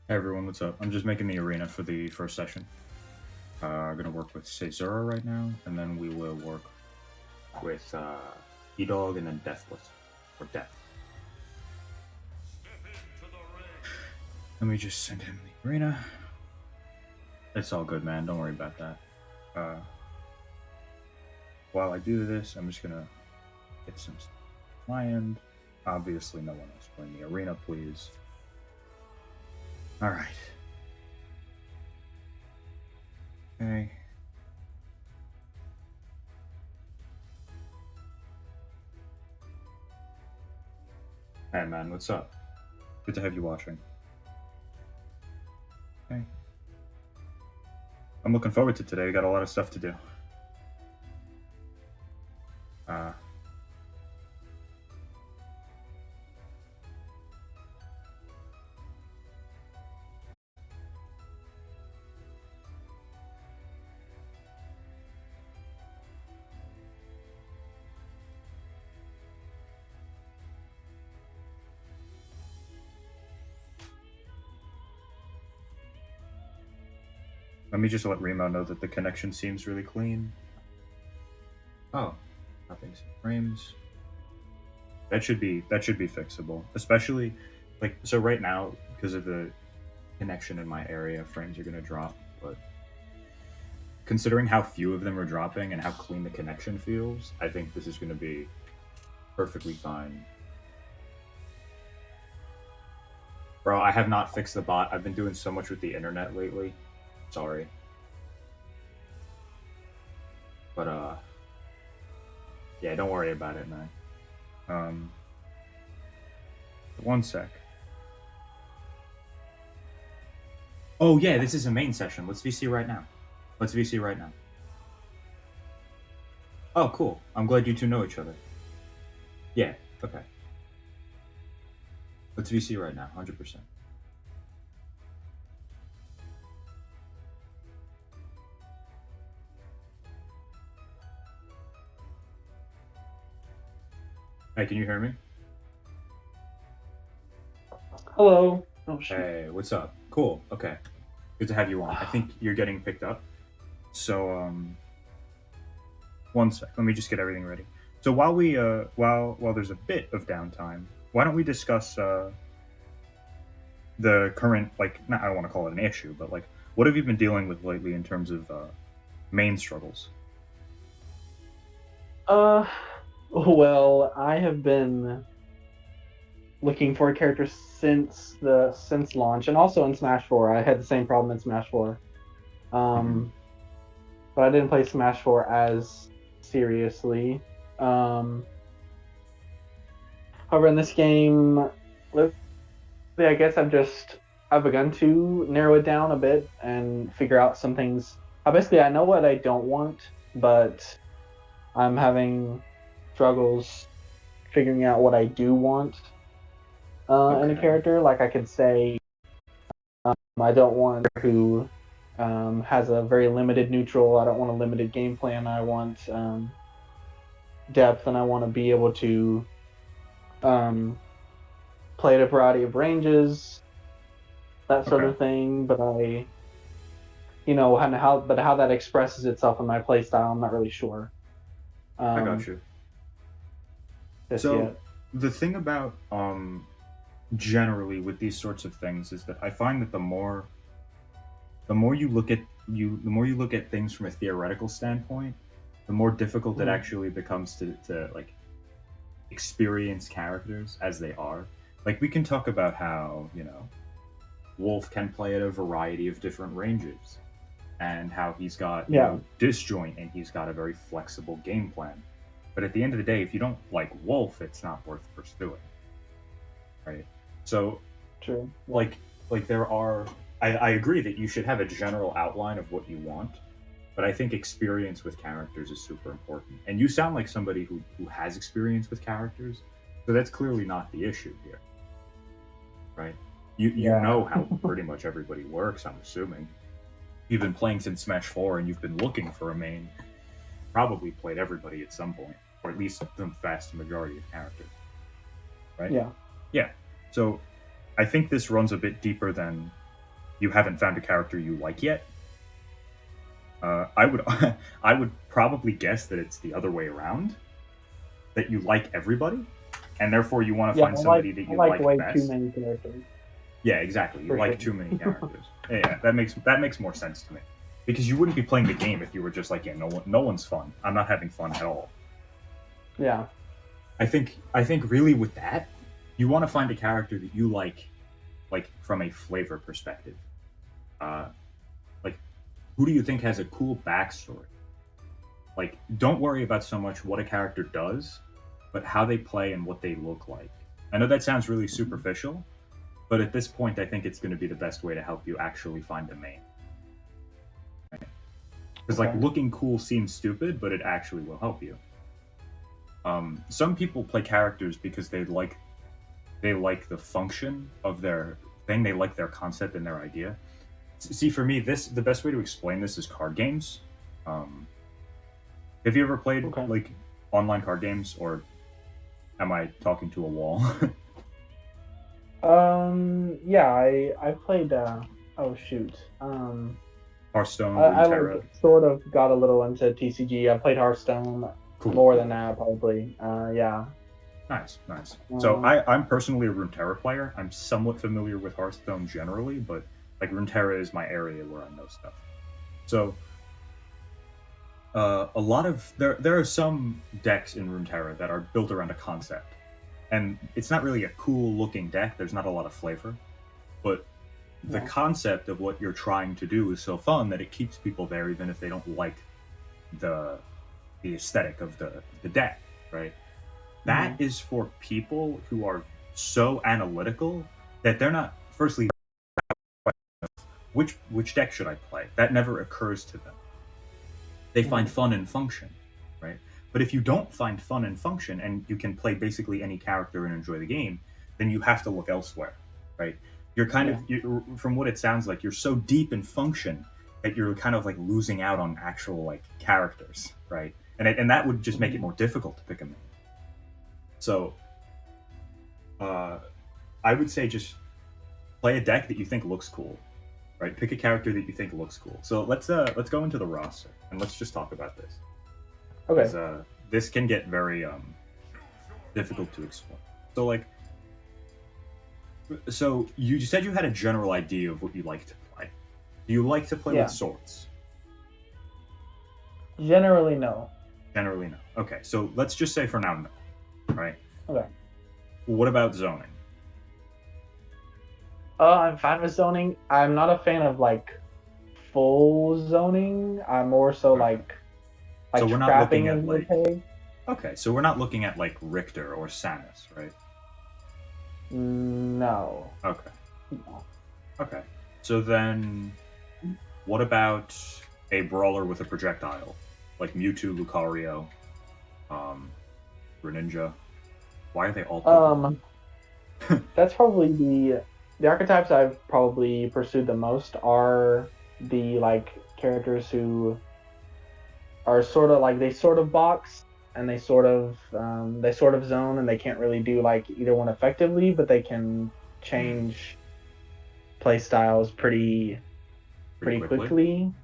Hey everyone, what's up? I'm just making the arena for the first session. I'm gonna work with Caesura right now, and then we will work with E-Dog and then Deathless, or Death. Let me just send him the arena. It's all good, man. Don't worry about that. Uh, while I do this, I'm just gonna get some stuff on my end. Obviously, no one else playing the arena, please. All right. Okay. Hey man, what's up? Good to have you watching. Okay. I'm looking forward to today. We got a lot of stuff to do. Uh, Let me just let Remo know that the connection seems really clean. Oh, nothing frames. That should be fixable. Especially like so right now because of the connection in my area, frames are gonna drop. But considering how few of them are dropping and how clean the connection feels, I think this is gonna be perfectly fine. Bro, I have not fixed the bot. I've been doing so much with the internet lately. Sorry. But yeah, don't worry about it, man. One sec. Oh yeah, this is a main session. Let's VC right now. Let's VC right now. Oh, cool. I'm glad you two know each other. Yeah, okay. Let's VC right now, 100%. Hey, can you hear me? Hello. Oh, shoot. Hey, what's up? Cool, okay. Good to have you on. I think you're getting picked up. So, one sec. Let me just get everything ready. So while we, while there's a bit of downtime, why don't we discuss the current, like, not, I don't want to call it an issue, but like, what have you been dealing with lately in terms of main struggles? Uh, well, I have been looking for a character since launch, and also in Smash Four. I had the same problem in Smash Four. Mhm. Um, but I didn't play Smash Four as seriously. Um, however, in this game, I guess I've begun to narrow it down a bit and figure out some things. Basically, I know what I don't want, but I'm having struggles figuring out what I do want in a Okay. character. Like I could say, I don't want who has a very limited neutral. I don't want a limited game plan. I want depth, and I want to be able to um, play at a variety of ranges, that sort Okay. of thing. But how that expresses itself in my playstyle, I'm not really sure I got um, you. just So yet. the thing about generally with these sorts of things is that I find that the more you look at the more you look at things from a theoretical standpoint, the more difficult it Mm. actually becomes to like experience characters as they are. Like we can talk about how, Wolf can play at a variety of different ranges and how he's got, Yeah, disjoint and he's got a very flexible game plan. But at the end of the day, if you don't like Wolf, it's not worth pursuing, right? So true. Yeah, like there are I agree that you should have a general outline of what you want, but I think experience with characters is super important. And you sound like somebody who has experience with characters, so that's clearly not the issue here, right? You yeah, know how pretty much everybody works, I'm assuming. You've been playing since Smash 4 and you've been looking for a main, probably played everybody at some point, or at least the vast majority of characters, right? yeah. Yeah. So I think this runs a bit deeper than you haven't found a character you like yet. I would I would probably guess that it's the other way around. That you like everybody, and therefore you want to Yeah, find somebody that I you like way too best. many characters. Yeah, exactly. You For like sure. too many characters. Yeah, that makes more sense to me. Because you wouldn't be playing the game if you were just like, yeah, no one's fun. I'm not having fun at all. Yeah. I think really with that, you want to find a character that you like from a flavor perspective. Uh, like, who do you think has a cool backstory? Like, don't worry about so much what a character does, but how they play and what they look like. I know that sounds really superficial, but at this point, I think it's going to be the best way to help you actually find a main. Because like Okay. looking cool seems stupid, but it actually will help you. Some people play characters because they like the function of their thing. They like their concept and their idea. See, for me, this the best way to explain this is card games. Um, have you ever played Okay. like online card games, or am I talking to a wall? Yeah, I played. Oh shoot. Hearthstone, I Runeterra. like sort of got a little into TCG. I played Hearthstone Cool, more cool. than that probably. Yeah. Nice, nice. So Um, I'm personally a Runeterra player. I'm somewhat familiar with Hearthstone generally, but like Runeterra is my area where I know stuff. So a lot of there are some decks in Runeterra that are built around a concept, and it's not really a cool looking deck. There's not a lot of flavor, but the yeah. concept of what you're trying to do is so fun that it keeps people there even if they don't like the the aesthetic of the deck, right? That Mhm. is for people who are so analytical that they're not firstly which deck should I play? That never occurs to them. They find Mhm. fun in function, right? But if you don't find fun in function and you can play basically any character and enjoy the game, then you have to look elsewhere, right? You're kind Yeah. of from what it sounds like, you're so deep in function that you're kind of like losing out on actual like characters, right? And that would just make it Mhm. more difficult to pick a main. So uh, I would say just play a deck that you think looks cool, right? Pick a character that you think looks cool. So let's go into the roster and let's just talk about this Okay. because this can get very difficult to explain. So like, so you said you had a general idea of what you like to play. Do you like to play with Yeah. swords? Generally, no. Generally, no. Okay, so let's just say for now, no. Right? Okay. What about zoning? I'm fine with zoning. I'm not a fan of like full zoning. I'm more so Okay. So like we're not trapping looking is at like okay. okay, so we're not looking at like Richter or Samus, right? No. Okay. No. Okay. So then what about a brawler with a projectile? Like Mewtwo, Lucario, um, Greninja. Why are they all Pokemon? Um, that's probably the archetypes I've probably pursued the most are the like characters who are sort of like they sort of box and they sort of zone and they can't really do like either one effectively, but they can Hmm. change play styles Pretty pretty quickly. quickly.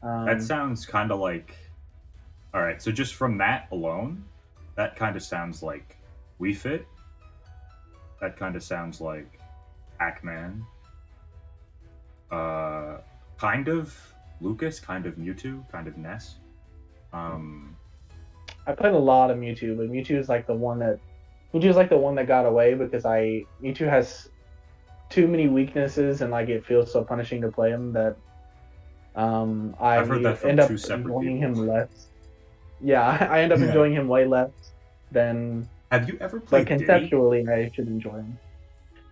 That Um, sounds kind of like. All right, so just from that alone, that kind of sounds like Wii Fit. That kind of sounds like Pac-Man. Uh, kind of Lucas, kind of Mewtwo, kind of Ness. Um, I played a lot of Mewtwo, but Mewtwo is like the one that got away because I Mewtwo has too many weaknesses and like it feels so punishing to play him that I I've heard that from end up two separate enjoying people. him less. Yeah, I end up Yeah. enjoying him way less than, Have you ever but played Diddy? conceptually I should enjoy him.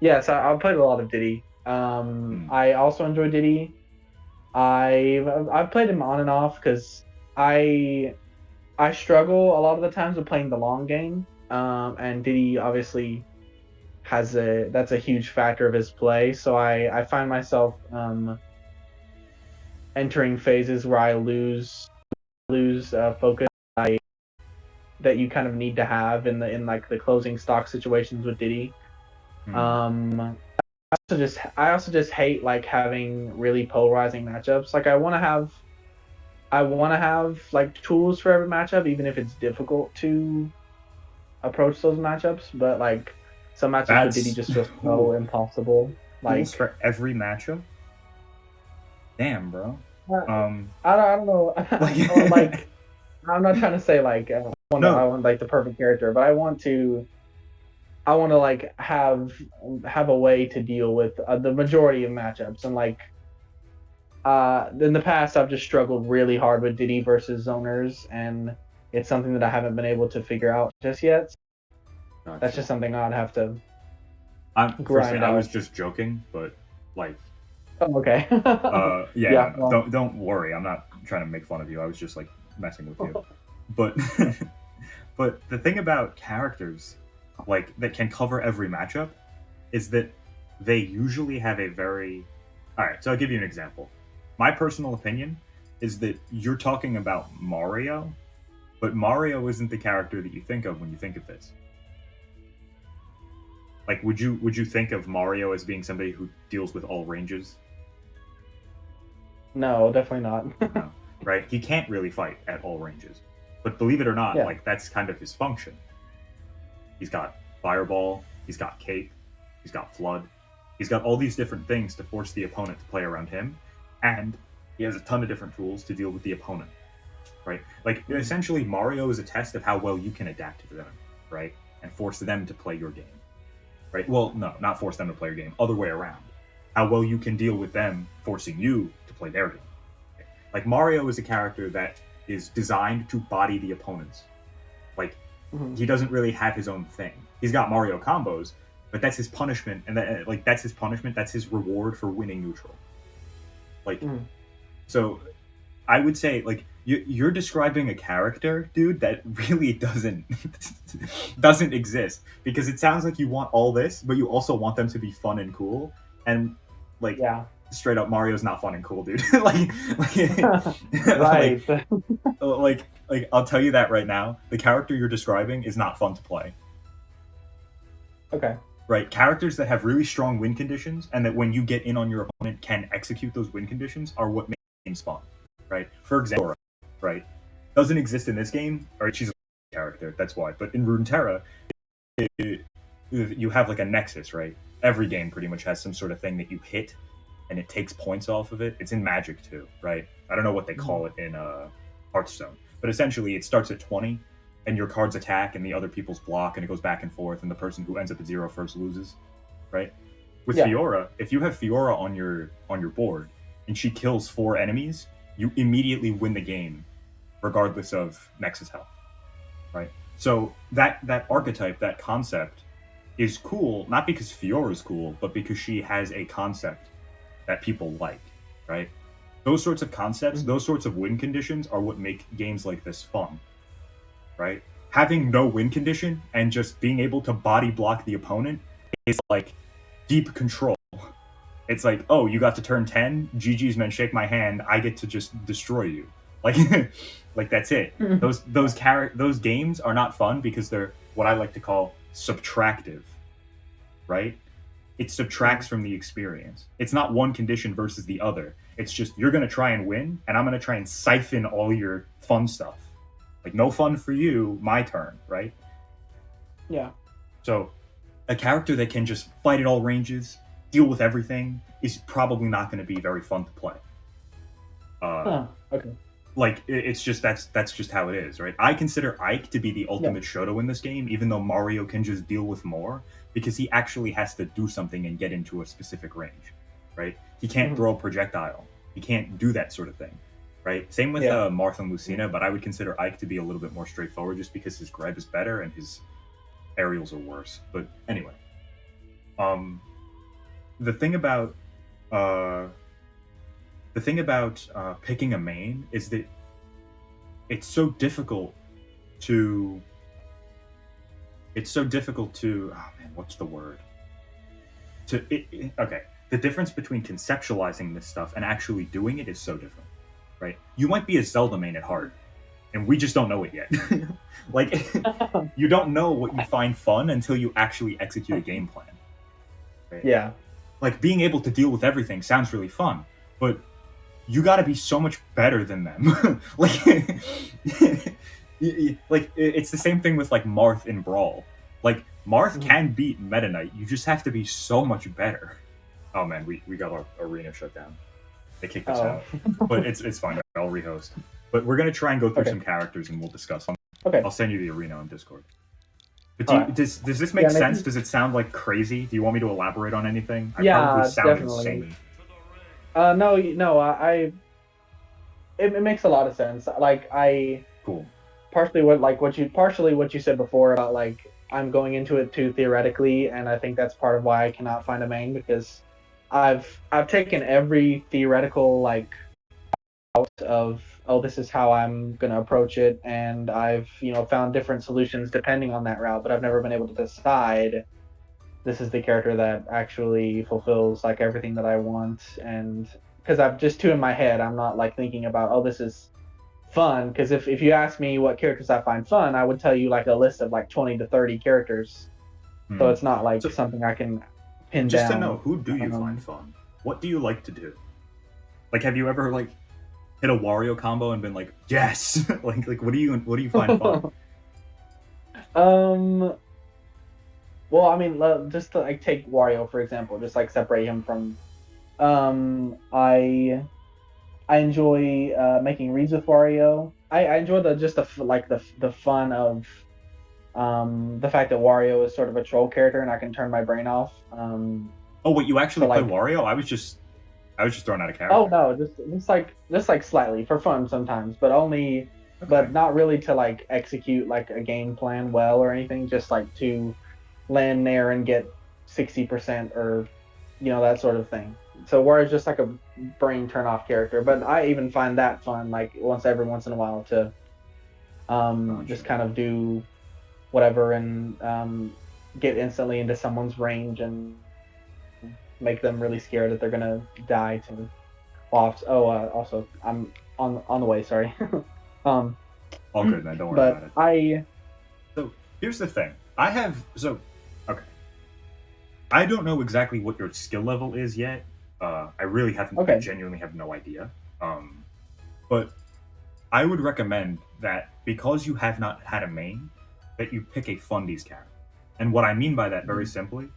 Yes, I played a lot of Diddy. Hmm. I also enjoy Diddy. I've played him on and off because I I struggle a lot of the times with playing the long game. And Diddy obviously has a that's a huge factor of his play. So I find myself entering phases where I lose focus that you kind of need to have in like the closing stock situations with Diddy. Hmm. Um, I also just hate like having really polarizing matchups. Like I want to have like tools for every matchup, even if it's difficult to approach those matchups. But like some matchups with Diddy That's just feel so impossible. tools Like for every matchup. Damn, bro. I, Um, I don't know. like Like I'm not trying to say like I no, want like the perfect character, but I want to like have a way to deal with the majority of matchups. And like in the past I've just struggled really hard with Diddy versus zoners, and it's something that I haven't been able to figure out just yet. That's gotcha. just something I'd have to I'm firstly, grind I was out. just joking, but like, Oh, okay. yeah, Yeah, no, well, don't worry. I'm not trying to make fun of you. I was just like messing with you. But but the thing about characters like that can cover every matchup is that they usually have a very all right. So I'll give you an example. My personal opinion is that you're talking about Mario, but Mario isn't the character that you think of when you think of this. Like, would you think of Mario as being somebody who deals with all ranges? no, definitely not. No, right? He can't really fight at all ranges. But believe it or not, Yeah. like that's kind of his function. He's got Fireball, he's got Cape, he's got Flood, he's got all these different things to force the opponent to play around him, and he has a ton of different tools to deal with the opponent, right? Like essentially, Mario is a test of how well you can adapt to them, right, and force them to play your game, right? Well, no, not force them to play your game, other way around. How well you can deal with them forcing you to play their game. Like Mario is a character that is designed to body the opponents. Like Mhm. he doesn't really have his own thing. He's got Mario combos, but that's his punishment, and that's his punishment. That's his reward for winning neutral. Like Mhm. so, I would say like you're describing a character, dude, that really doesn't exist because it sounds like you want all this, but you also want them to be fun and cool, and like Yeah. straight up Mario's not fun and cool, dude. like Right. like I'll tell you that right now. The character you're describing is not fun to play. Okay. Right? Characters that have really strong win conditions and that when you get in on your opponent can execute those win conditions are what make games fun. Right? For example, right? Doesn't exist in this game, or she's a character, that's why. But in Runeterra, you have like a nexus, right? Every game pretty much has some sort of thing that you hit and it takes points off of it. It's in Magic too, right? I don't know what they call it in Hearthstone, but essentially it starts at 20 and your cards attack and the other people's block and it goes back and forth and the person who ends up at 0 first loses, right? With Yeah. Fiora, if you have Fiora on your board and she kills 4 enemies, you immediately win the game regardless of Nexus health, right? So that archetype, that concept is cool, not because Fiora is cool, but because she has a concept that people like, right? Those sorts of concepts, Mhm. those sorts of win conditions are what make games like this fun, right? Having no win condition and just being able to body block the opponent is like deep control. It's like, oh, you got to turn 10, GG's men shake my hand, I get to just destroy you. Like like that's it. Those games are not fun because they're what I like to call subtractive, right? It subtracts from the experience. It's not one condition versus the other. It's just you're going to try and win, and I'm going to try and siphon all your fun stuff. Like, no fun for you, my turn, right? Yeah. So, a character that can just fight at all ranges, deal with everything, is probably not going to be very fun to play. Okay. Like it's just that's just how it is, right? I consider Ike to be the ultimate Shoto in this game, even though Mario can just deal with more because he actually has to do something and get into a specific range, right? He can't throw a projectile. He can't do that sort of thing, right? Same with Martha and Lucina, but I would consider Ike to be a little bit more straightforward just because his grab is better and his aerials are worse. But anyway, the thing about uh, picking a main is that it's so difficult to oh man, what's the word okay, the difference between conceptualizing this stuff and actually doing it is so different, right? You might be a Zelda main at heart and we just don't know it yet. Like you don't know what you find fun until you actually execute a game plan, right? Yeah. like being able to deal with everything sounds really fun, but you got to be so much better than them. Like, like it's the same thing with like Marth in Brawl. Like Marth can beat Meta Knight. You just have to be so much better. Oh man, we got our arena shut down. They kicked us out, but it's fine. I'll rehost. But we're gonna try and go through some characters and we'll discuss them. Okay. I'll send you the arena on Discord. But does this make sense? Does it sound like crazy? Do you want me to elaborate on anything? I probably sound definitely. insane. No. It makes a lot of sense. Like cool. Partially what you said before about like I'm going into it too theoretically, and I think that's part of why I cannot find a main, because I've taken every theoretical like out of this is how I'm gonna approach it, and I've found different solutions depending on that route, but I've never been able to decide this is the character that actually fulfills like everything that I want, and because I'm just too in my head, I'm not like thinking about this is fun, because if you ask me what characters I find fun, I would tell you like a list of like 20 to 30 characters. So it's not like something I can pin just down. To know, who do you find fun? What do you like to do? Like, have you ever like hit a Wario combo and been like, yes? like what do you find fun? Well, I mean, just to like take Wario for example, just like separate him from I enjoy making reads with Wario. I enjoy the fun of the fact that Wario is sort of a troll character and I can turn my brain off. Oh wait, you actually play Wario? I was just throwing out a character. Oh no, just like slightly for fun sometimes, but only but not really to like execute like a game plan well or anything, just like to land there and get 60% or that sort of thing. So Wario's just like a brain turn off character, but I even find that fun, like every once in a while to just kind of do whatever and get instantly into someone's range and make them really scared that they're gonna die to off. Also I'm on the way, sorry. All good, man, don't worry about it. So here's the thing. Okay. I don't know exactly what your skill level is yet. I really haven't. I genuinely have no idea. But I would recommend that because you have not had a main, that you pick a fundies character. And what I mean by that, very simply,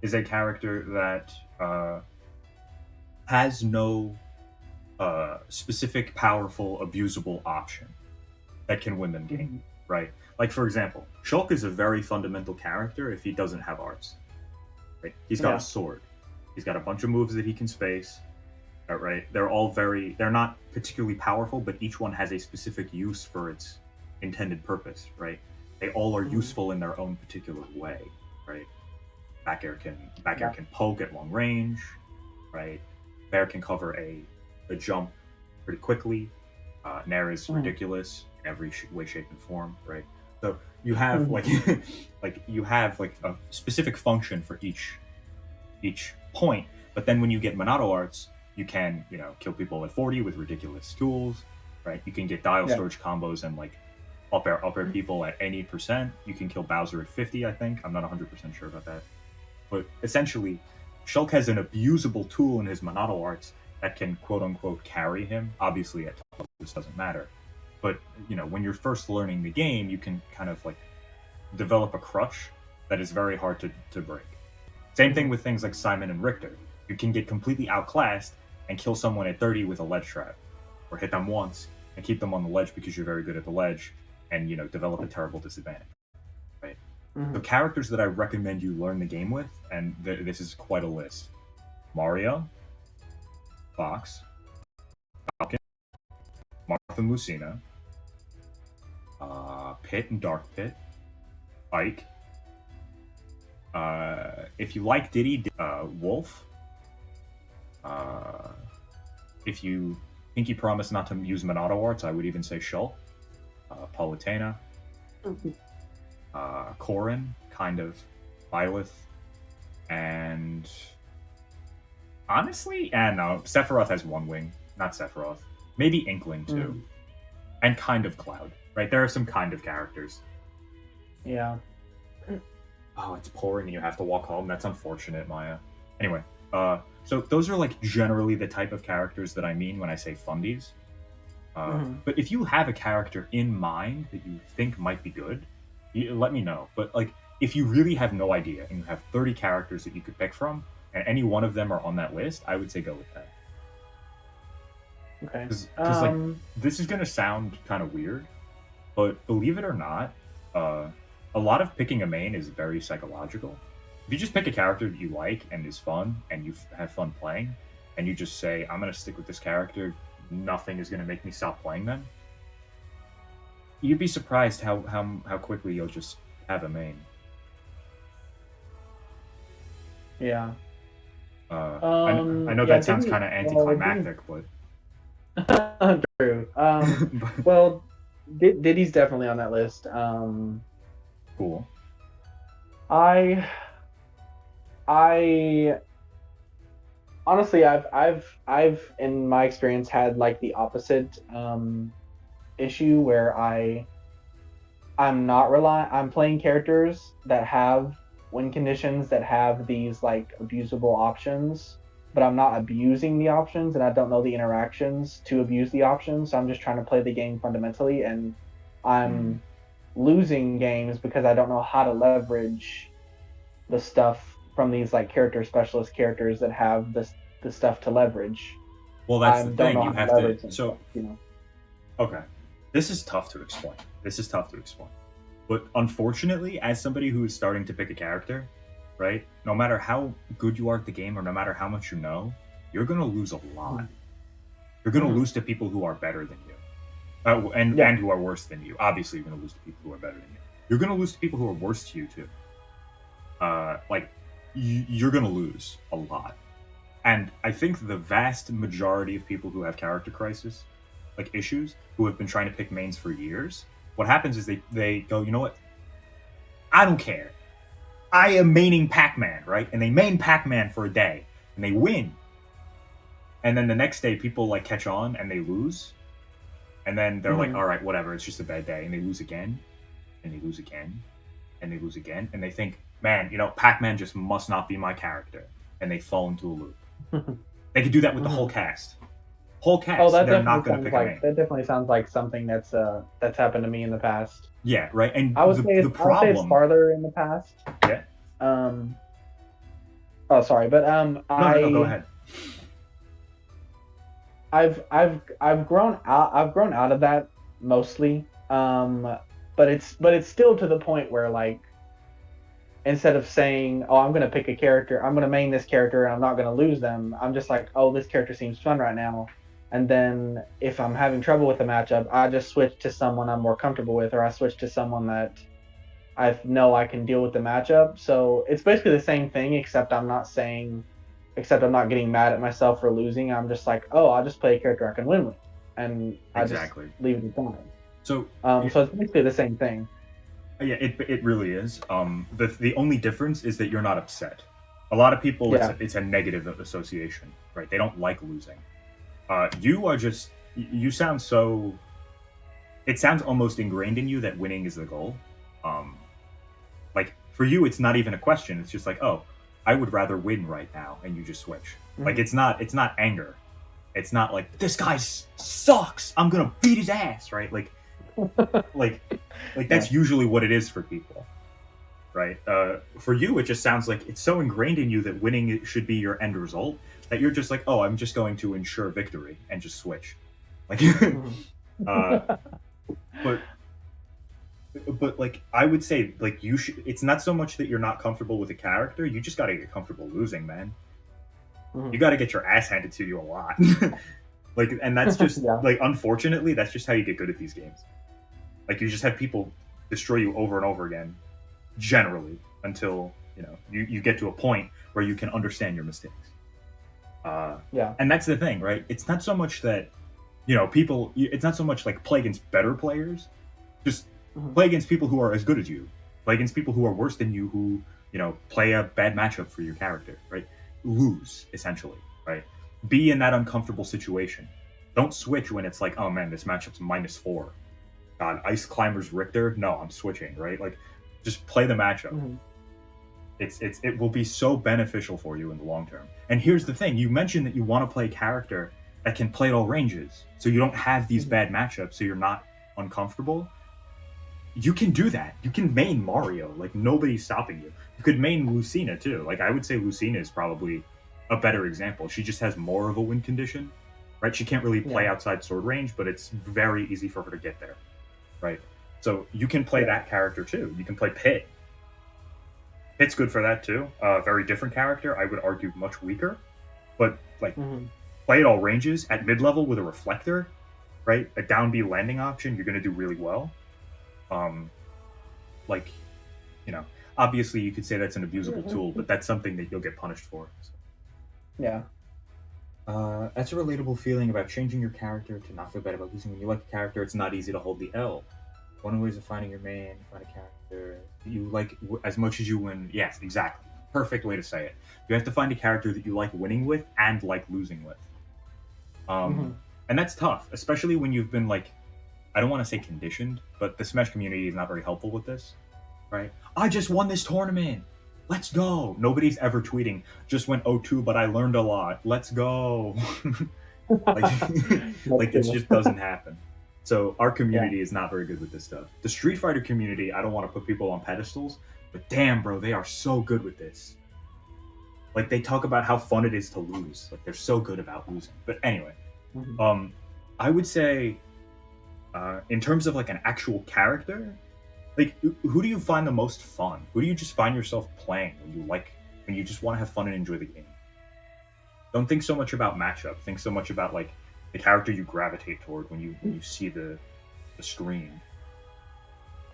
is a character that has no specific, powerful, abusable option that can win them game. Right? Like for example, Shulk is a very fundamental character if he doesn't have arts. Right? He's got a sword. He's got a bunch of moves that he can space. Right? They're not particularly powerful, but each one has a specific use for its intended purpose, right? They all are useful in their own particular way, right? Back air can poke at long range, right? Bear can cover a jump pretty quickly. Nair is ridiculous in every way, shape, and form, right? So you have you have a specific function for each point, but then when you get Monado arts, you can kill people at 40 with ridiculous tools, right? You can get dial storage combos and up air people at any percent. You can kill Bowser at 50, I think. I'm not 100% sure about that, but essentially, Shulk has an abusable tool in his Monado arts that can quote unquote carry him. Obviously, at top level, this doesn't matter, but when you're first learning the game, you can kind of develop a crush that is very hard to break. Same thing with things like Simon and Richter. You can get completely outclassed and kill someone at 30 with a ledge trap, or hit them once and keep them on the ledge because you're very good at the ledge, and develop a terrible disadvantage. Right. The characters that I recommend you learn the game with, and this is quite a list: Mario, Fox, Falcon, Marth and Lucina, Pit and Dark Pit, Ike. If you like Diddy, Wolf. If you pinky promise not to use Monado arts, I would even say Shulk, Palutena, Corrin, kind of, Byleth, and honestly, no, Sephiroth has one wing, not Sephiroth. Maybe Inkling too, and kind of Cloud. Right, there are some kind of characters. Yeah. Oh, it's pouring and you have to walk home. That's unfortunate, Maya. Anyway, So those are like generally the type of characters that I mean when I say fundies. Mhm. But if you have a character in mind that you think might be good, let me know. But like, if you really have no idea and you have 30 characters that you could pick from, and any one of them are on that list, I would say go with that. Okay. Because like, this is gonna sound kind of weird, but believe it or not, uh, a lot of picking a main is very psychological. If you just pick a character that you like and is fun, and you have fun playing, and you just say, "I'm gonna stick with this character," nothing is gonna make me stop playing them. You'd be surprised how quickly you'll just have a main. Yeah. I know Yeah. that sounds kind of anticlimactic, but True. but Well, Diddy's definitely on that list. cool. I I honestly, I've in my experience had like the opposite issue where I'm not relying. I'm playing characters that have win conditions that have these like abusable options, but I'm not abusing the options, and I don't know the interactions to abuse the options. So I'm just trying to play the game fundamentally, and Mm. I'm losing games because I don't know how to leverage the stuff from these like character specialist characters that have the stuff to leverage. Well, that's I the don't thing. know You how to have to. leverage them So stuff, you know. okay, this is tough to explain. This is tough to explain. But unfortunately, as somebody who is starting to pick a character, right? No matter how good you are at the game, or no matter how much you know, you're gonna lose a lot. You're gonna Mhm. lose to people who are better than you, Yeah. and who are worse than you. Obviously, you're gonna lose to people who are better than you. You're gonna lose to people who are worse to you too. Like you're gonna lose a lot. And I think the vast majority of people who have character crisis, like issues, who have been trying to pick mains for years, what happens is they go, you know what? I don't care. I am maining Pac-Man, right? And they main Pac-Man for a day and they win. And then the next day people like catch on and they lose. And then they're like, Mhm. all right, whatever, it's just a bad day. And they lose again, and they lose again, and they lose again. And they think, man, Pac-Man just must not be my character. And they fall into a loop. They could do that with the whole Mhm. cast. Whole Oh, cast, that they're definitely not going to sounds pick a like main. that definitely sounds like something that's happened to me in the past. Yeah, right. And I would the say the it's problem, farther in the past. yeah. Um. Oh, sorry, but No, go ahead. I've grown out. I've grown out of that mostly. But it's still to the point where like instead of saying, "Oh, I'm gonna pick a character, I'm gonna main this character, and I'm not gonna lose them," I'm just like, "Oh, this character seems fun right now." And then if I'm having trouble with the matchup, I just switch to someone I'm more comfortable with, or I switch to someone that I know I can deal with the matchup. So it's basically the same thing, except I'm not getting mad at myself for losing. I'm just like, oh, I'll just play a character I can win with, and I just Exactly. leave it at that. So So it's basically the same thing. yeah, it really is. The only difference is that you're not upset. A lot of people, Yeah. it's a negative association, right? They don't like losing. You are just you sound so. It sounds almost ingrained in you that winning is the goal. Um, like for you, it's not even a question. It's just like, oh, I would rather win right now, and you just switch. Like Mhm. it's not anger. It's not like this guy sucks. I'm gonna beat his ass, right? Like Yeah. that's usually what it is for people, right? For you, it just sounds like it's so ingrained in you that winning should be your end result that you're just like, oh, I'm just going to ensure victory and just switch. Like, Mhm. uh, but like I would say, like you should. It's not so much that you're not comfortable with a character. You just got to get comfortable losing, man. You Mhm. got to get your ass handed to you a lot. Like, and that's just Yeah. like, unfortunately, that's just how you get good at these games. Like, you just have people destroy you over and over again, generally, until you get to a point where you can understand your mistakes. Yeah. And that's the thing, right? It's not so much that people. It's not so much like play against better players. Just Mhm. play against people who are as good as you. Play against people who are worse than you, who play a bad matchup for your character, right? Lose essentially, right? Be in that uncomfortable situation. Don't switch when it's like, oh man, this matchup's -4. God, Ice Climbers Richter. No, I'm switching, right? Like, just play the matchup. Mhm. it will be so beneficial for you in the long term. And here's the thing: you mentioned that you want to play a character that can play at all ranges, so you don't have these bad matchups, so you're not uncomfortable. You can do that. You can main Mario. Like, nobody's stopping you. You could main Lucina too. Like, I would say Lucina is probably a better example. She just has more of a win condition, right? She can't really play outside sword range, but it's very easy for her to get there, right? So you can play that character too. You can play Pit. Pit's good for that too. Very different character. I would argue much weaker, but like play at all ranges at mid level with a reflector, right? A down B landing option. You're going to do really well. Like, you know, obviously you could say that's an abusable tool, but that's something that you'll get punished for. So. Yeah. That's a relatable feeling about changing your character to not feel bad about losing. When you like a character, it's not easy to hold the L. One of the ways of finding your main, find a character you like as much as you win. Yes, exactly. Perfect way to say it. You have to find a character that you like winning with and like losing with. And that's tough, especially when you've been like, I don't want to say conditioned, but the Smash community is not very helpful with this, right? I just won this tournament. Let's go. Nobody's ever tweeting, just went 0-2, but I learned a lot. Let's go. like it just doesn't happen. So our community is not very good with this stuff. The Street Fighter community, I don't want to put people on pedestals, but damn, bro, they are so good with this. Like, they talk about how fun it is to lose. Like, they're so good about losing. But anyway, I would say, in terms of like an actual character, like, who do you find the most fun? Who do you just find yourself playing when you just want to have fun and enjoy the game? Don't think so much about matchup. Think so much about like the character you gravitate toward when you see the screen.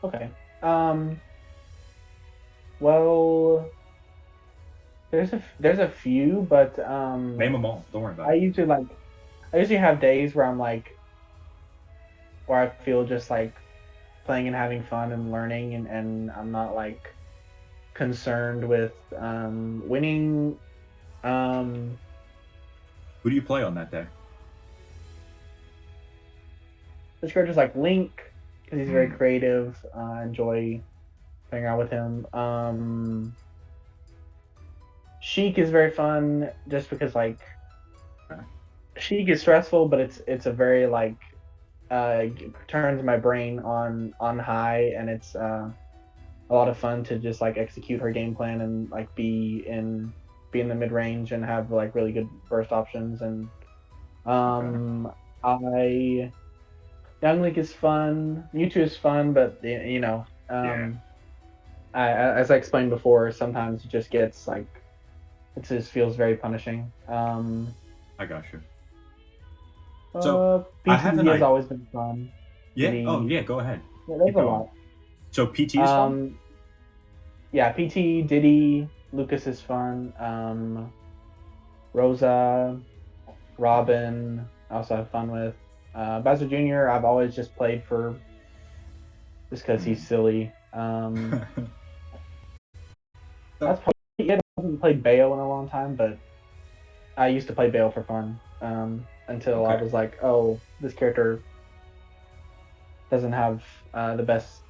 Okay. Well, there's a few, but name them all. Don't worry about it. I usually have days where I'm like, where I feel just like playing and having fun and learning, and I'm not like concerned with winning. Who do you play on that day? This character's like Link, because he's very creative. I enjoy playing around with him. Sheik is very fun, just because like Sheik is stressful, but it's a very like turns my brain on high, and it's a lot of fun to just like execute her game plan and like be in the mid range and have like really good burst options. And Young Link is fun. Mewtwo is fun, but you know, as I explained before, sometimes it just gets like it just feels very punishing. I got you. So PTD has always been fun. Yeah. Yeah. Go ahead. Yeah, there's a lot. So PT is fun. Yeah, PT, Diddy, Lucas is fun. Rosa, Robin, I also have fun with. Bowser Jr. I've always just played for just because he's silly. That's probably I haven't played Bayo in a long time, but I used to play Bayo for fun. Until I was like, oh, this character doesn't have the best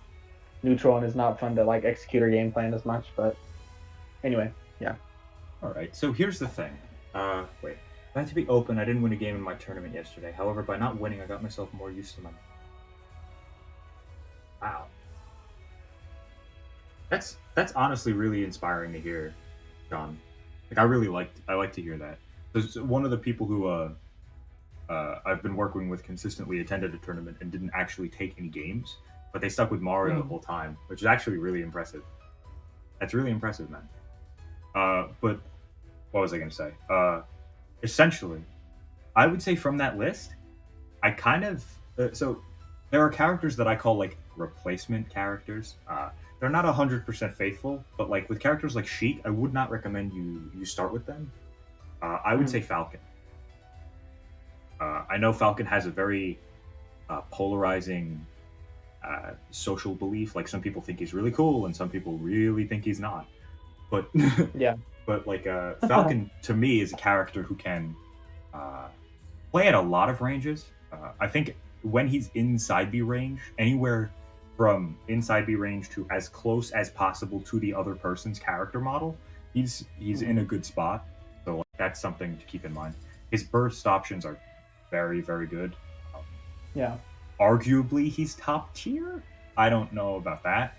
neutral and is not fun to like execute her game plan as much. But anyway, yeah. All right. So here's the thing. Wait. I have to be open. I didn't win a game in my tournament yesterday. However, by not winning, I got myself more used to my. Wow. That's honestly really inspiring to hear, John. Like, I like to hear that. Because one of the people who I've been working with consistently attended a tournament and didn't actually take any games, but they stuck with Mario the whole time, which is actually really impressive. That's really impressive, man. But what was I going to say? Essentially, I would say from that list, I kind of so there are characters that I call like replacement characters. They're not 100% faithful, but like with characters like Sheik, I would not recommend you start with them. I would say Falcon. I know Falcon has a very polarizing social belief. Like, some people think he's really cool, and some people really think he's not. But yeah. But like Falcon to me is a character who can play at a lot of ranges. I think when he's in side B range, anywhere from inside B range to as close as possible to the other person's character model, he's in a good spot. So like, that's something to keep in mind. His burst options are very, very good. Yeah. Arguably, he's top tier. I don't know about that,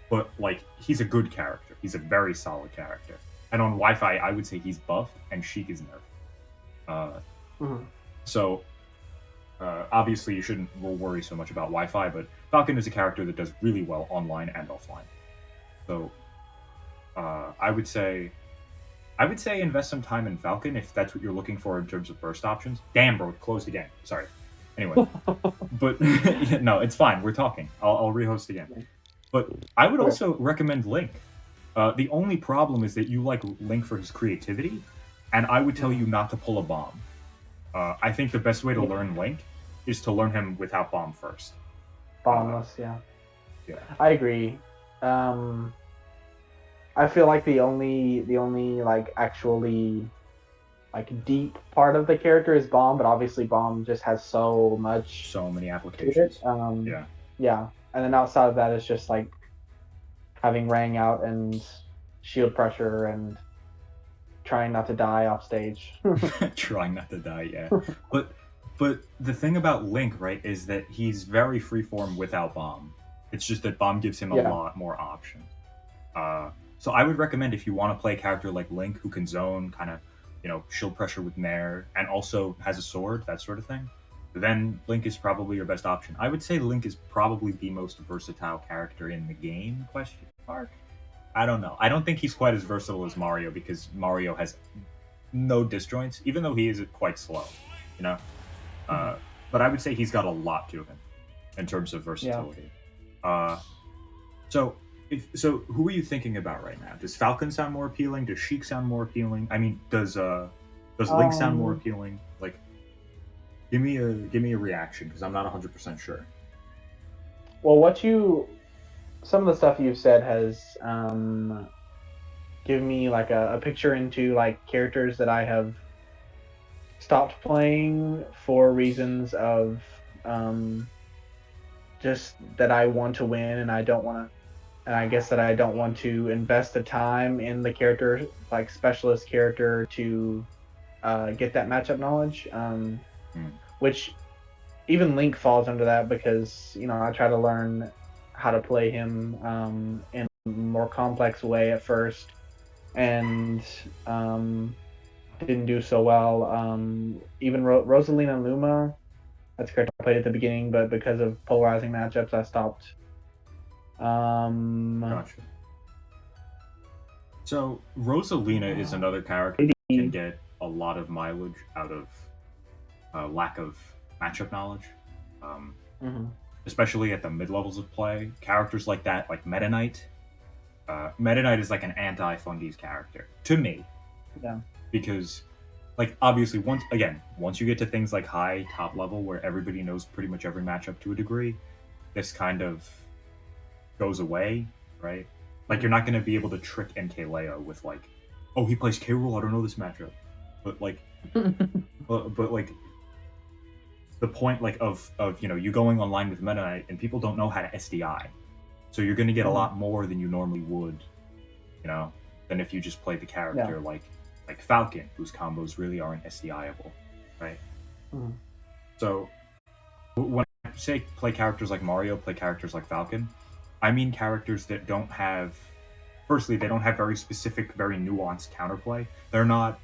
but like he's a good character. He's a very solid character. And on Wi-Fi, I would say he's buffed and Sheik is nerfed. Mhm. So obviously, you shouldn't worry so much about Wi-Fi, but Falcon is a character that does really well online and offline. So I would say invest some time in Falcon if that's what you're looking for in terms of burst options. Damn, bro, it closed again. Sorry. Anyway, but no, it's fine. We're talking. I'll rehost again. But I would also recommend Link. The only problem is that you like Link for his creativity, and I would tell you not to pull a bomb. I think the best way to learn Link is to learn him without bomb first. Bombless, yeah. Yeah. I agree. I feel like the only like actually like deep part of the character is bomb, but obviously bomb just has so many to it. Applications. Yeah. Yeah. And then outside of that, it's just like having Rang out and shield pressure and trying not to die off stage. Trying not to die, yeah. But the thing about Link, right, is that he's very freeform without bomb. It's just that bomb gives him a lot more options. So I would recommend if you want to play a character like Link who can zone, kind of, shield pressure with Nair, and also has a sword, that sort of thing, then Link is probably your best option. I would say Link is probably the most versatile character in the game, question mark. I don't know. I don't think he's quite as versatile as Mario because Mario has no disjoints, even though he is quite slow, you know? But I would say he's got a lot to him in terms of versatility. Yeah. So who are you thinking about right now? Does Falcon sound more appealing? Does Sheik sound more appealing? I mean, does Link sound more appealing? Like, give me a reaction because I'm not 100% sure. Well, some of the stuff you've said has given me like a picture into like characters that I have stopped playing for reasons of just that I want to win and I don't want to, and I guess that I don't want to invest the time in the character, like specialist character, to get that matchup knowledge. Which even Link falls under that because I try to learn how to play him in a more complex way at first, and didn't do so well. Even Rosalina Luma, that's a character I played at the beginning, but because of polarizing matchups, I stopped. Gotcha. So Rosalina is another character that can get a lot of mileage out of lack of matchup knowledge. Especially at the mid levels of play. Characters like that, like Meta Knight. Meta Knight is like an anti-Fungies character to me. Yeah. Because, like, obviously, once you get to things like high top level where everybody knows pretty much every matchup to a degree, this kind of goes away, right? Like, you're not going to be able to trick MKLeo with like, oh, he plays K. Rool, I don't know this matchup, but like, but like. The point like of you going online with Meta Knight and people don't know how to SDI, so you're going to get a lot more than you normally would, than if you just played the character like Falcon, whose combos really aren't SDIable, right? So when I say play characters like Mario, play characters like Falcon, I mean characters that don't have, firstly, they don't have very specific, very nuanced counterplay. They're not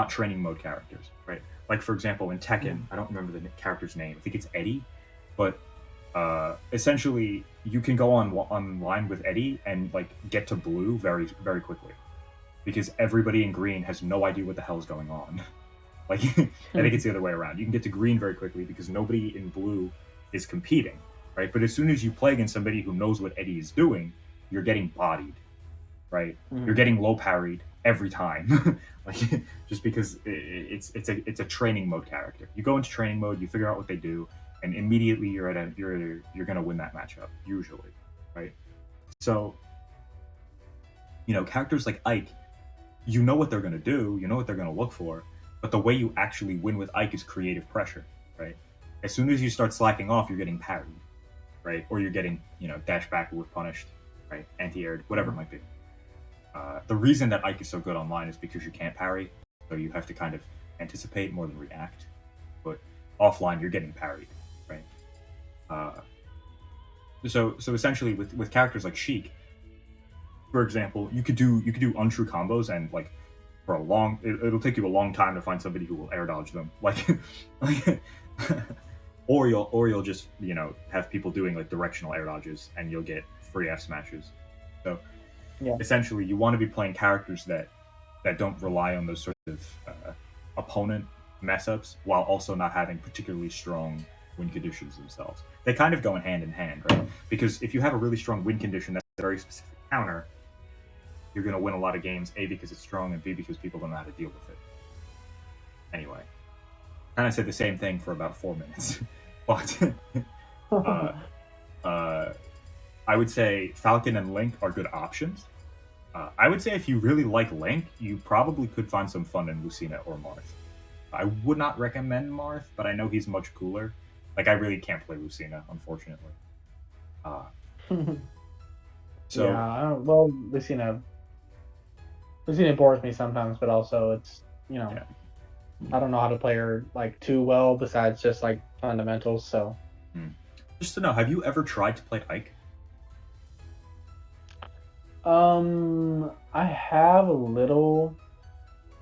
training mode characters, right? Like, for example, in Tekken, I don't remember the character's name. I think it's Eddie. But essentially, you can go online with Eddie and, like, get to blue very, very quickly. Because everybody in green has no idea what the hell is going on. Like, I think it's the other way around. You can get to green very quickly because nobody in blue is competing, right? But as soon as you play against somebody who knows what Eddie is doing, you're getting bodied, right? You're getting low parried every time. Like, just because it's a training mode character. You go into training mode, you figure out what they do, and immediately you're gonna win that matchup usually, right? So, characters like Ike, you know what they're gonna do, you know what they're gonna look for, but the way you actually win with Ike is creative pressure, right? As soon as you start slacking off, you're getting parried, right? Or you're getting, dash backward punished, right? Anti-aired, whatever it might be. The reason that Ike is so good online is because you can't parry, so you have to kind of anticipate more than react. But offline, you're getting parried, right? So essentially, with characters like Sheik, for example, you could do untrue combos and like for a long, it'll take you a long time to find somebody who will air dodge them, like or you'll just have people doing like directional air dodges and you'll get free F smashes. So Yeah. essentially, you want to be playing characters that don't rely on those sort of opponent mess ups while also not having particularly strong win conditions themselves. They kind of go in hand, right? Because if you have a really strong win condition that's a very specific counter, you're going to win a lot of games, A, because it's strong, and B, because people don't know how to deal with it. Anyway, kind of said the same thing for about 4 minutes. But I would say Falcon and Link are good options. I would say if you really like Link, you probably could find some fun in Lucina or Marth. I would not recommend Marth, but I know he's much cooler. Like, I really can't play Lucina, unfortunately. So yeah, well, Lucina bores me sometimes, but also it's yeah. I don't know how to play her like too well besides just like fundamentals. So just to know, have you ever tried to play Ike? I have a little.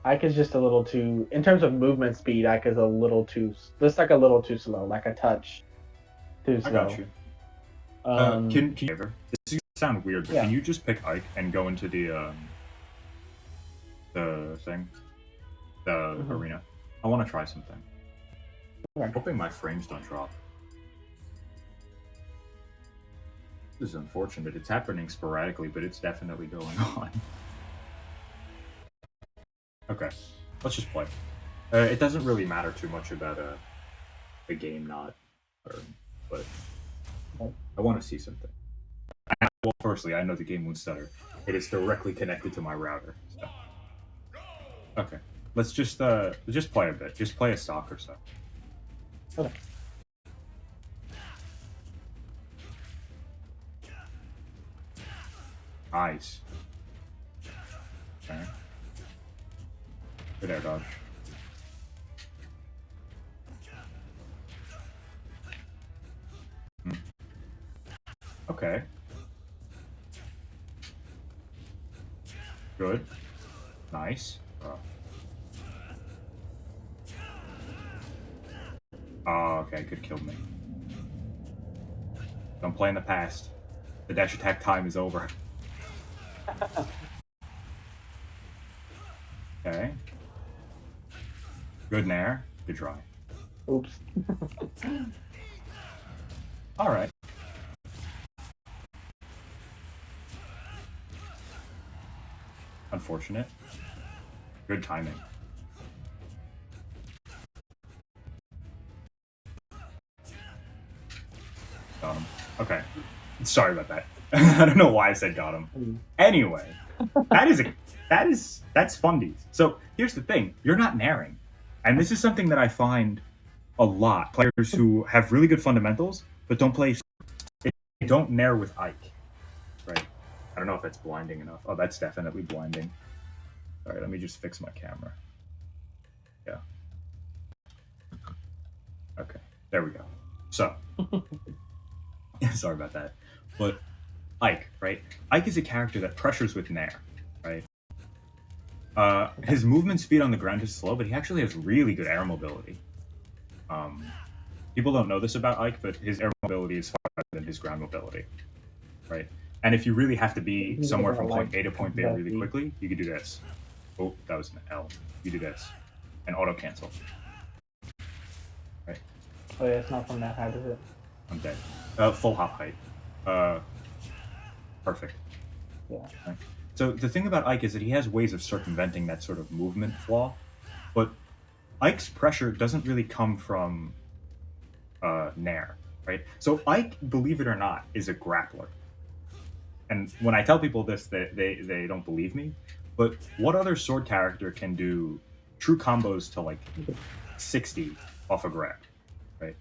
Ike is just a little too, in terms of movement speed. Ike is a little too, just like a little too slow, like a touch too slow. I got you. Can you ever? This is gonna sound weird, but can you just pick Ike and go into the thing, the arena? I want to try something. Okay. I'm hoping my frames don't drop. This is unfortunate. It's happening sporadically, but it's definitely going on. Okay, let's just play. It doesn't really matter too much about the game not, but I want to see something. Well, firstly, I know the game won't stutter. It is directly connected to my router. So. Okay, let's just play a bit. Just play a stock or so. Okay. Nice. Okay. Good air dodge. Okay. Good. Nice. Oh, okay, good killed me. Don't play in the past. The dash attack time is over. Okay. Good nair. Good try. Oops. Alright. Unfortunate. Good timing. Got him. Okay. Sorry about that. I don't know why I said got him. Anyway, that's fundies. So here's the thing: you're not nairing, and this is something that I find a lot. Players who have really good fundamentals but don't play, they don't nair with Ike. Right? I don't know if that's blinding enough. Oh, that's definitely blinding. All right, let me just fix my camera. Yeah. Okay, there we go. So, sorry about that, but Ike, right? Ike is a character that pressures with nair, right? His movement speed on the ground is slow, but he actually has really good air mobility. People don't know this about Ike, but his air mobility is far better than his ground mobility, right? And if you really have to be somewhere from point A to point B really quickly, you can do this. Oh, that was an L. You do this, and auto cancel. Right? Oh yeah, it's not from that height, is it? I'm dead. Full hop height. Perfect. Yeah. Right. So the thing about Ike is that he has ways of circumventing that sort of movement flaw, but Ike's pressure doesn't really come from nair, right? So Ike, believe it or not, is a grappler. And when I tell people this, they don't believe me. But what other sword character can do true combos to like 60 off a grab, right?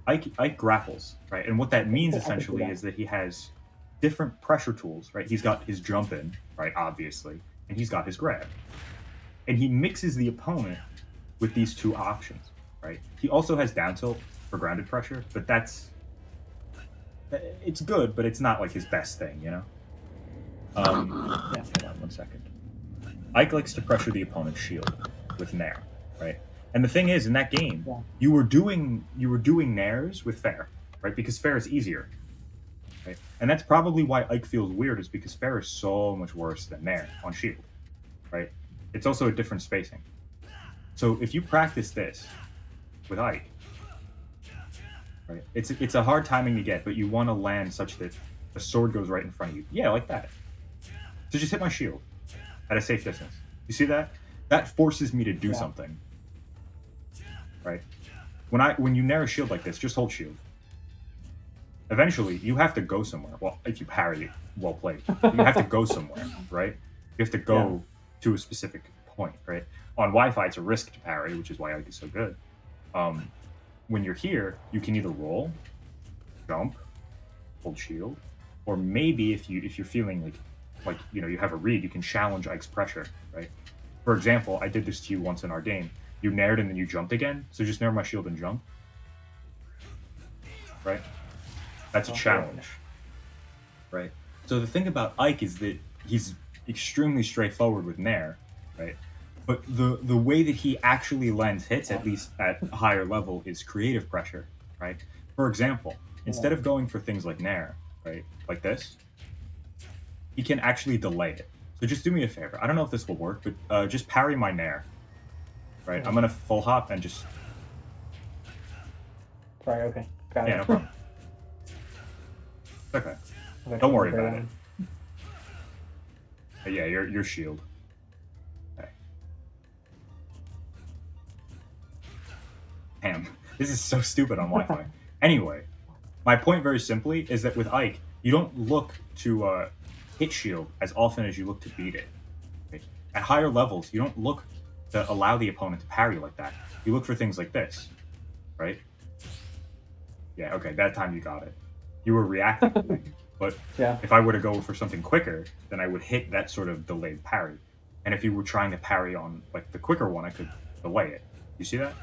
Ike grapples, right? And what that means I can see essentially that. is that he has different pressure tools, right? He's got his jump in, right, obviously, and he's got his grab. And he mixes the opponent with these two options, right? He also has down tilt for grounded pressure, but it's good, but it's not like his best thing, you know? Yeah. Hold on 1 second. Ike likes to pressure the opponent's shield with Nair, right? And the thing is, in that game, Yeah. you were doing Nairs with Fair, right? Because Fair is easier, right? And that's probably why Ike feels weird, is because Fair is so much worse than Nair on shield, right? It's also a different spacing. So if you practice this with Ike, right, it's a hard timing to get, but you want to land such that the sword goes right in front of you. Yeah, like that. So just hit my shield at a safe distance. You see that? That forces me to do Yeah. something. Right? When you nair a shield like this, just hold shield. Eventually, you have to go somewhere. Well, if you parry it, well played. You have to go somewhere, right? You have to go to a specific point, right? On Wi-Fi, it's a risk to parry, which is why Ike is so good. When you're here, you can either roll, jump, hold shield, or maybe if you're feeling like you have a read, you can challenge Ike's pressure, right? For example, I did this to you once in our game. You naired and then you jumped again, so just nair my shield and jump, right? That's a challenge, right? So the thing about Ike is that he's extremely straightforward with nair, right? But the way that he actually lands hits, at least at a higher level, is creative pressure, right? For example, instead of going for things like nair, right, like this, he can actually delay it. So just do me a favor. I don't know if this will work, but just parry my nair, right? I'm gonna full hop and just Sorry. Okay. Got yeah, it. no problem. Okay. Don't worry about it. Yeah, your shield. Okay. Damn, this is so stupid on Wi-Fi. Anyway, my point very simply is that with Ike, you don't look to hit shield as often as you look to beat it. Right? At higher levels, you don't look to allow the opponent to parry like that. You look for things like this, right? Yeah, okay, that time you got it. You were reacting, but Yeah. if I were to go for something quicker, then I would hit that sort of delayed parry. And if you were trying to parry on like the quicker one, I could delay it. You see that?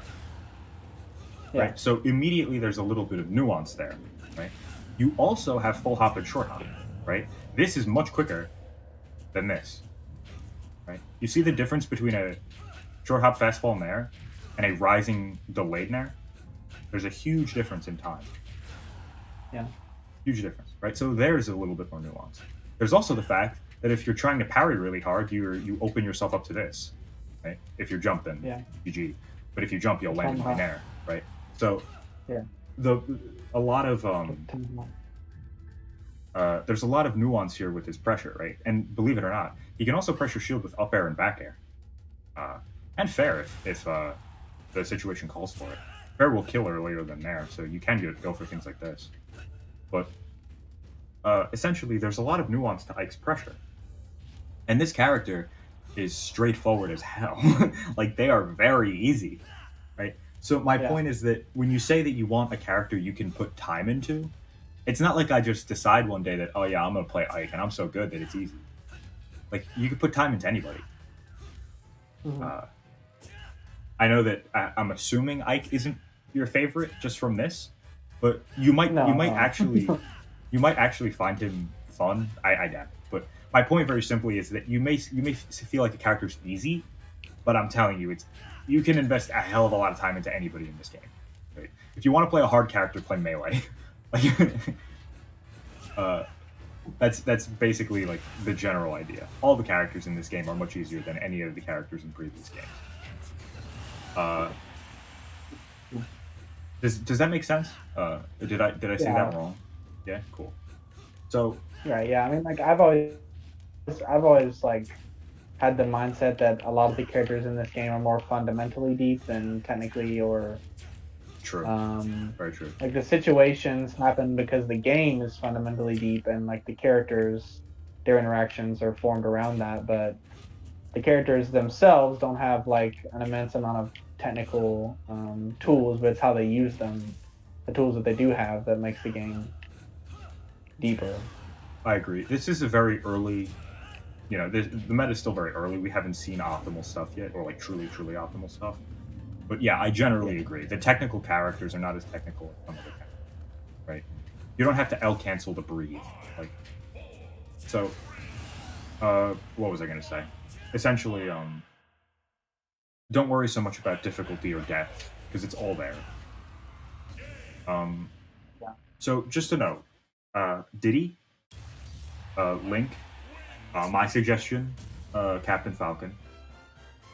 Yeah. Right? So immediately there's a little bit of nuance there, right? You also have full hop and short hop, right? This is much quicker than this, right? You see the difference between a short hop fast fall nair and a rising delayed nair? There's a huge difference in time. Yeah. Huge difference, right? So there's a little bit more nuance. There's also the fact that if you're trying to parry really hard, you open yourself up to this, right? If you're jumping, Yeah. GG. But if you jump, you'll land in Tomahawk. air, right? So Yeah. a lot of there's a lot of nuance here with his pressure, right? And believe it or not, he can also pressure shield with up air and back air, and fair if the situation calls for it. Fair will kill earlier than nair, so you can go for things like this. But essentially, there's a lot of nuance to Ike's pressure, and this character is straightforward as hell. Like they are very easy, right? So my point is that when you say that you want a character you can put time into, it's not like I just decide one day that, oh yeah, I'm gonna play Ike and I'm so good that it's easy. Like you can put time into anybody. Mm-hmm. I know that I'm assuming Ike isn't your favorite just from this, but you might actually find him fun. I doubt it. But my point very simply is that you may feel like the character's easy, but I'm telling you, you can invest a hell of a lot of time into anybody in this game. Right? If you want to play a hard character, play melee. That's basically like the general idea. All the characters in this game are much easier than any of the characters in previous games. Does that make sense? Did I say that wrong? Yeah, cool. So right, yeah. I mean, like I've always like had the mindset that a lot of the characters in this game are more fundamentally deep than technically or. True. Very true. Like the situations happen because the game is fundamentally deep, and like the characters, their interactions are formed around that. But the characters themselves don't have like an immense amount of technical tools, but it's how they use them the tools that they do have that makes the game deeper. I agree. This is a very early, the meta is still very early. We haven't seen optimal stuff yet, or like truly, truly optimal stuff. But yeah, I generally agree. The technical characters are not as technical as some other characters, right? You don't have to L cancel to breathe. Like, so, what was I gonna say? Essentially, don't worry so much about difficulty or depth because it's all there. Yeah. So just to note, Diddy, Link, my suggestion, Captain Falcon.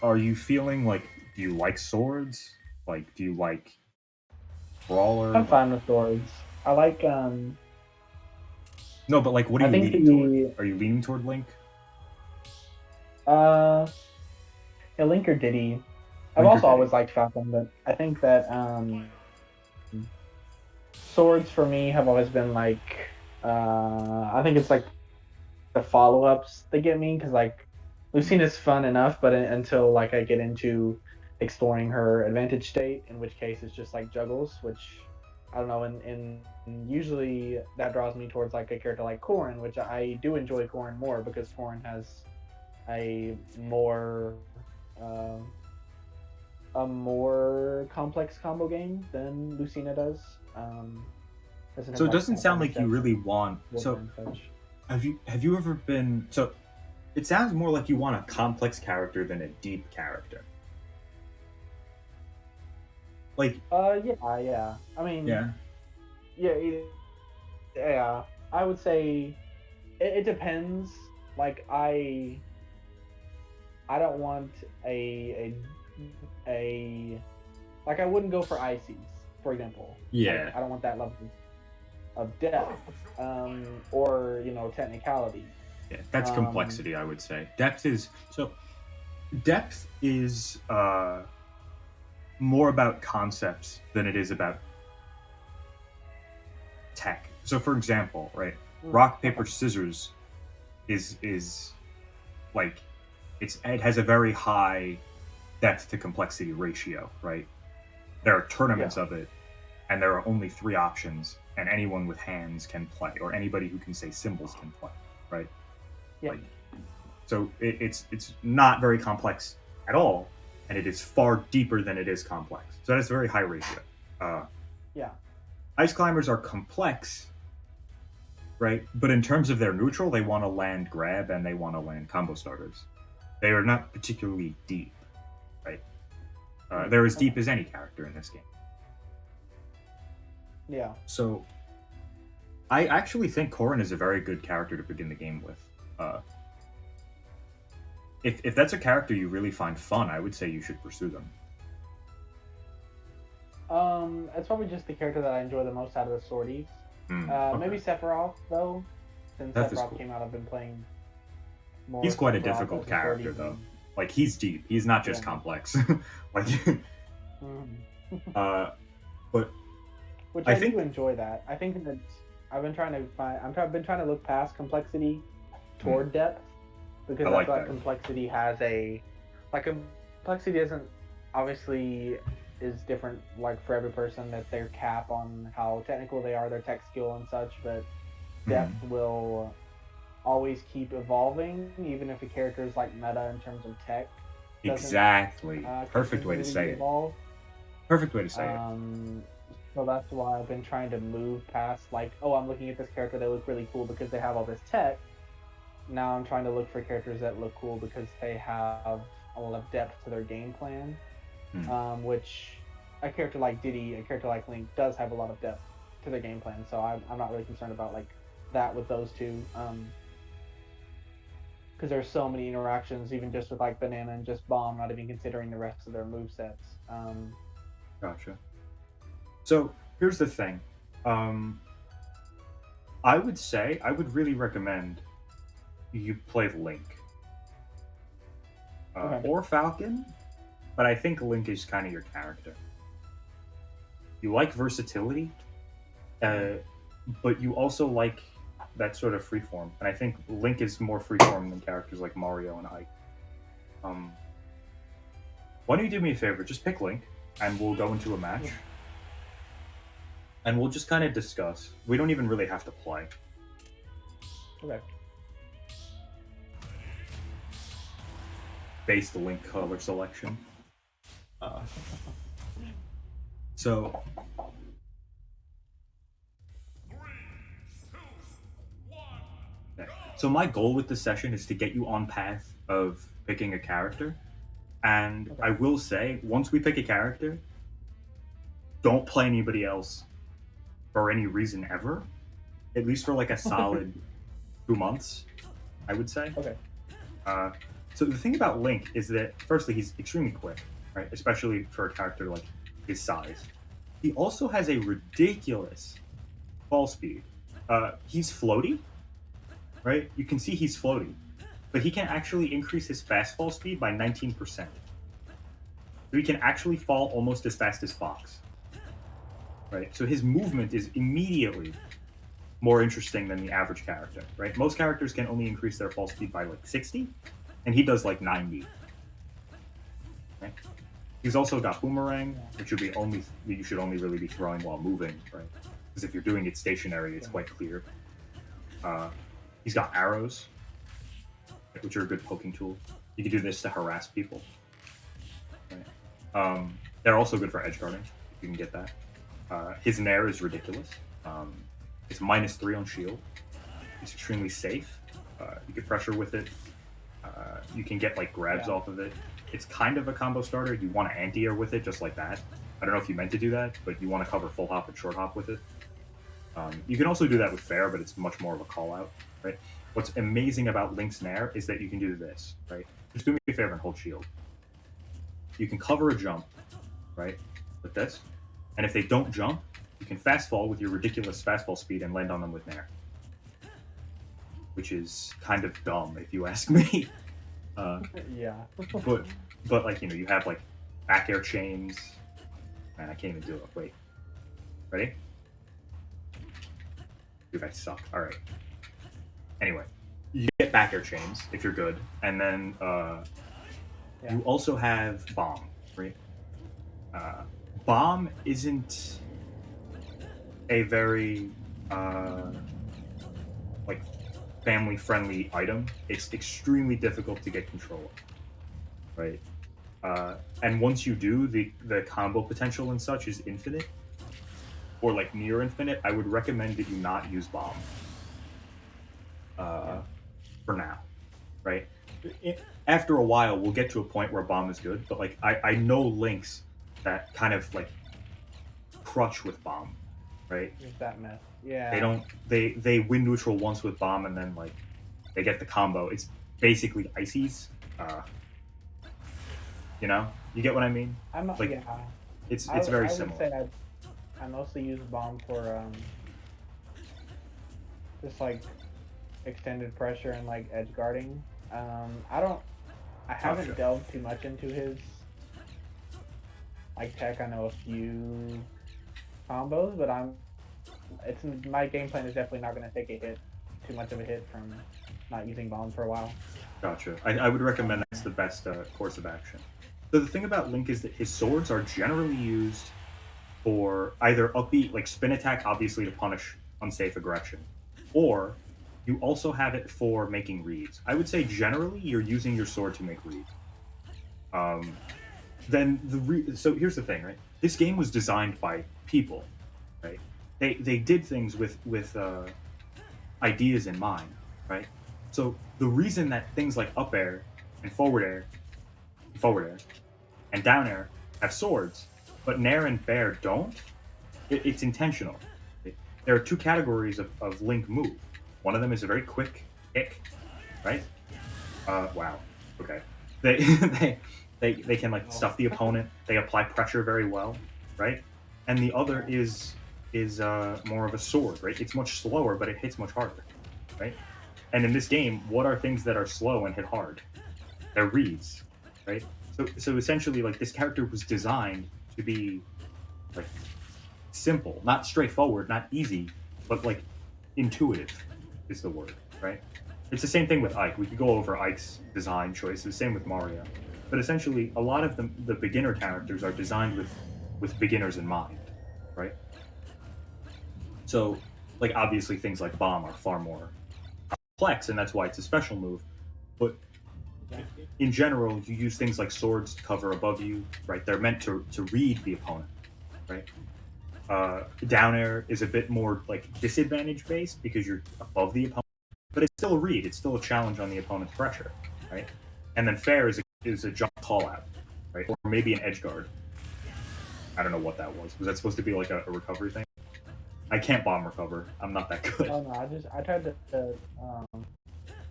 Are you feeling like, do you like swords? Like, do you like brawler? I'm fine with swords. I like No, but like, what are I you think leaning toward? Are you leaning toward Link? yeah, Link or Diddy. I've Link or also Diddy? always liked Falcon, but I think that swords for me have always been like I think it's like the follow-ups that get me because like Lucina's fun enough, but until like I get into exploring her advantage state, in which case it's just like juggles, which I don't know, and usually that draws me towards like a character like Corrin, which I do enjoy Corrin more because Corrin has a more uh, a more complex combo game than Lucina does. So it doesn't sound like you really want. So have you ever been? So it sounds more like you want a complex character than a deep character. Like yeah. I mean yeah. Yeah. I would say it depends. Like I don't want a like I wouldn't go for Ices, for example. Yeah. Like, I don't want that level of depth, or technicality. Yeah, that's complexity. I would say depth is more about concepts than it is about tech. So, for example, right, rock paper scissors is like it has a very high depth to complexity ratio, right? There are tournaments of it, and there are only 3 options, and anyone with hands can play, or anybody who can say symbols can play, right? Yeah. Like, so it's not very complex at all, and it is far deeper than it is complex. So that's a very high ratio. Yeah. Ice climbers are complex, right? But in terms of their neutral, they want to land grab and they want to land combo starters. They are not particularly deep, right? They're as deep as any character in this game. Yeah. So I actually think Corrin is a very good character to begin the game with. If that's a character you really find fun, I would say you should pursue them. It's probably just the character that I enjoy the most out of the sorties. Okay. Maybe Sephiroth though. Since Sephiroth cool. came out, I've been playing more. He's quite a Sephiroth difficult as character though. Like he's deep. He's not just complex. Like but which I do enjoy that. I think that I've been trying to look past complexity toward depth, because I feel like complexity has complexity isn't obviously is different like for every person, that their cap on how technical they are, their tech skill and such, but depth will always keep evolving, even if a character is like meta in terms of tech. Exactly. Perfect way to say it. Perfect way to say it. So that's why I've been trying to move past like, oh, I'm looking at this character, they look really cool because they have all this tech. Now I'm trying to look for characters that look cool because they have a lot of depth to their game plan. Which a character like Diddy, a character like Link does have a lot of depth to their game plan. So I'm not really concerned about like that with those two. Because there's so many interactions, even just with like Banana and just Bomb, not even considering the rest of their movesets. Gotcha. So here's the thing. I would say I would really recommend you play Link or Falcon, but I think Link is kind of your character. You like versatility, but you also like that sort of freeform, and I think Link is more freeform than characters like Mario and Ike. Why don't you do me a favor? Just pick Link, and we'll go into a match. and we'll just kind of discuss. We don't even really have to play. Okay. Based Link color selection. Uh, so okay. So my goal with this session is to get you on path of picking a character. And Okay. I will say, once we pick a character, don't play anybody else for any reason ever. At least for like a solid 2 months, I would say. Okay. Uh, so the thing about Link is that, firstly, he's extremely quick, right? Especially for a character like his size. He also has a ridiculous fall speed. He's floaty, right? You can see he's floaty, but he can actually increase his fast fall speed by 19%. So he can actually fall almost as fast as Fox, right? So his movement is immediately more interesting than the average character, right? Most characters can only increase their fall speed by like 60, and he does like 90. Right? He's also got Boomerang, which you should only really be throwing while moving, right? Because if you're doing it stationary, it's quite clear. He's got arrows, which are a good poking tool. You can do this to harass people. Right? They're also good for edge guarding, if you can get that. His Nair is ridiculous. It's -3 on shield. It's extremely safe. You can pressure with it. You can get like grabs off of it. It's kind of a combo starter. You want to anti-air with it just like that. I don't know if you meant to do that, but you want to cover full hop and short hop with it. You can also do that with Fair, but it's much more of a call out, right? What's amazing about Link's Nair is that you can do this, right? Just do me a favor and hold shield. You can cover a jump, right, with this. And if they don't jump, you can fast fall with your ridiculous fast fall speed and land on them with Nair. Which is kind of dumb, if you ask me. Yeah. but like, you know, you have like back air chains. Man, I can't even do it. Wait. Ready? Dude, I suck. Alright. Anyway. You get back air chains if you're good. And then you also have Bomb, right? Bomb isn't a very like family friendly item. It's extremely difficult to get control of, right? And once you do, the combo potential and such is infinite, or like near infinite. I would recommend that you not use Bomb for now, right? After a while, we'll get to a point where Bomb is good, but like I know Links that kind of like crutch with Bomb, right? Just that mess. Yeah. They win neutral once with Bomb, and then like they get the combo. It's basically Ices. You know, you get what I mean? Yeah. It's very I similar. would say I mostly use Bomb for just like extended pressure and like edge guarding. I haven't delved too much into his like tech. I know a few combos, but my game plan is definitely not going to take too much of a hit from not using Bomb for a while. Gotcha. I would recommend that's the best course of action. So the thing about Link is that his swords are generally used for either upbeat, like spin attack, obviously to punish unsafe aggression, or you also have it for making reads. I would say generally you're using your sword to make reads. So here's the thing, right? This game was designed by people, right? They did things with ideas in mind, right? So the reason that things like up air and forward air, and down air have swords, but Nair and Bear don't, it's intentional. There are two categories of Link move. One of them is a very quick kick, right? Wow. Okay. They can like stuff the opponent. They apply pressure very well, right? And the other is more of a sword, right? It's much slower, but it hits much harder, right? And in this game, what are things that are slow and hit hard? They're reads, right? So essentially, like this character was designed to be like simple, not straightforward, not easy, but like intuitive is the word, right? It's the same thing with Ike. We could go over Ike's design choices. Same with Mario, but essentially, a lot of the beginner characters are designed with beginners in mind, right? So, like, obviously things like bomb are far more complex, and that's why it's a special move. But in general, you use things like swords to cover above you, right? They're meant to read the opponent, right? Down air is a bit more like disadvantage based because you're above the opponent, but it's still a read. It's still a challenge on the opponent's pressure, right? And then fair is a jump call out, right? Or maybe an edge guard. I don't know what that was. Was that supposed to be like a recovery thing? I can't bomb recover. I'm not that good. Oh no, I tried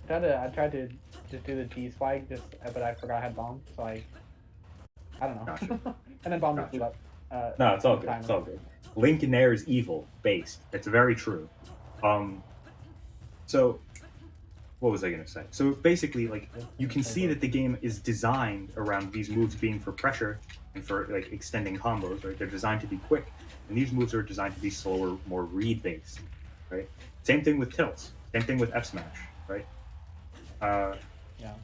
I tried to just do the T spike, but I forgot I had bomb, so I don't know. Gotcha. And then bomb Gotcha. blew up. No, it's all good. It's all good. Link in there is evil based. It's very true. So what was I gonna say? So basically, like, you can see that the game is designed around these moves being for pressure and for like extending combos, right? They're designed to be quick, and these moves are designed to be slower, more read based, right? Same thing with tilts. Same thing with F smash, right? Yeah.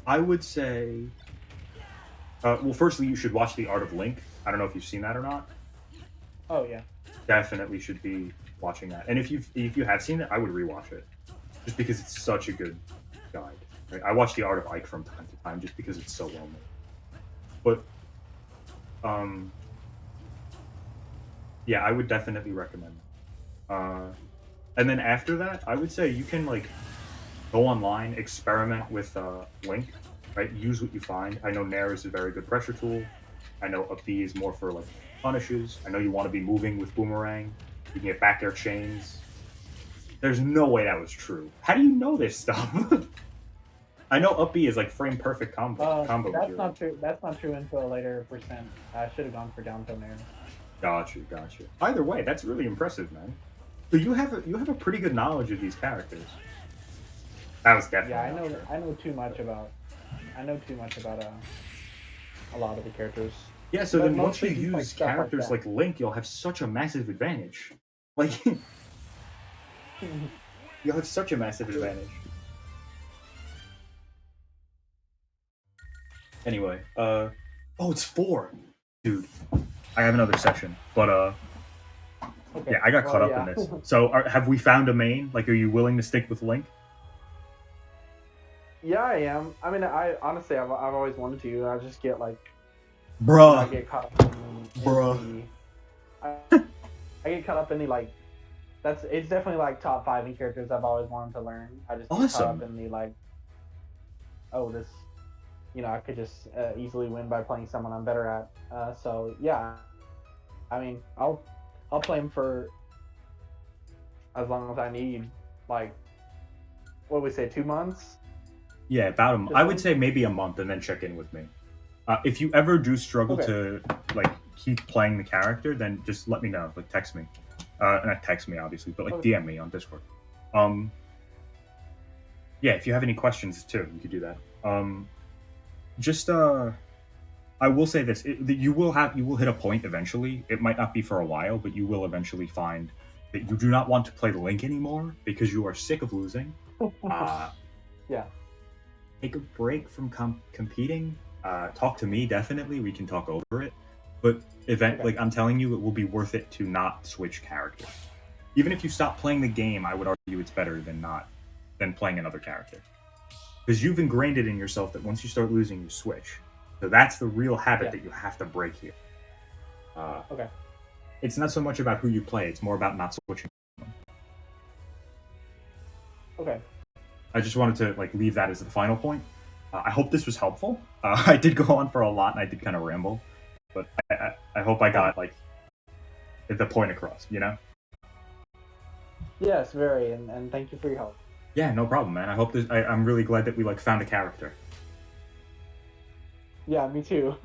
I would say, well, firstly, you should watch The Art of Link. I don't know if you've seen that or not. Oh yeah. Definitely should be watching that. And if you have seen it, I would rewatch it, just because it's such a good guide. Right? I watch The Art of Ike from time to time just because it's so well made. But yeah, I would definitely recommend it. And then after that, I would say you can like go online, experiment with Link, right? Use what you find. I know Nair is a very good pressure tool. I know Up B is more for like punishes. I know you want to be moving with Boomerang. You can get back air chains. There's no way that was true. How do you know this stuff? I know Up B is like frame perfect combo. That's material. not true. That's not true until a later percent. I should have gone for down tilt Nair. Gotcha. Either way, that's really impressive, man. So you have a pretty good knowledge of these characters. That was definitely. Yeah, I know too much about a lot of the characters. Yeah, so But then once you mostly just, like, use stuff like characters that. like Link, you'll have such a massive advantage. Like you'll have such a massive advantage. Anyway, oh, it's 4, dude. I have another session, but Okay. yeah, I got caught up yeah. in this. So, have we found a main? Like, are you willing to stick with Link? Yeah, I am. I mean, I honestly, I've always wanted to. I just get like, I Bruh, get caught up in Bruh. I get caught up in the like. It's definitely like top 5 in characters I've always wanted to learn. I just get caught Awesome. up in the like, oh, this, I could just easily win by playing someone I'm better at. So yeah, I mean, I'll play him for as long as I need. Like, what do we say, 2 months? Yeah, about a. I would say maybe a month, and then check in with me. If you ever do struggle to like keep playing the character, then just let me know. Like, text me. Not text me, obviously, but like DM me on Discord. Yeah, if you have any questions too, you could do that. I will say this: you will hit a point eventually. It might not be for a while, but you will eventually find that you do not want to play the Link anymore because you are sick of losing. Yeah. Take a break from competing. Talk to me, definitely. We can talk over it. But like I'm telling you, it will be worth it to not switch characters. Even if you stop playing the game, I would argue it's better than playing another character. Because you've ingrained it in yourself that once you start losing, you switch. So that's the real habit that you have to break here. Okay. It's not so much about who you play; it's more about not switching. Okay. I just wanted to like leave that as the final point. I hope this was helpful. I did go on for a lot, and I did kind of ramble, but I hope I got like the point across. Yes, very, and thank you for your help. Yeah, no problem, man. I hope this. I'm really glad that we like found a character. Yeah, me too.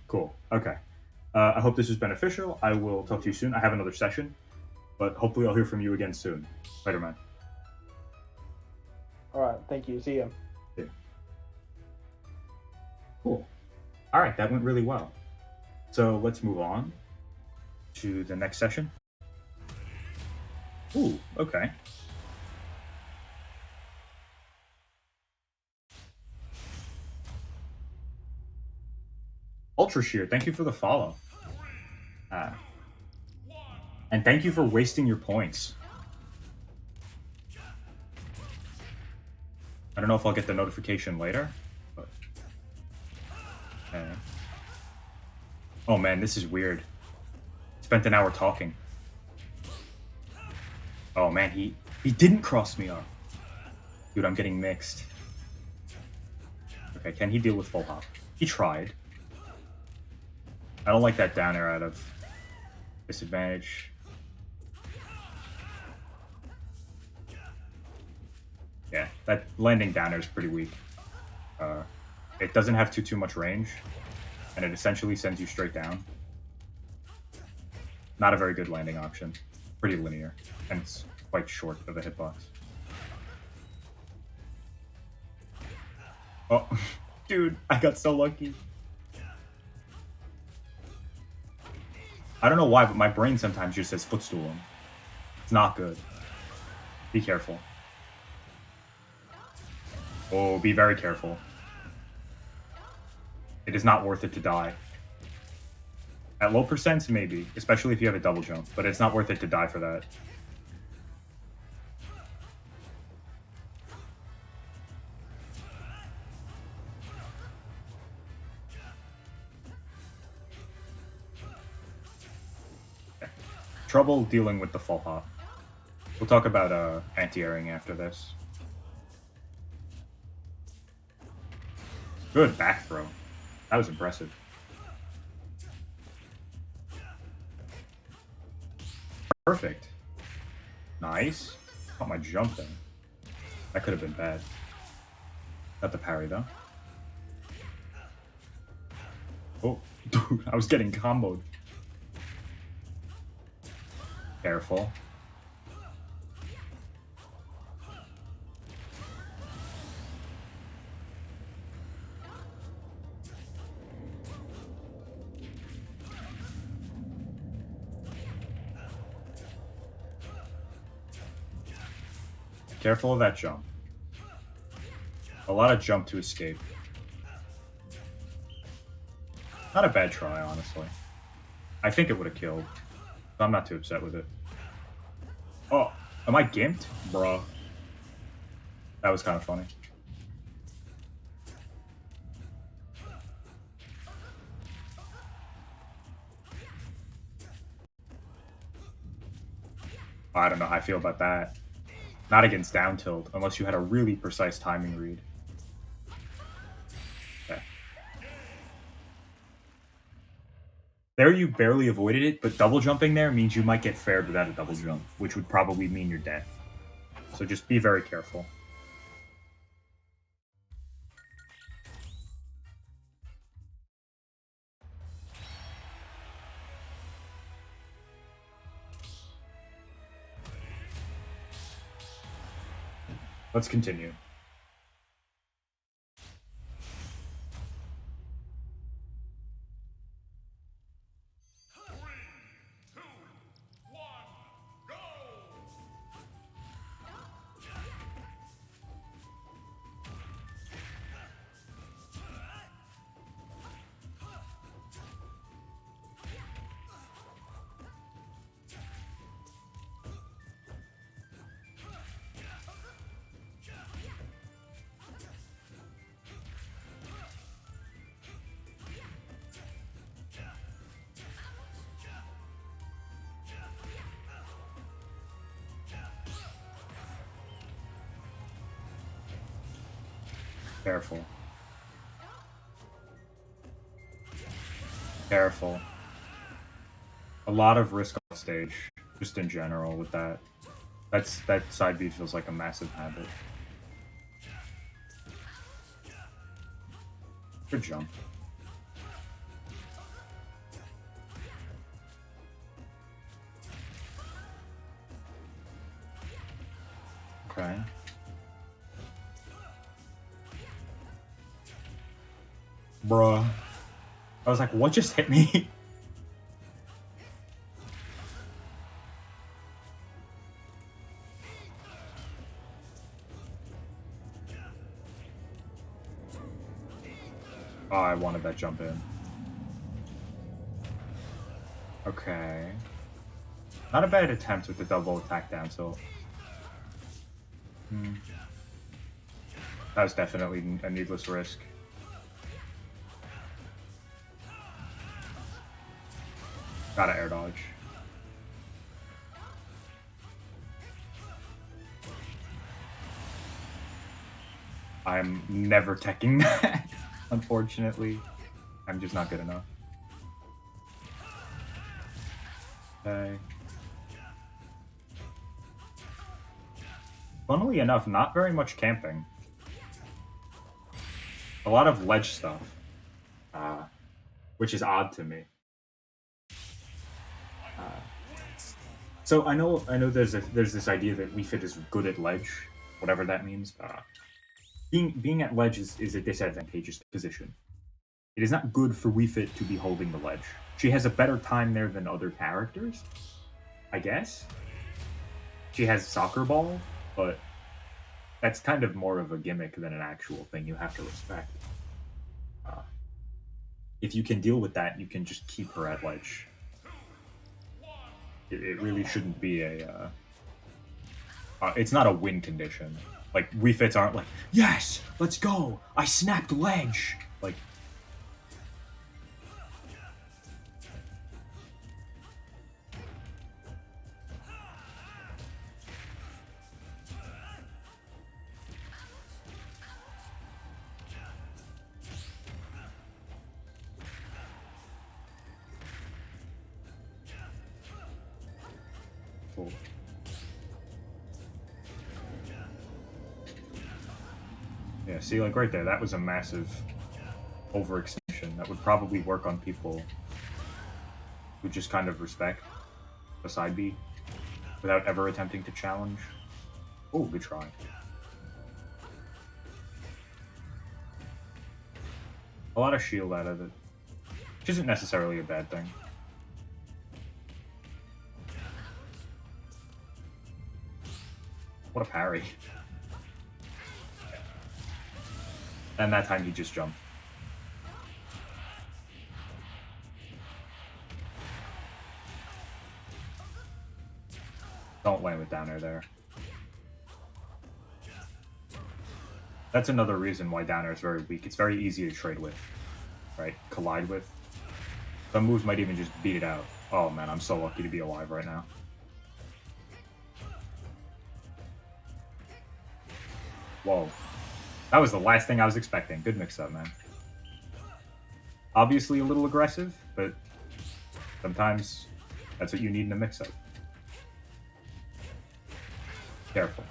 Cool. Okay. I hope this was beneficial. I will talk to you soon. I have another session, but hopefully I'll hear from you again soon. Later, man. All right. Thank you. See you. Yeah. Cool. All right, that went really well. So let's move on to the next session. Ooh, okay. Ultra Shear, thank you for the follow. And thank you for wasting your points. I don't know if I'll get the notification later, but... Okay. Oh man, this is weird. Spent an hour talking. Oh man, he didn't cross me up. Dude, I'm getting mixed. Okay, can he deal with full hop? He tried. I don't like that down air out of disadvantage. Yeah, that landing down air is pretty weak. It doesn't have too much range, and it essentially sends you straight down. Not a very good landing option. Pretty linear, and it's quite short of a hitbox. Oh, dude, I got so lucky. I don't know why, but my brain sometimes just says footstool him. It's not good. Be careful. Oh, be very careful. It is not worth it to die. At low percents, maybe, especially if you have a double jump, but it's not worth it to die for that. Okay. Trouble dealing with the full hop. We'll talk about anti-airing after this. Good back throw. That was impressive. Perfect. Nice. Caught my jump then. That could have been bad. Got the parry though. Oh, dude, I was getting comboed. Careful. Careful of that jump. A lot of jump to escape. Not a bad try, honestly. I think it would have killed. So I'm not too upset with it. Oh, am I gimped? Bruh. That was kind of funny. I don't know how I feel about that. Not against down tilt, unless you had a really precise timing read. Okay. There you barely avoided it, but double jumping there means you might get fared without a double jump, which would probably mean your death. So just be very careful. Let's continue. Careful. Careful. A lot of risk on stage, just in general with that. That side B feels like a massive habit. Good jump. Okay. Bruh. I was like, what just hit me? Oh, I wanted that jump in. Okay. Not a bad attempt with the double attack down tilt. That was definitely a needless risk. Gotta air dodge. I'm never teching that, unfortunately. I'm just not good enough. Okay. Funnily enough, not very much camping. A lot of ledge stuff, which is odd to me. So I know there's this idea that Wii Fit is good at ledge, whatever that means. Being at ledge is a disadvantageous position. It is not good for Wii Fit to be holding the ledge. She has a better time there than other characters, I guess. She has Soccer Ball, but that's kind of more of a gimmick than an actual thing you have to respect. If you can deal with that, you can just keep her at ledge. It really shouldn't be a... it's not a win condition. Like, Wii Fits aren't like, yes, let's go, I snapped ledge! Like... Full. Yeah, see, like right there, that was a massive overextension that would probably work on people who just kind of respect a side B without ever attempting to challenge. Oh, good try. A lot of shield out of it, which isn't necessarily a bad thing. What a parry. And that time he just jumped. Don't land with down air there. That's another reason why down air is very weak. It's very easy to trade with, right? Collide with. Some moves might even just beat it out. Oh man, I'm so lucky to be alive right now. Whoa. That was the last thing I was expecting. Good mix-up, man. Obviously a little aggressive, but sometimes that's what you need in a mix-up. Careful.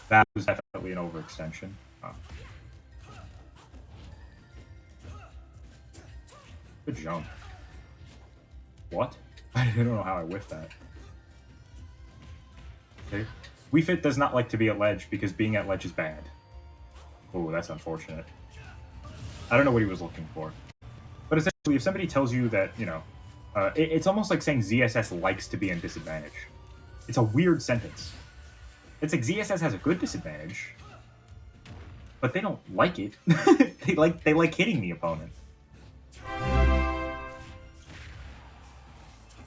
That was definitely an overextension. Oh. Good jump. What? I don't know how I whiffed that. Okay. Wii Fit does not like to be at ledge because being at ledge is bad. Oh, that's unfortunate. I don't know what he was looking for. But essentially, if somebody tells you that, you know, it's almost like saying ZSS likes to be in disadvantage. It's a weird sentence. It's like ZSS has a good disadvantage, but they don't like it. they like hitting the opponent.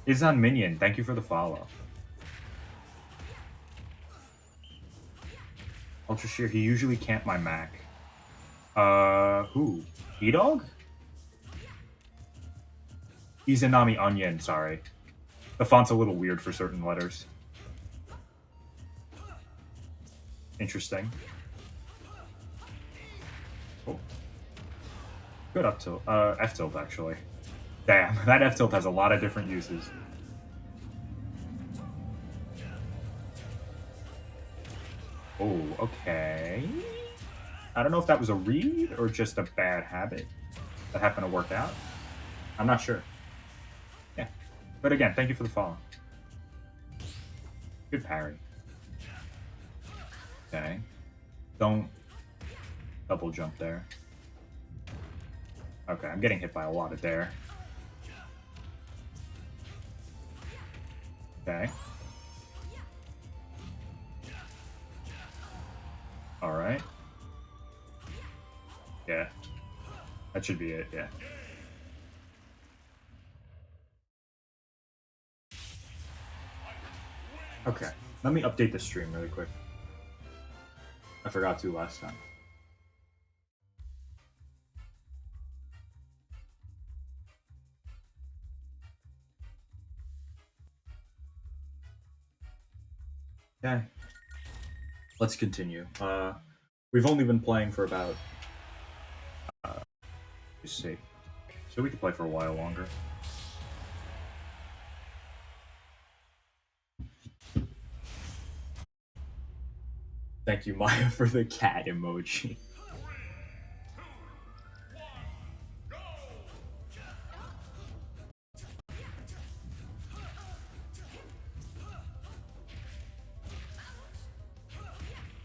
Izan Minion, thank you for the follow. Ultra Shear, he usually can't my Mac. Who? E-Dog? Izanami Onion, sorry. The font's a little weird for certain letters. Interesting. Oh. Good up tilt. F tilt, actually. Damn, that F tilt has a lot of different uses. Oh, okay. I don't know if that was a read or just a bad habit that happened to work out. I'm not sure. Yeah. But again, thank you for the follow. Good parry. Okay. Don't double jump there. Okay, I'm getting hit by a lot of there. Okay. Alright. Yeah. That should be it, yeah. Okay, let me update the stream really quick. I forgot to last time. Okay, let's continue. We've only been playing for about, let's see, so we could play for a while longer. Thank you, Maya, for the cat emoji.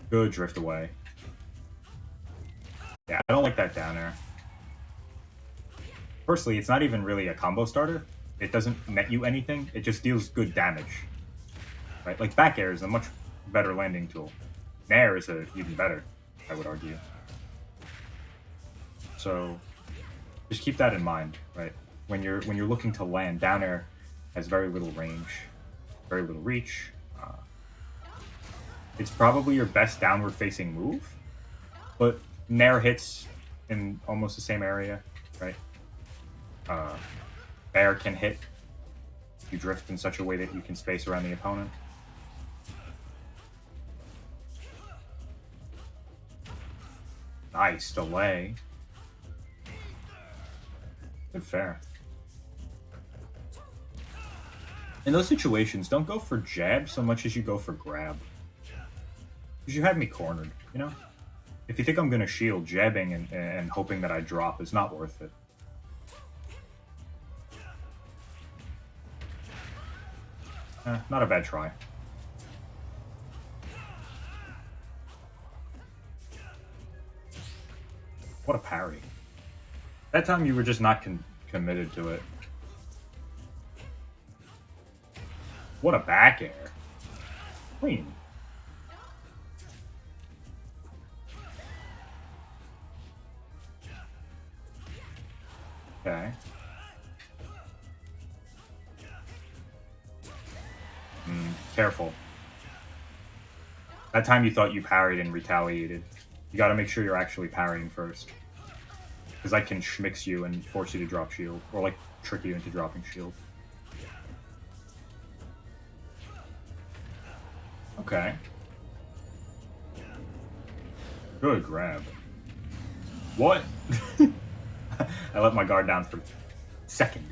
Good drift away. Yeah, I don't like that down air. Firstly, it's not even really a combo starter. It doesn't net you anything. It just deals good damage. Right? Like, back air is a much better landing tool. Nair is even better, I would argue. So, just keep that in mind, right? When you're looking to land, down air has very little range, very little reach. It's probably your best downward-facing move, but Nair hits in almost the same area, right? Air can hit. You drift in such a way that you can space around the opponent. Nice delay. Good fair. In those situations, don't go for jab so much as you go for grab. Because you had me cornered, you know? If you think I'm going to shield, jabbing and hoping that I drop is not worth it. Not a bad try. What a parry. That time you were just not committed to it. What a back air. Clean. Okay. Careful. That time you thought you parried and retaliated. You gotta make sure you're actually parrying first. Because I can schmix you and force you to drop shield. Or, like, trick you into dropping shield. Okay. Good grab. What? I let my guard down for a second.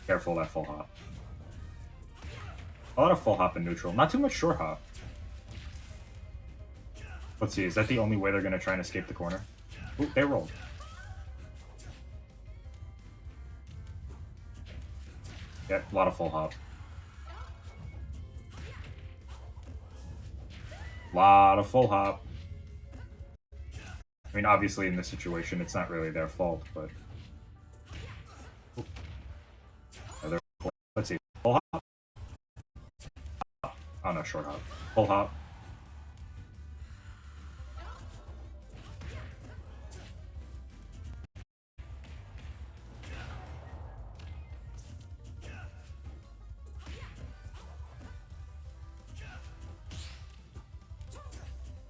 Careful that full hop. A lot of full hop in neutral. Not too much short hop. Let's see, is that the only way they're going to try and escape the corner? Ooh, they rolled. Yep, a lot of full hop. Lot of full hop. I mean, obviously in this situation, it's not really their fault, but... Let's see. Full hop? Oh no, short hop. Full hop.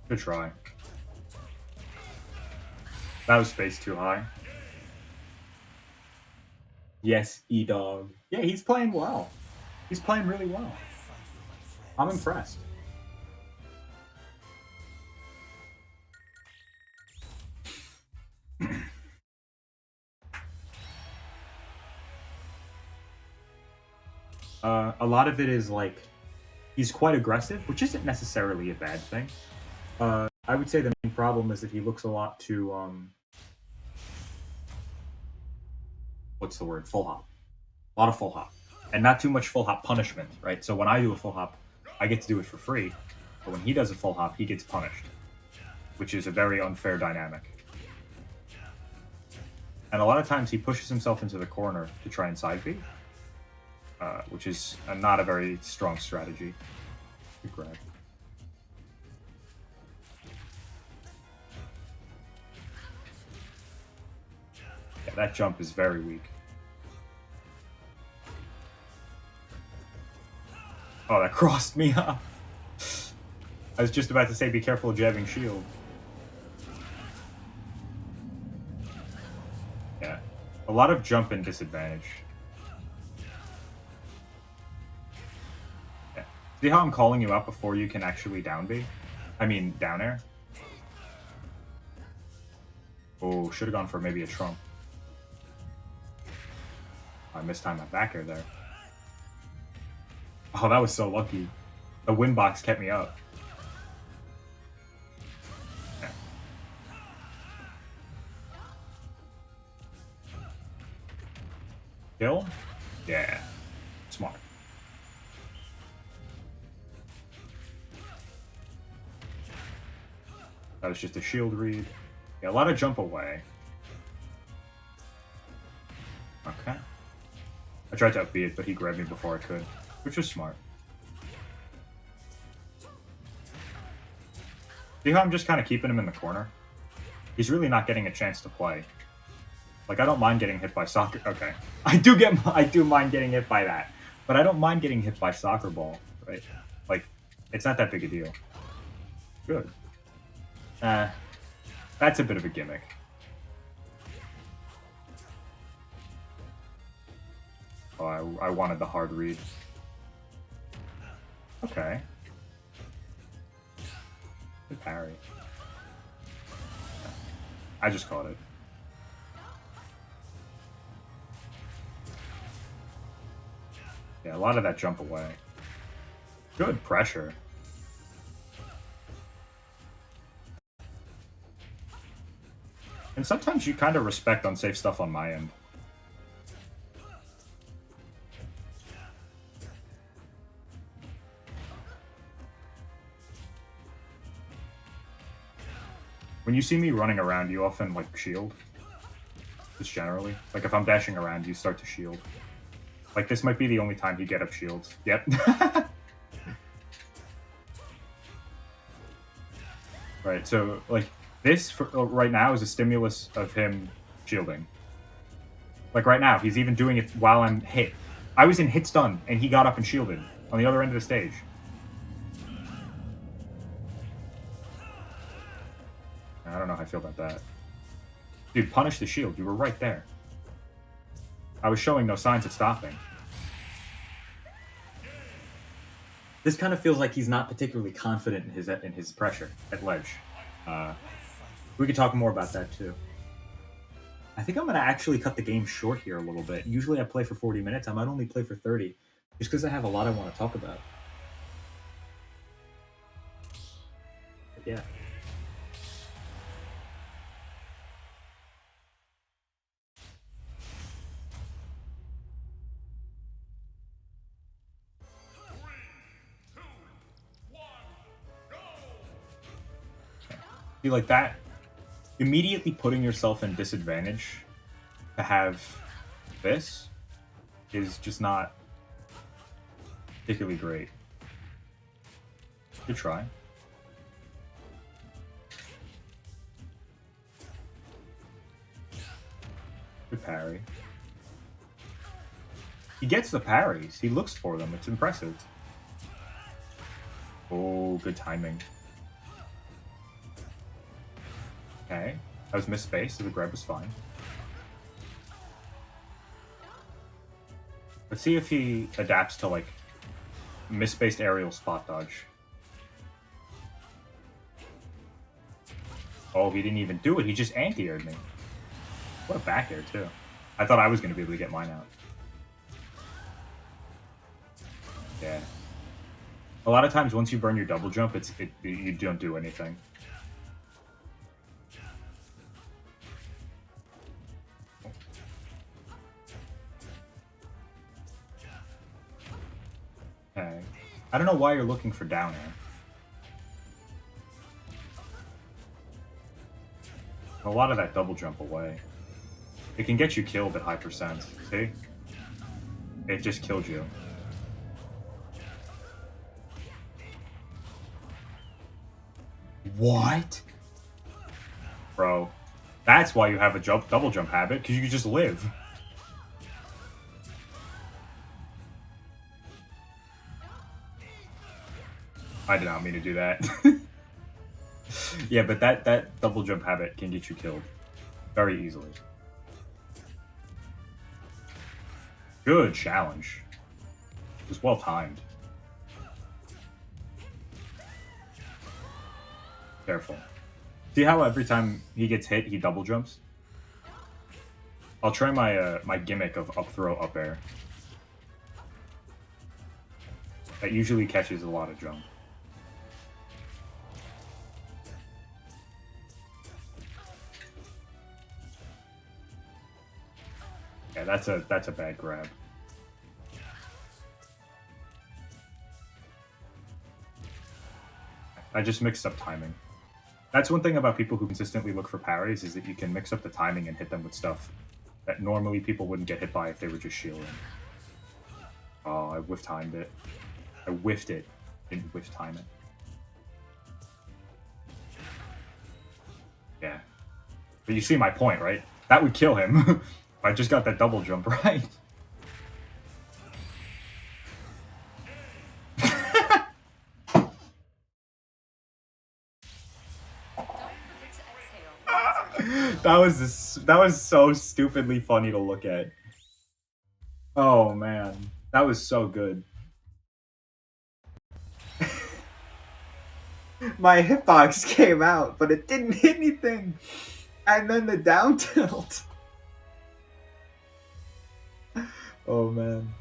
Good try. That was spaced too high. Yes, E-Dog. Yeah, he's playing well. He's playing really well. I'm impressed. A lot of it is like he's quite aggressive, which isn't necessarily a bad thing. I would say the main problem is that he looks a lot too what's the word? Full hop. A lot of full hop. And not too much full hop punishment, right? So when I do a full hop, I get to do it for free. But when he does a full hop, he gets punished. Which is a very unfair dynamic. And a lot of times he pushes himself into the corner to try and side B. Which is not a very strong strategy. Good grab. Yeah, that jump is very weak. Oh, that crossed me up. I was just about to say, be careful jabbing shield. Yeah. A lot of jump and disadvantage. Yeah. See how I'm calling you out before you can actually down B? I mean, down air? Oh, should have gone for maybe a trump. I mistimed my back air there. Oh, that was so lucky. The wind box kept me up. Yeah. Kill? Yeah. Smart. That was just a shield read. Yeah, a lot of jump away. Okay. I tried to up B it, but he grabbed me before I could, which was smart. See how I'm just kind of keeping him in the corner? He's really not getting a chance to play. Like, I don't mind getting hit by soccer. Okay. I do mind getting hit by that. But I don't mind getting hit by soccer ball, right? Like, it's not that big a deal. Good. That's a bit of a gimmick. Oh, I wanted the hard read. Okay. Good parry. I just caught it. Yeah, a lot of that jump away. Good pressure. And sometimes you kind of respect unsafe stuff on my end. When you see me running around, you often, like, shield. Just generally. Like, if I'm dashing around, you start to shield. Like, this might be the only time you get up shields. Yep. Right, so, like, this, right now, is a stimulus of him shielding. Like, right now, he's even doing it while I'm hit. I was in hit stun, and he got up and shielded on the other end of the stage. I don't know how I feel about that. Dude, punish the shield. You were right there. I was showing no signs of stopping. This kind of feels like he's not particularly confident in his pressure at ledge. We could talk more about that too. I think I'm going to actually cut the game short here a little bit. Usually I play for 40 minutes. I might only play for 30, just because I have a lot I want to talk about. But yeah. See, like that, immediately putting yourself in disadvantage to have this is just not particularly great. Good try. Good parry. He gets the parries. He looks for them. It's impressive. Oh, good timing. Okay. I was misspaced, so the grab was fine. Let's see if he adapts to, like, misspaced aerial spot dodge. Oh, he didn't even do it. He just anti-aired me. What a back air, too. I thought I was going to be able to get mine out. Yeah. A lot of times, once you burn your double jump, you don't do anything. Okay. I don't know why you're looking for down air. A lot of that double jump away. It can get you killed at high percent. See? It just killed you. What? Bro. That's why you have a double jump habit, because you can just live. I did not mean to do that. Yeah, but that double jump habit can get you killed very easily. Good challenge. It was well timed. Careful. See how every time he gets hit, he double jumps? I'll try my my gimmick of up throw, up air. That usually catches a lot of jump. Yeah, that's a bad grab. I just mixed up timing. That's one thing about people who consistently look for parries, is that you can mix up the timing and hit them with stuff that normally people wouldn't get hit by if they were just shielding. Oh, I whiff timed it. I whiffed it. Didn't whiff time it. Yeah. But you see my point, right? That would kill him. If I just got that double jump right. That was so stupidly funny to look at. Oh man, that was so good. My hitbox came out, but it didn't hit anything. And then the down tilt. Oh man.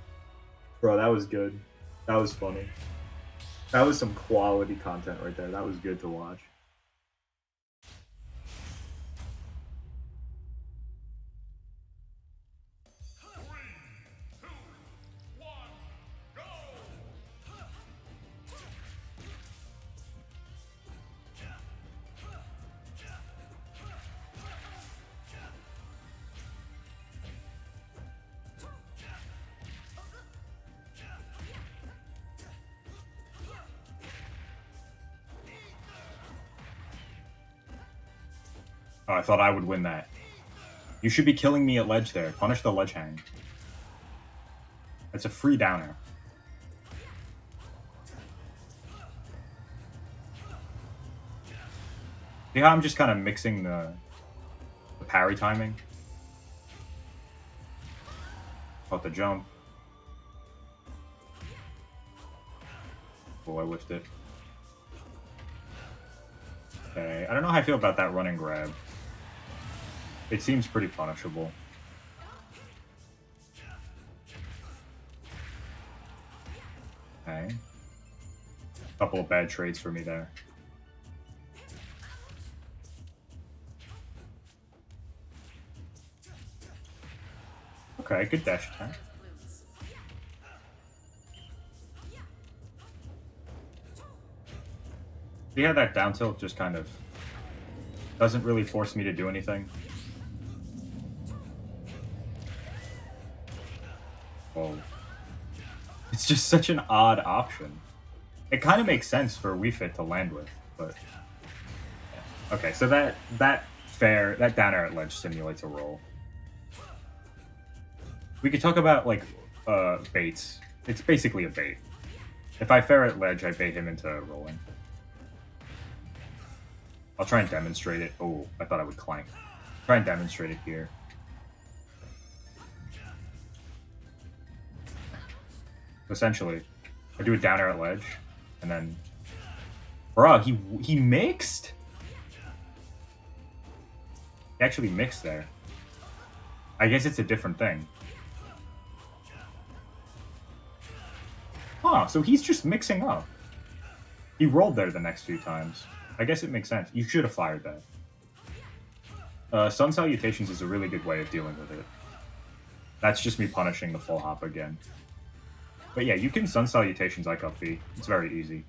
Bro, that was good. That was funny. That was some quality content right there. That was good to watch. Oh, I thought I would win that. You should be killing me at ledge there. Punish the ledge hang. It's a free downer. See how I'm just kind of mixing the parry timing? About the jump. Oh, I whiffed it. Okay, I don't know how I feel about that running grab. It seems pretty punishable. Okay. Couple of bad trades for me there. Okay, good dash attack. See how that down tilt just kind of doesn't really force me to do anything? Whoa. It's just such an odd option. It kind of makes sense for Wii Fit to land with, but... Yeah. Okay, so that down air at ledge simulates a roll. We could talk about, like, baits. It's basically a bait. If I fair at ledge, I bait him into rolling. I'll try and demonstrate it. Oh, I thought I would clank. Try and demonstrate it here. Essentially, I do a down air at ledge, and then... Bruh, he mixed? He actually mixed there. I guess it's a different thing. Huh, so he's just mixing up. He rolled there the next few times. I guess it makes sense. You should have fired that. Sun Salutations is a really good way of dealing with it. That's just me punishing the full hop again. But yeah, you can Sun Salutations like up B. It's very easy.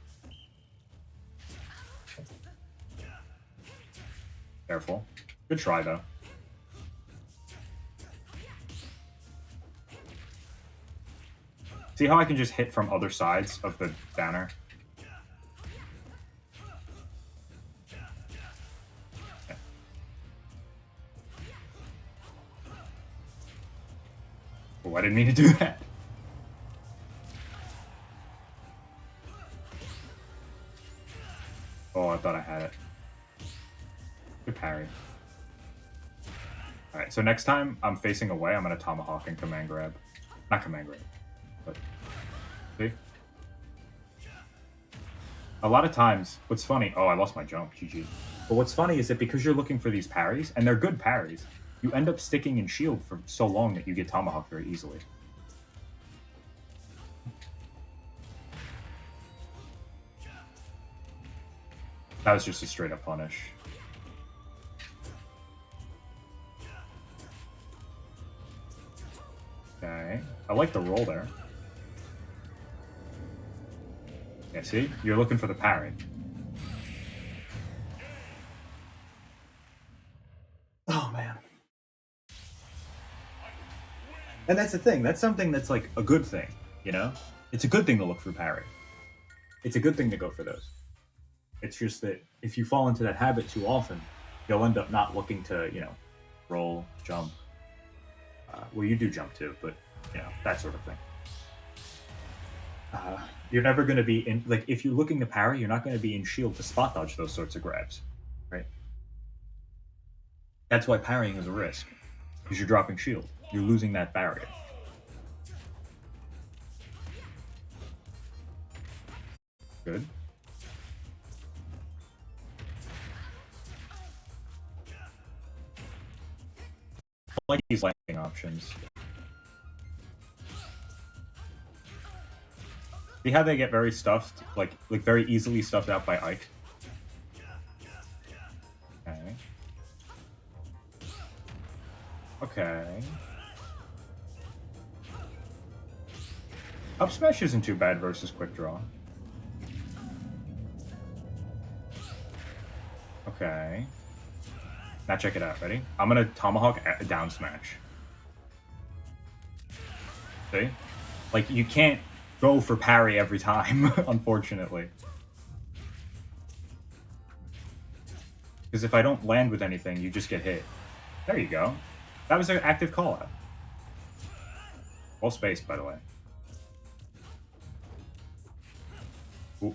Careful. Good try, though. See how I can just hit from other sides of the downer? Oh, I didn't mean to do that. so next time I'm facing away, I'm gonna Tomahawk and Command Grab. Not Command Grab, but see? A lot of times, what's funny, oh, I lost my jump, GG. But what's funny is that because you're looking for these parries, and they're good parries, you end up sticking in shield for so long that you get Tomahawk very easily. That was just a straight up punish. Okay, I like the roll there. Yeah, see? You're looking for the parry. Oh, man. And that's the thing. That's something that's like a good thing, you know? It's a good thing to look for parry. It's a good thing to go for those. It's just that if you fall into that habit too often, you'll end up not looking to, you know, roll, jump. Well, you do jump too, but, you know, that sort of thing. You're never going to be in, like, if you're looking to parry, you're not going to be in shield to spot dodge those sorts of grabs, right? That's why parrying is a risk, because you're dropping shield. You're losing that barrier. Good. I like these landing options. See how they get very stuffed, like very easily stuffed out by Ike? Okay. Okay. Up smash isn't too bad versus quick draw. Okay. Now check it out. Ready? I'm gonna Tomahawk down smash. See? Like, you can't go for parry every time, unfortunately. Because if I don't land with anything, you just get hit. There you go. That was an active call-out. Well spaced, by the way. Ooh.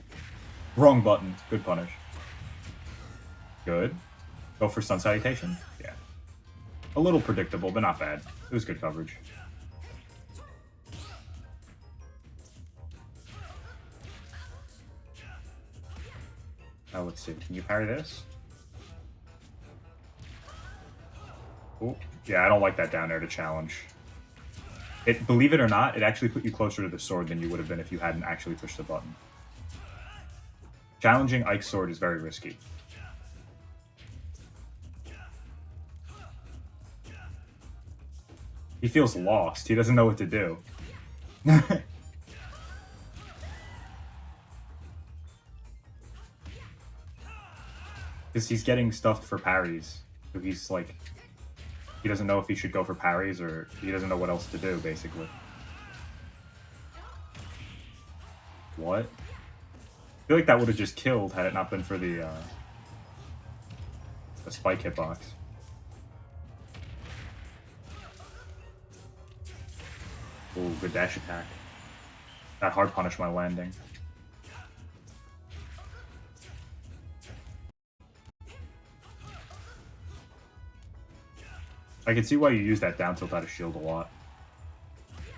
Wrong button. Good punish. Good. Go for Sun Salutation? Yeah. A little predictable, but not bad. It was good coverage. Now let's see. Can you parry this? Ooh. Yeah, I don't like that down air to challenge. Believe it or not, it actually put you closer to the sword than you would have been if you hadn't actually pushed the button. Challenging Ike's sword is very risky. He feels lost. He doesn't know what to do. Because he's getting stuffed for parries. So he's like... He doesn't know if he should go for parries or he doesn't know what else to do, basically. What? I feel like that would have just killed had it not been for the spike hitbox. Ooh, good dash attack. That hard punished my landing. I can see why you use that down tilt out of shield a lot.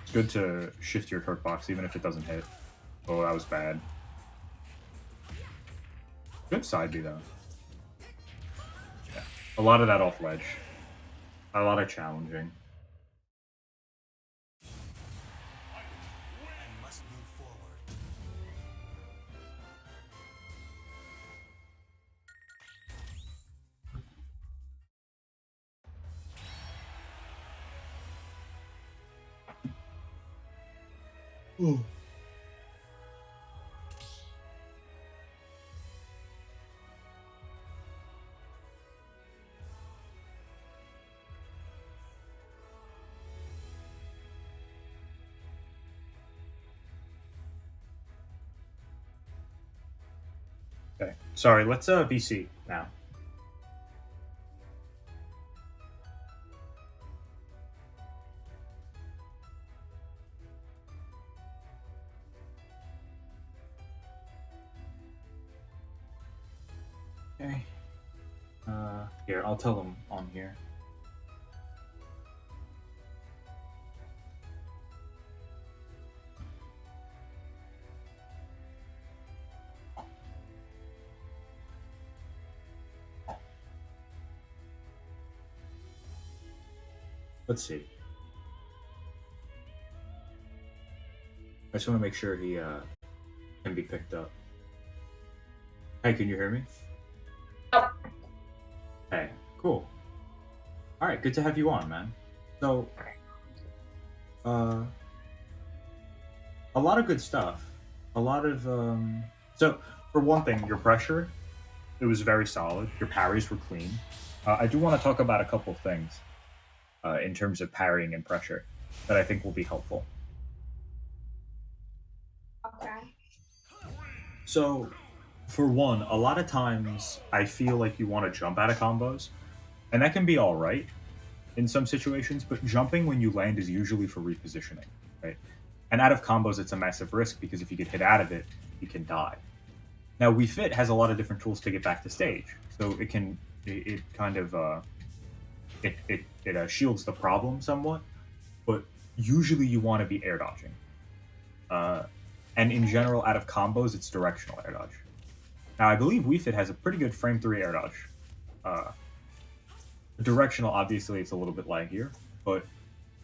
It's good to shift your hurt box even if it doesn't hit. Oh, that was bad. Good side B though. Yeah. A lot of that off ledge. A lot of challenging. Ooh. Okay, sorry, let's VC now. Okay. Here, I'll tell them on here. Let's see. I just want to make sure he can be picked up. Hey, can you hear me? Oh. Hey, cool. All right, good to have you on, man. So, a lot of good stuff. A lot of So, for one thing, your pressure, it was very solid. Your parries were clean. I do want to talk about a couple things in terms of parrying and pressure that I think will be helpful. Okay. So, for one, a lot of times I feel like you want to jump out of combos, and that can be all right in some situations, but jumping when you land is usually for repositioning, right? And out of combos, it's a massive risk because if you get hit out of it, you can die. Now, Wii Fit has a lot of different tools to get back to stage, so it kind of shields the problem somewhat, but usually you want to be air dodging. And in general, out of combos, it's directional air dodge. Now, I believe Wii Fit has a pretty good frame 3 air dodge. Directional, obviously, it's a little bit laggier, but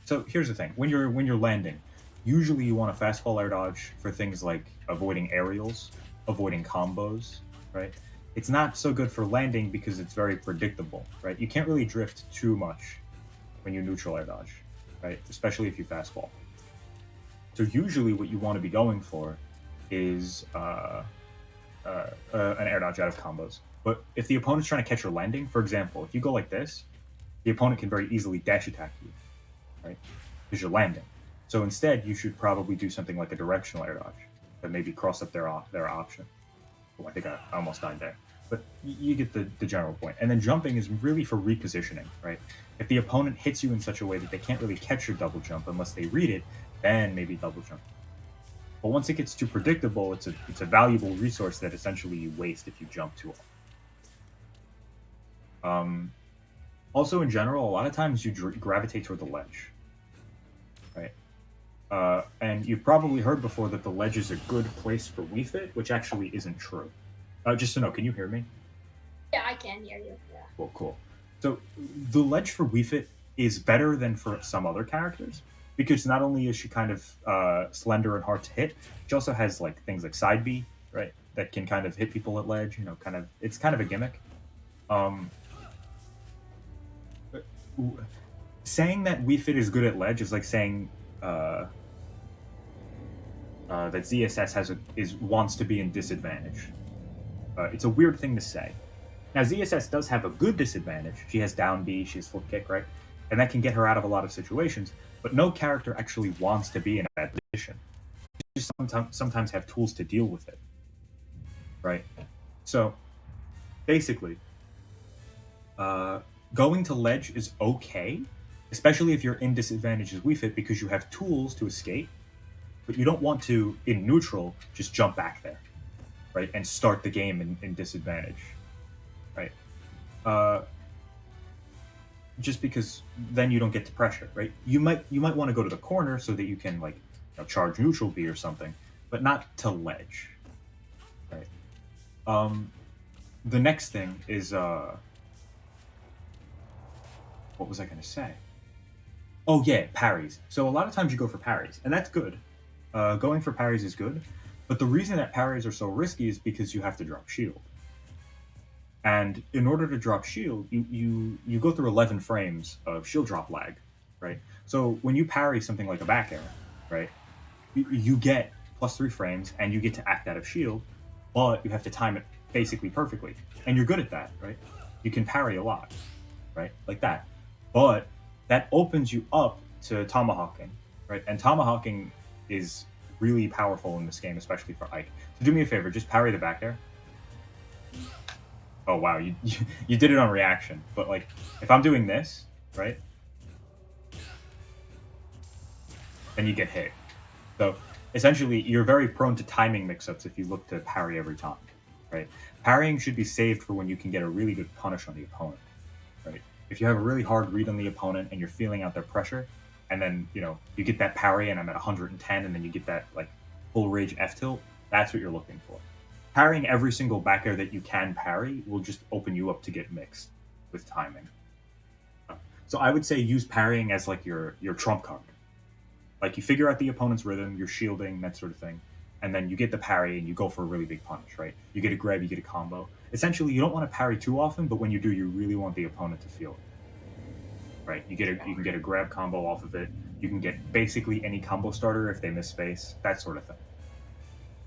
so here's the thing: when you're landing, usually you want a fast fall air dodge for things like avoiding aerials, avoiding combos, right? It's not so good for landing because it's very predictable, right? You can't really drift too much when you neutral air dodge, right? Especially if you fast fall. So usually, what you want to be going for is an air dodge out of combos. But if the opponent's trying to catch your landing, for example, if you go like this, the opponent can very easily dash attack you, right? Because you're landing. So instead, you should probably do something like a directional air dodge that maybe cross up their option. Oh, I think I almost died there. But you get the general point. And then jumping is really for repositioning, right? If the opponent hits you in such a way that they can't really catch your double jump unless they read it, then maybe double jump. But once it gets too predictable, it's a valuable resource that essentially you waste if you jump too often. Also, in general, a lot of times you gravitate toward the ledge, right? And you've probably heard before that the ledge is a good place for Wii Fit, which actually isn't true. Just to know, can you hear me? Yeah, I can hear you. Yeah. Cool. So the ledge for Wii Fit is better than for some other characters because not only is she kind of slender and hard to hit, she also has like things like side B, right, that can kind of hit people at ledge. You know, it's kind of a gimmick. Saying that Wii Fit is good at ledge is like saying that ZSS wants to be in disadvantage. It's a weird thing to say. Now, ZSS does have a good disadvantage. She has down B, she has flip kick, right? And that can get her out of a lot of situations, but no character actually wants to be in a bad position. She just sometimes have tools to deal with it, right? So, basically, going to ledge is okay, especially if you're in disadvantage as Wii Fit because you have tools to escape, but you don't want to, in neutral, just jump back there, right? And start the game in disadvantage, right? Just because then you don't get to pressure, right? You might want to go to the corner so that you can like charge neutral B or something, but not to ledge, right? The next thing is what was I going to say? Oh yeah, parries. So a lot of times you go for parries, and that's good. Going for parries is good, but the reason that parries are so risky is because you have to drop shield. And in order to drop shield, you go through 11 frames of shield drop lag, right? So when you parry something like a back air, right, you get +3 frames and you get to act out of shield, but you have to time it basically perfectly. And you're good at that, right? You can parry a lot, right? Like that. But that opens you up to tomahawking, right? And tomahawking is really powerful in this game, especially for Ike. So do me a favor, just parry the back air. Oh wow, you did it on reaction, but like if I'm doing this, right, then you get hit. So essentially, you're very prone to timing mix-ups if you look to parry every time, right? Parrying should be saved for when you can get a really good punish on the opponent, right? If you have a really hard read on the opponent and you're feeling out their pressure, and then you get that parry and I'm at 110, and then you get that like full rage F tilt, that's what you're looking for. Parrying every single back air that you can parry will just open you up to get mixed with timing. So I would say use parrying as like your trump card. Like you figure out the opponent's rhythm, you're shielding, that sort of thing. And then you get the parry and you go for a really big punish, right? You get a grab, you get a combo. Essentially, you don't want to parry too often, but when you do, you really want the opponent to feel it, right? You can get a grab combo off of it. You can get basically any combo starter if they miss space, that sort of thing,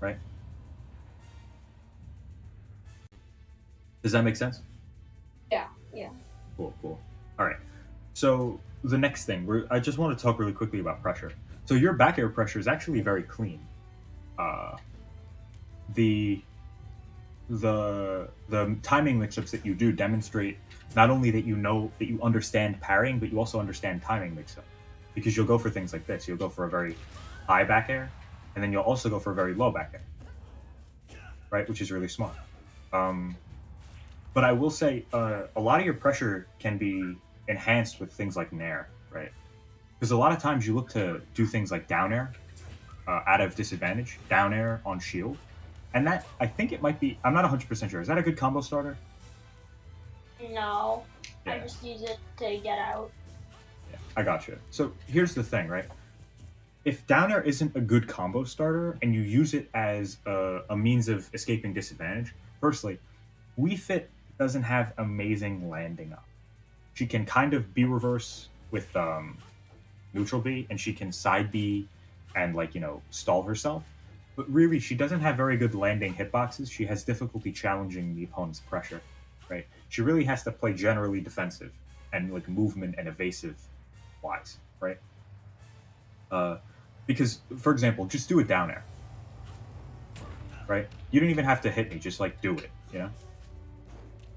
right? Does that make sense? Yeah, yeah. Cool, cool. All right. So the next thing, I just want to talk really quickly about pressure. So your back air pressure is actually very clean. Uh, the the timing mix-ups that you do demonstrate not only that you know that you understand parrying, but you also understand timing mix-up. Because you'll go for things like this. You'll go for a very high back air, and then you'll also go for a very low back air, right? Which is really smart. But I will say a lot of your pressure can be enhanced with things like Nair, right? Because a lot of times you look to do things like down air out of disadvantage, down air on shield. And that, I think it might be, I'm not 100% sure. Is that a good combo starter? No, I Yeah. just use it to get out. Yeah, I got you. So here's the thing, right? If down air isn't a good combo starter and you use it as a means of escaping disadvantage, firstly, Wii Fit doesn't have amazing landing up. She can kind of B reverse with neutral B, and she can side B and stall herself. But really, she doesn't have very good landing hitboxes. She has difficulty challenging the opponent's pressure, right? She really has to play generally defensive and like movement and evasive wise, right? Because, for example, just do a down air, right? You don't even have to hit me, just like do it, you know?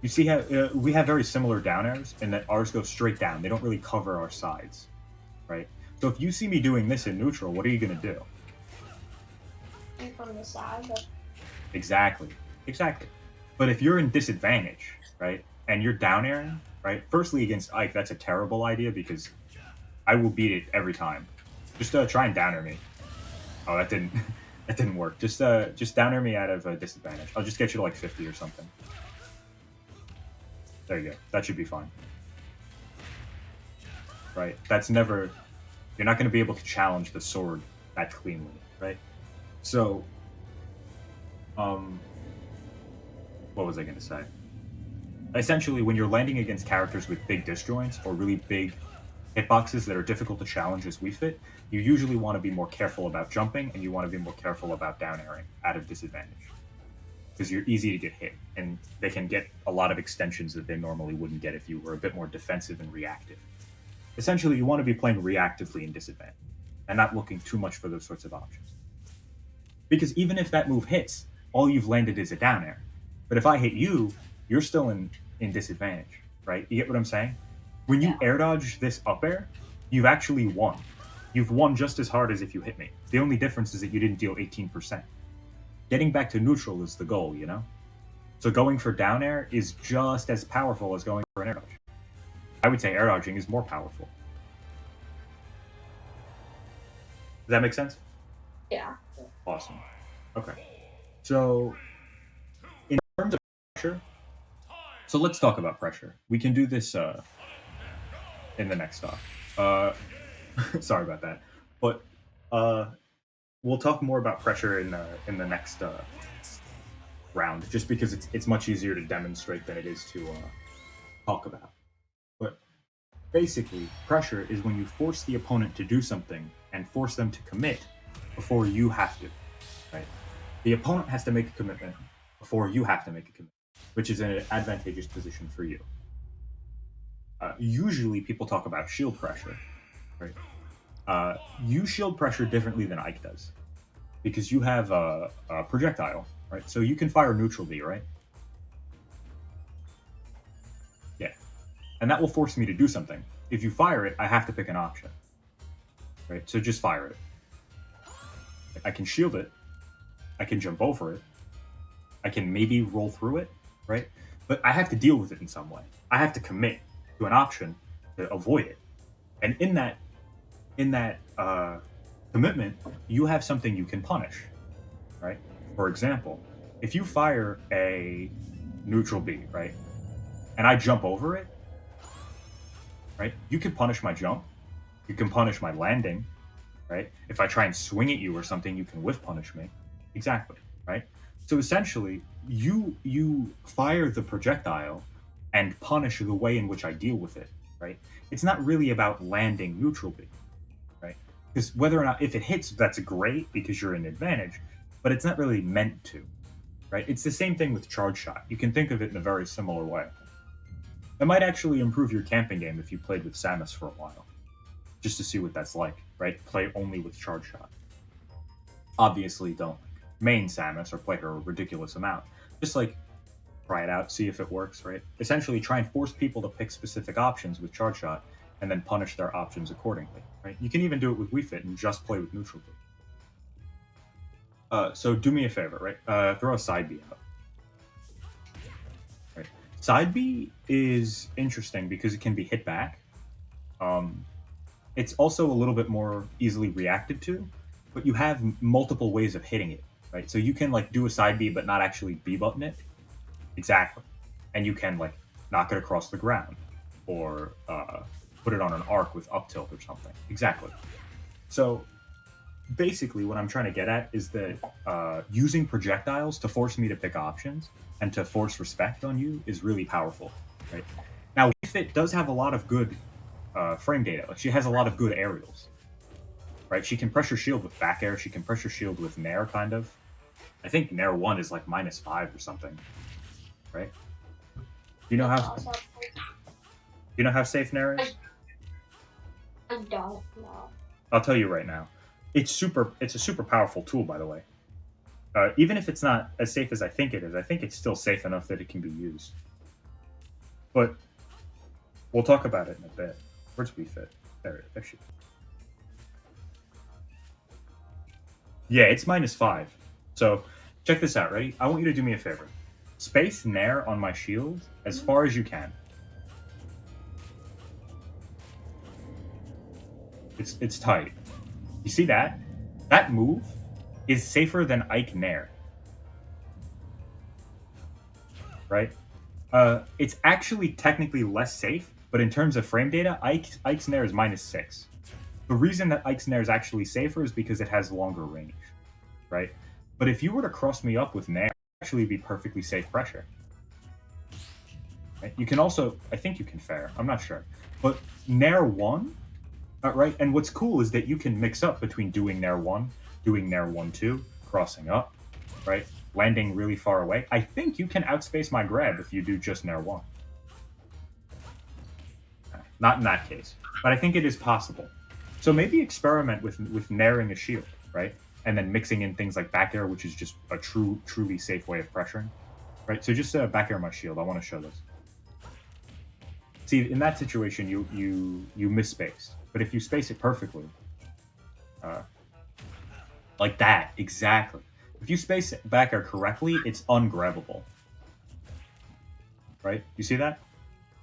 You see how we have very similar down airs in that ours go straight down. They don't really cover our sides, right? So if you see me doing this in neutral, what are you going to do? And from the side, but Exactly. Exactly. But if you're in disadvantage, right, and you're down airing, right, firstly against Ike, that's a terrible idea because I will beat it every time. Just try and down air me. Oh, that didn't that didn't work. Just down air me out of disadvantage. I'll just get you to like 50 or something. There you go. That should be fine. Right? That's never... You're not going to be able to challenge the sword that cleanly, right? So, what was I going to say? Essentially, when you're landing against characters with big disjoints or really big hitboxes that are difficult to challenge as Wii Fit, you usually want to be more careful about jumping and you want to be more careful about down airing out of disadvantage. Because you're easy to get hit, and they can get a lot of extensions that they normally wouldn't get if you were a bit more defensive and reactive. Essentially, you want to be playing reactively in disadvantage, and not looking too much for those sorts of options. Because even if that move hits, all you've landed is a down air. But if I hit you, you're still in disadvantage, right? You get what I'm saying? When you air dodge this up air, you've actually won. You've won just as hard as if you hit me. The only difference is that you didn't deal 18%. Getting back to neutral is the goal, you know? So going for down air is just as powerful as going for an air dodge. I would say air dodging is more powerful. Does that make sense? yeah. Awesome. Okay. So, in terms of pressure, so let's talk about pressure. We can do this in the next talk. Sorry about that. But we'll talk more about pressure in the next round, just because it's much easier to demonstrate than it is to talk about. But basically, pressure is when you force the opponent to do something and force them to commit before you have to. Right? The opponent has to make a commitment before you have to make a commitment, which is an advantageous position for you. Usually, people talk about shield pressure, right? You shield pressure differently than Ike does, because you have a projectile, right? So you can fire neutral B, right? Yeah, and that will force me to do something. If you fire it, I have to pick an option, right? So just fire it. I can shield it. I can jump over it. I can maybe roll through it, right? But I have to deal with it in some way. I have to commit to an option to avoid it. And in that commitment, you have something you can punish, right? For example, if you fire a neutral B, right, and I jump over it, right? You can punish my jump. You can punish my landing, right? If I try and swing at you or something, you can whiff punish me. Exactly, right? So essentially, you fire the projectile and punish the way in which I deal with it, right? It's not really about landing neutrally, right? Because whether or not if it hits, that's great because you're in advantage, but it's not really meant to, right? It's the same thing with charge shot. You can think of it in a very similar way. It might actually improve your camping game if you played with Samus for a while, just to see what that's like, right? Play only with charge shot. Obviously, don't main Samus or play her a ridiculous amount. Just like try it out, see if it works, right? Essentially, try and force people to pick specific options with charge shot, and then punish their options accordingly, right? You can even do it with Wii Fit and just play with neutral B. So do me a favor, right? Throw a side B out. Right. Side B is interesting because it can be hit back. It's also a little bit more easily reacted to, but you have multiple ways of hitting it, right? So you can like do a side B but not actually B button it. Exactly. And you can like knock it across the ground or put it on an arc with up tilt or something. Exactly. So basically what I'm trying to get at is that using projectiles to force me to pick options and to force respect on you is really powerful, right? Now, if it does have a lot of good frame data, like she has a lot of good aerials, right? She can pressure shield with back air. She can pressure shield with Nair, kind of. I think Nair 1 is like -5 or something, right? You know how safe Nair is? I don't know. I'll tell you right now. It's a super powerful tool, by the way. Even if it's not as safe as I think it is, I think it's still safe enough that it can be used. But we'll talk about it in a bit. Where's Wii Fit? There she is. Yeah, it's -5. So check this out, ready? I want you to do me a favor. Space Nair on my shield as far as you can. It's tight. You see that? That move is safer than Ike Nair. Right? It's actually technically less safe, but in terms of frame data, Ike's Nair is -6. The reason that Ike's Nair is actually safer is because it has longer range, right? But if you were to cross me up with Nair, it would actually be perfectly safe pressure. Right? You can also, I think you can fair, I'm not sure. But Nair 1, right? And what's cool is that you can mix up between doing Nair 1, doing Nair 1-2, crossing up, right? Landing really far away. I think you can outspace my grab if you do just Nair 1. Not in that case, but I think it is possible. So maybe experiment with nairing a shield, right? And then mixing in things like back air, which is just a truly safe way of pressuring, right? So just back air my shield. I want to show this. See, in that situation, you miss space, but if you space it perfectly, like that, exactly. If you space back air correctly, it's ungrabbable, right? You see that?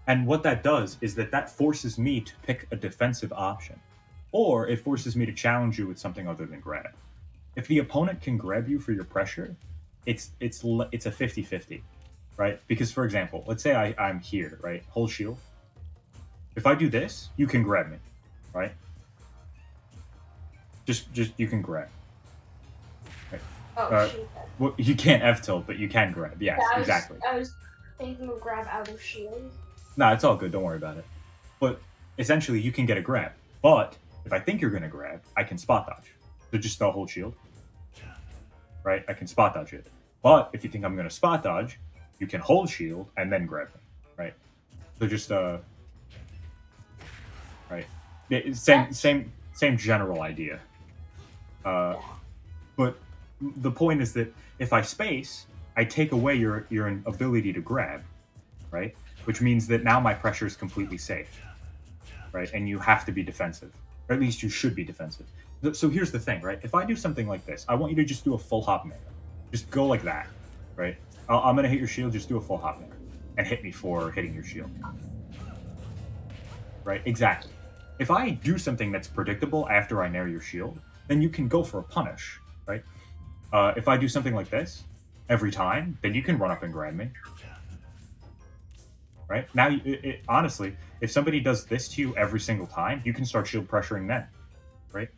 And what that does is that forces me to pick a defensive option, or it forces me to challenge you with something other than grab. If the opponent can grab you for your pressure, it's a 50-50, right? Because for example, let's say I'm here, right? Hold shield. If I do this, you can grab me, right? Just you can grab. Right. Oh, shoot. Well, you can't F tilt, but you can grab. Yes, Yeah, exactly. I was thinking of grab out of shield. Nah, it's all good. Don't worry about it. But essentially, you can get a grab. But if I think you're going to grab, I can spot dodge. So just hold shield. Right? I can spot dodge it. But if you think I'm going to spot dodge, you can hold shield and then grab me. Right? So just, right. Same general idea. But the point is that if I space, I take away your ability to grab. Right? Which means that now my pressure is completely safe, right? And you have to be defensive, or at least you should be defensive. So here's the thing, right? If I do something like this, I want you to just do a full hop Nair. Just go like that, right? I'm gonna hit your shield, just do a full hop Nair. And hit me for hitting your shield. Right, exactly. If I do something that's predictable after I Nair your shield, then you can go for a punish, right? If I do something like this every time, then you can run up and grab me. right? Now, honestly, if somebody does this to you every single time, you can start shield pressuring them, right?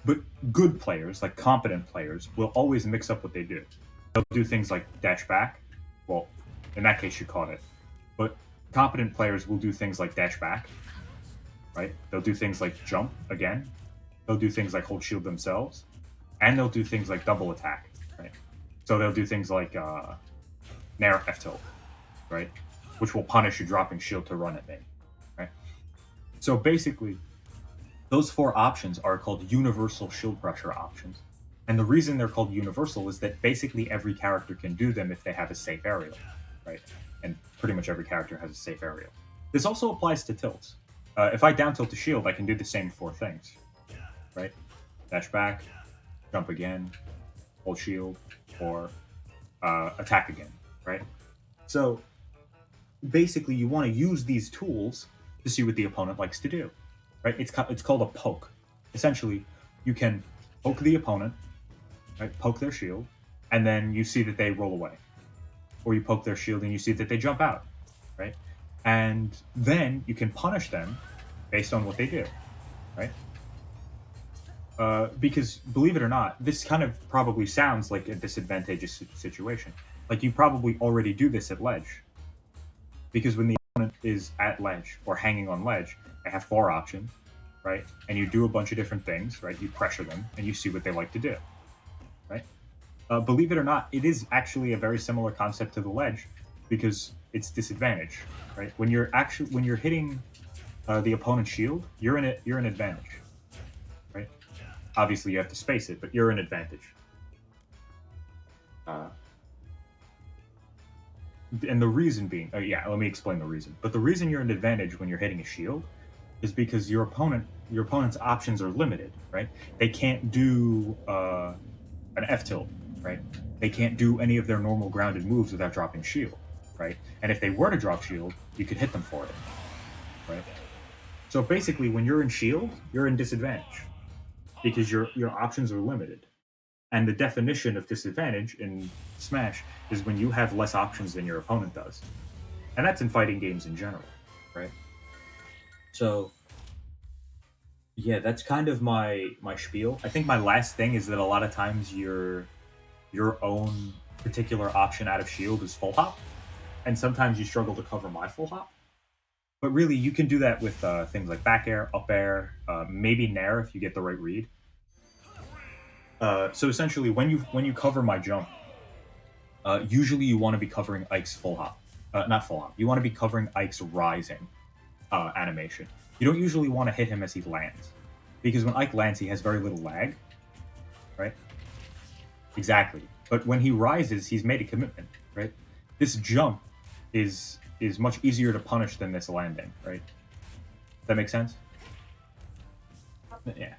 But good players, like competent players, will always mix up what they do. They'll do things like dash back. Well, in that case, you caught it. But competent players will do things like dash back, right? They'll do things like jump again. They'll do things like hold shield themselves, and they'll do things like double attack, right? So they'll do things like Nair F tilt, right? Which will punish you dropping shield to run at me, right? So basically, those four options are called universal shield pressure options. And the reason they're called universal is that basically every character can do them if they have a safe aerial, right? And pretty much every character has a safe aerial. This also applies to tilts. If I down tilt a shield, I can do the same four things, right? Dash back, jump again, hold shield, or attack again, right? So basically, you want to use these tools to see what the opponent likes to do, right? It's called a poke. Essentially, you can poke the opponent, right? Poke their shield, and then you see that they roll away, or you poke their shield and you see that they jump out, right? And then you can punish them based on what they do, right? Because believe it or not, this kind of probably sounds like a disadvantageous situation. Like you probably already do this at ledge, because when the opponent is at ledge or hanging on ledge, they have four options, right? And you do a bunch of different things, right? You pressure them and you see what they like to do, right? Believe it or not, it is actually a very similar concept to the ledge, because it's disadvantage, right? When you're hitting the opponent's shield, you're an advantage, right? Obviously, you have to space it, but you're an advantage. And the reason being, let me explain the reason. But the reason you're an advantage when you're hitting a shield is because your opponent's options are limited, right? They can't do an F tilt, right? They can't do any of their normal grounded moves without dropping shield, right? And if they were to drop shield, you could hit them for it, right? So basically, when you're in shield, you're in disadvantage because your options are limited. And the definition of disadvantage in Smash is when you have less options than your opponent does. And that's in fighting games in general, right? So yeah, that's kind of my spiel. I think my last thing is that a lot of times your own particular option out of shield is full hop, and sometimes you struggle to cover my full hop. But really, you can do that with things like back air, up air, maybe nair if you get the right read. So essentially, when you cover my jump, usually you want to be covering Ike's full hop, not full hop. You want to be covering Ike's rising animation. You don't usually want to hit him as he lands, because when Ike lands, he has very little lag, right? Exactly. But when he rises, he's made a commitment, right? This jump is much easier to punish than this landing, right? Does that make sense? Yeah.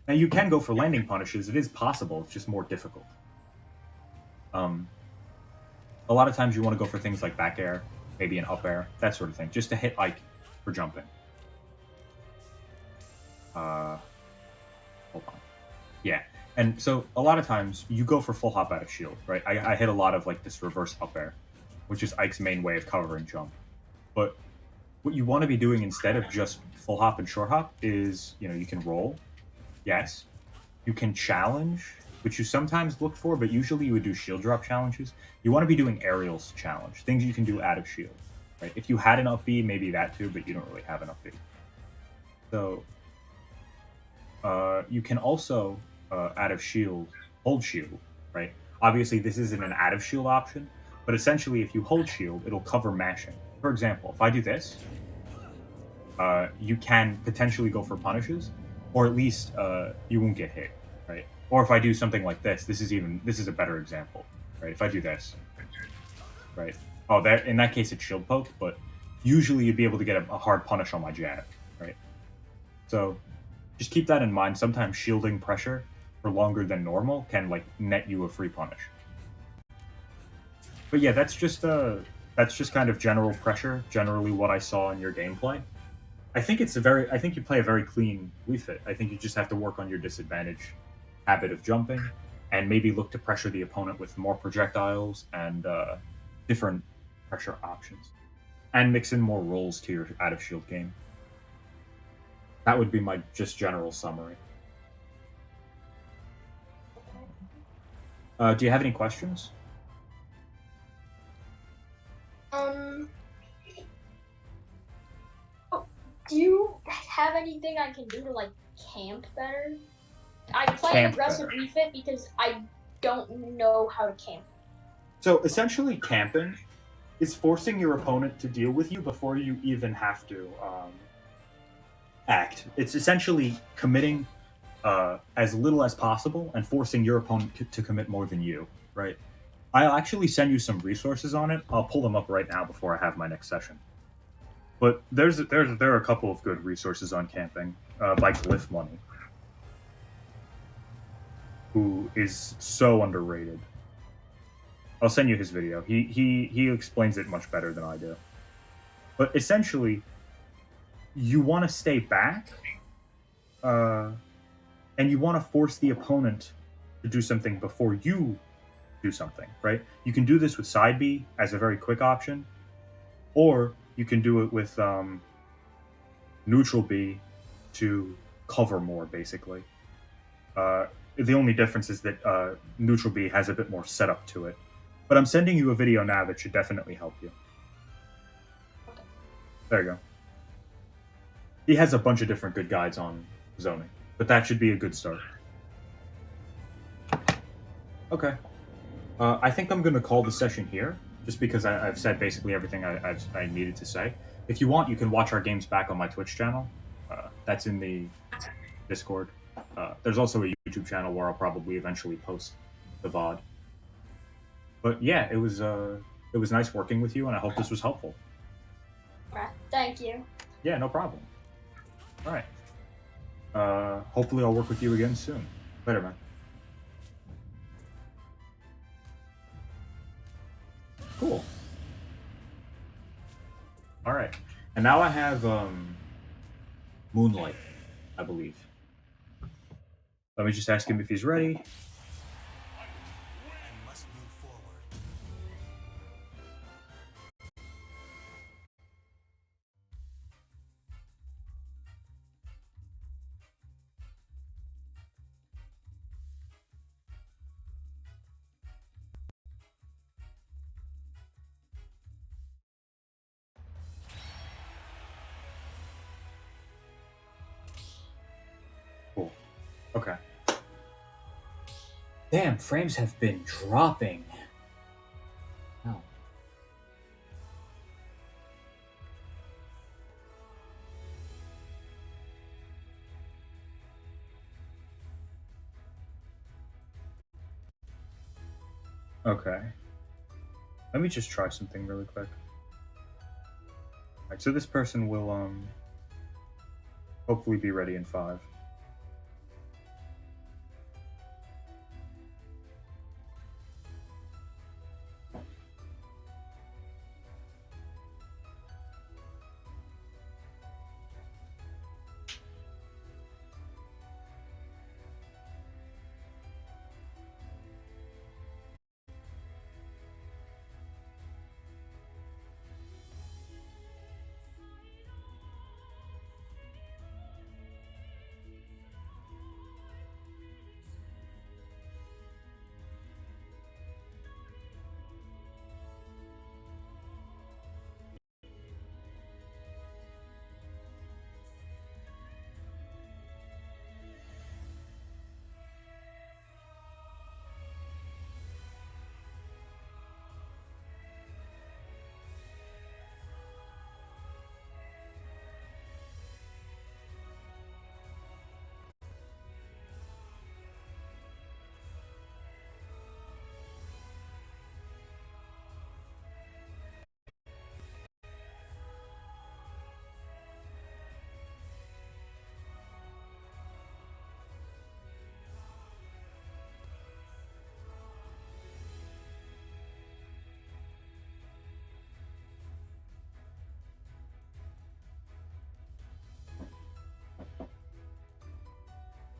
Now you can go for landing punishes. It is possible. It's just more difficult. A lot of times you want to go for things like back air, maybe an up air, that sort of thing, just to hit Ike for jumping. Hold on. Yeah. And so a lot of times you go for full hop out of shield, right? I hit a lot of like this reverse up air, which is Ike's main way of covering jump. But what you want to be doing instead of just full hop and short hop is, you can roll. Yes. You can challenge, which you sometimes look for, but usually you would do shield drop challenges. You want to be doing aerials challenge, things you can do out of shield, right? If you had an up B, maybe that too, but you don't really have an up B. So you can also, out of shield, hold shield, right? Obviously, this isn't an out of shield option, but essentially, if you hold shield, it'll cover mashing. For example, if I do this, you can potentially go for punishes, or at least you won't get hit, right? Or if I do something like this, this is a better example, right? If I do this, right? Oh, that in that case it's shield poke, but usually you'd be able to get a hard punish on my jab, right? So just keep that in mind. Sometimes shielding pressure for longer than normal can like net you a free punish. But yeah, that's just kind of general pressure, generally what I saw in your gameplay. I think you play a very clean Wii Fit. I think you just have to work on your disadvantage habit of jumping, and maybe look to pressure the opponent with more projectiles and different pressure options. and mix in more rolls to your out of shield game. That would be my just general summary. Do you have any questions? Do you have anything I can do to like camp better? I play Camp aggressive better. refit because I don't know how to camp. So essentially, camping is forcing your opponent to deal with you before you even have to act. It's essentially committing as little as possible and forcing your opponent to commit more than you, right? I'll actually send you some resources on it. I'll pull them up right now before I have my next session. But there are a couple of good resources on camping by Glyph Money, who is so underrated. I'll send you his video. He explains it much better than I do. But essentially, you want to stay back, and you want to force the opponent to do something before you do something, right? You can do this with side B as a very quick option, or you can do it with neutral B to cover more, basically. The only difference is that neutral B has a bit more setup to it. But I'm sending you a video now that should definitely help you. There you go. He has a bunch of different good guides on zoning, but that should be a good start. Okay. I think I'm going to call the session here, just because I've said basically everything I needed to say. If you want, you can watch our games back on my Twitch channel. That's in the Discord. There's also a YouTube channel where I'll probably eventually post the VOD. But yeah, it was nice working with you, and I hope this was helpful. Alright, thank you. Yeah, no problem. All right. Hopefully I'll work with you again soon. Later, man. Cool. All right. And now I have Moonlight, I believe. Let me just ask him if he's ready. Cool. Okay. Damn, frames have been dropping. No. Okay. Let me just try something really quick. Alright, so this person will hopefully be ready in 5.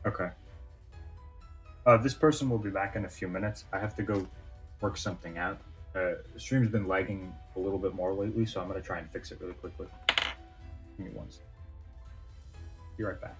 Okay. This person will be back in a few minutes. I have to go work something out. Stream's been lagging a little bit more lately, so I'm gonna try and fix it really quickly. Give me one second. Be right back.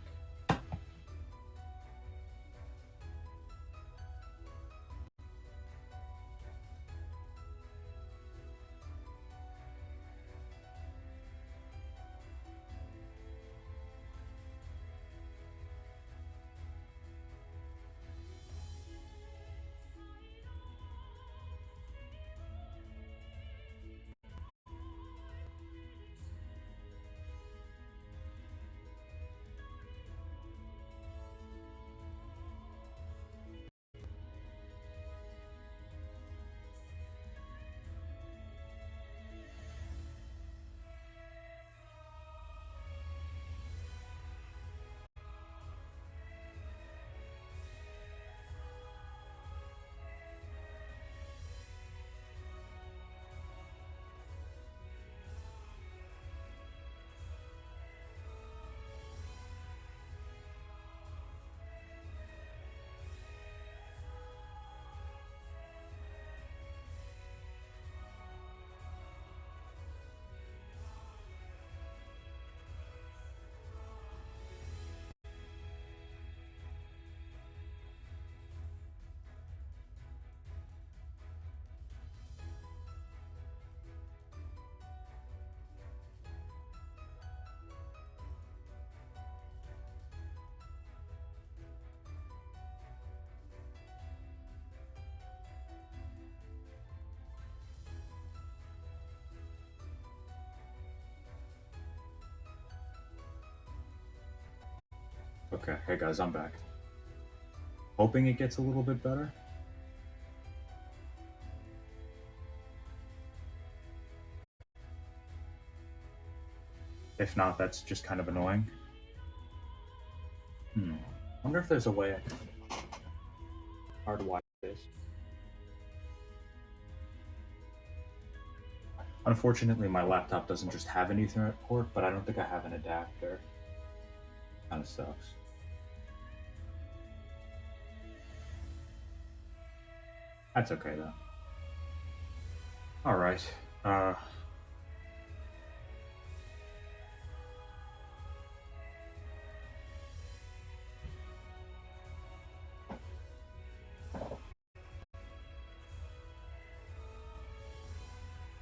Okay, hey guys, I'm back. Hoping it gets a little bit better. If not, that's just kind of annoying. Wonder if there's a way I can hardwire this. Unfortunately, my laptop doesn't just have an Ethernet port, but I don't think I have an adapter. Kind of sucks. That's okay though. All right.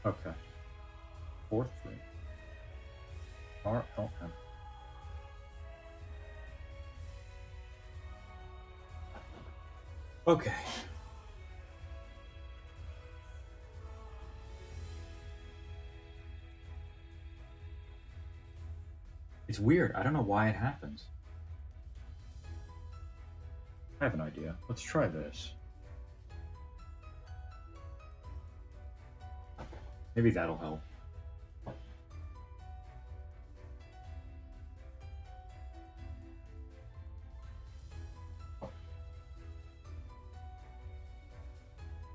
Okay. 4-3. All right. Okay. Okay. It's weird. I don't know why it happens. I have an idea. Let's try this. Maybe that'll help.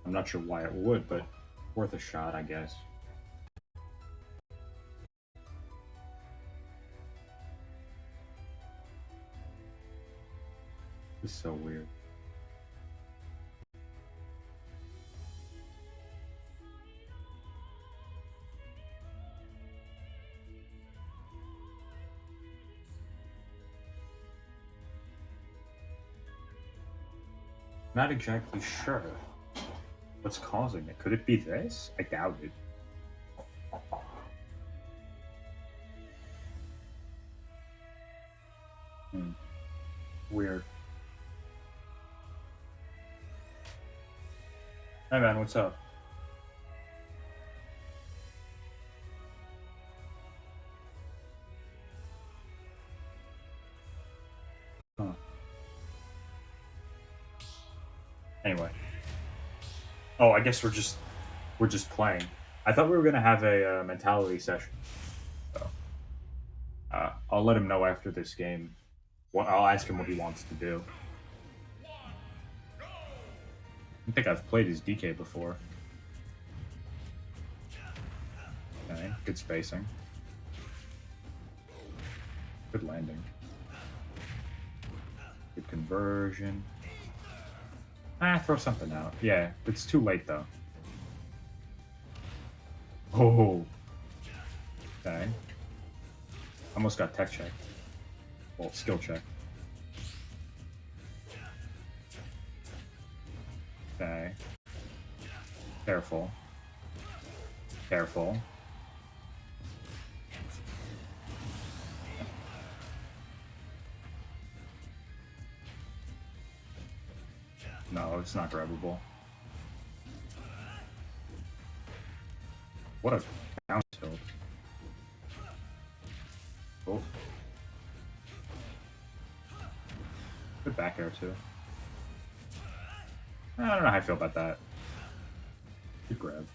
I'm not sure why it would, but worth a shot, I guess. This is so weird. Not exactly sure what's causing it. Could it be this? I doubt it. Weird. Hey man, what's up? Huh. Anyway. Oh, I guess we're just playing. I thought we were gonna have a mentality session. So, I'll let him know after this game. I'll ask him what he wants to do. I think I've played his DK before. Okay, good spacing. Good landing. Good conversion. Throw something out. Yeah, it's too late though. Oh. Okay. Almost got tech check. Well, skill check. Okay. Careful. Careful. No, it's not grabbable. What a down tilt. Oh. Good back air, too. I don't know how I feel about that. Good grab.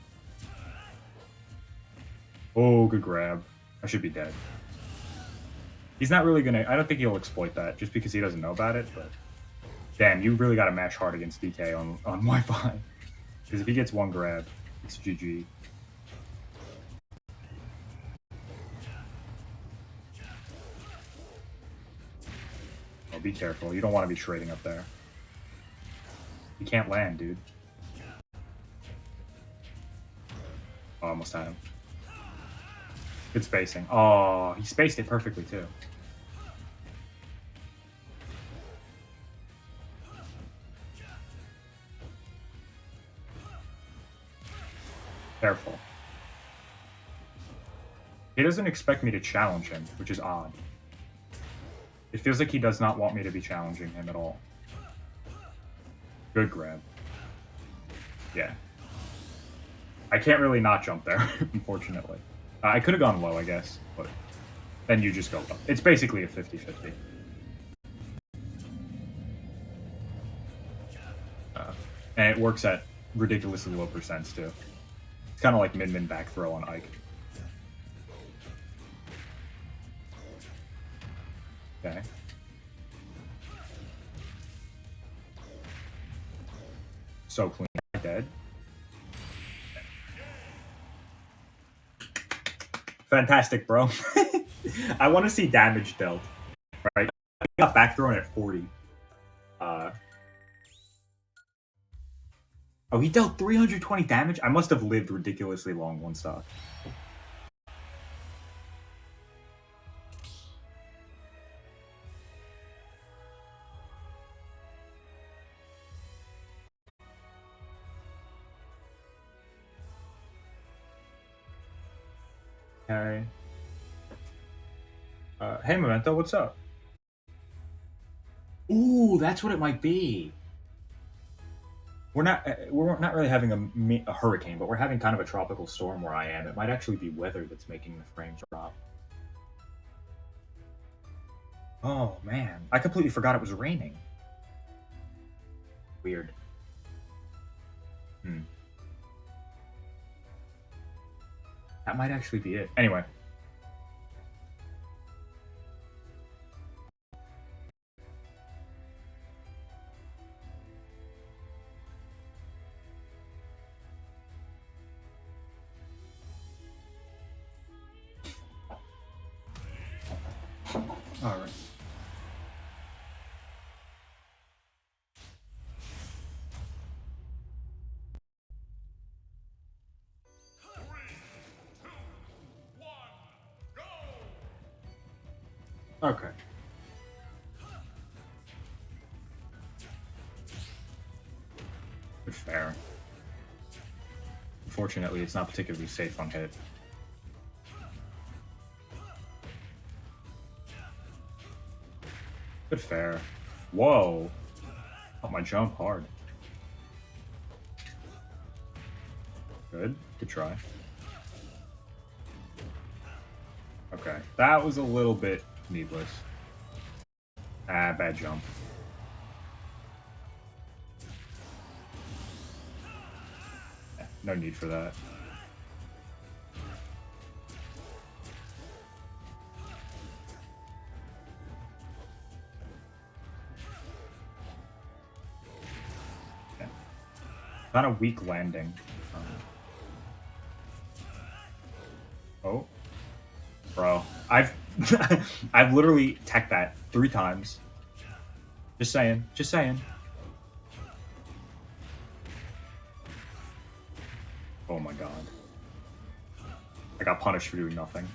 Oh, good grab. I should be dead. He's not really gonna... I don't think he'll exploit that, just because he doesn't know about it, but... Damn, you really gotta mash hard against DK on Wi-Fi. Because if he gets one grab, it's GG. Oh, be careful. You don't want to be trading up there. You can't land, dude. Oh, almost had him. Good spacing. Oh, he spaced it perfectly, too. Careful. He doesn't expect me to challenge him, which is odd. It feels like he does not want me to be challenging him at all. Good grab. Yeah. I can't really not jump there, unfortunately. I could have gone low, I guess, but then you just go up. It's basically a 50-50. And it works at ridiculously low percents, too. It's kind of like min-min back throw on Ike. Okay. So clean. Dead. Fantastic, bro. I want to see damage dealt. Right? I got back thrown at 40. Oh, he dealt 320 damage? I must have lived ridiculously long one stock. Okay. Hey, Memento, what's up? Ooh, that's what it might be. We're not really having a hurricane, but we're having kind of a tropical storm where I am. It might actually be weather that's making the frames drop. Oh, man. I completely forgot it was raining. Weird. That might actually be it. Anyway. All right. Okay. Fair. Unfortunately, it's not particularly safe on hit. Good fair. Whoa. Got my jump hard. Good. Good try. Okay. That was a little bit needless. Ah, bad jump. No need for that. Okay. Not a weak landing. Oh. Bro. I've literally teched that 3 times. Just saying. Just saying. Oh my god. I got punished for doing nothing.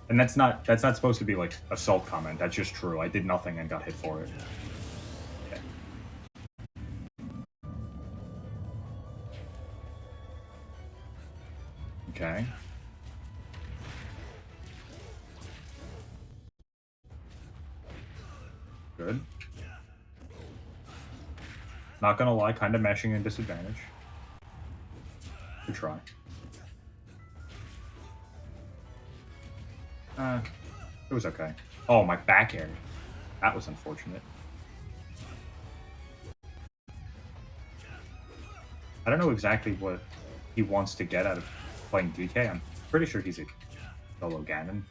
And that's not supposed to be like assault comment. That's just true. I did nothing and got hit for it. Okay. Good. Not gonna lie, kind of mashing in disadvantage. Good try. It was okay. Oh, my back air. That was unfortunate. I don't know exactly what he wants to get out of playing DK. I'm pretty sure he's a solo Ganon.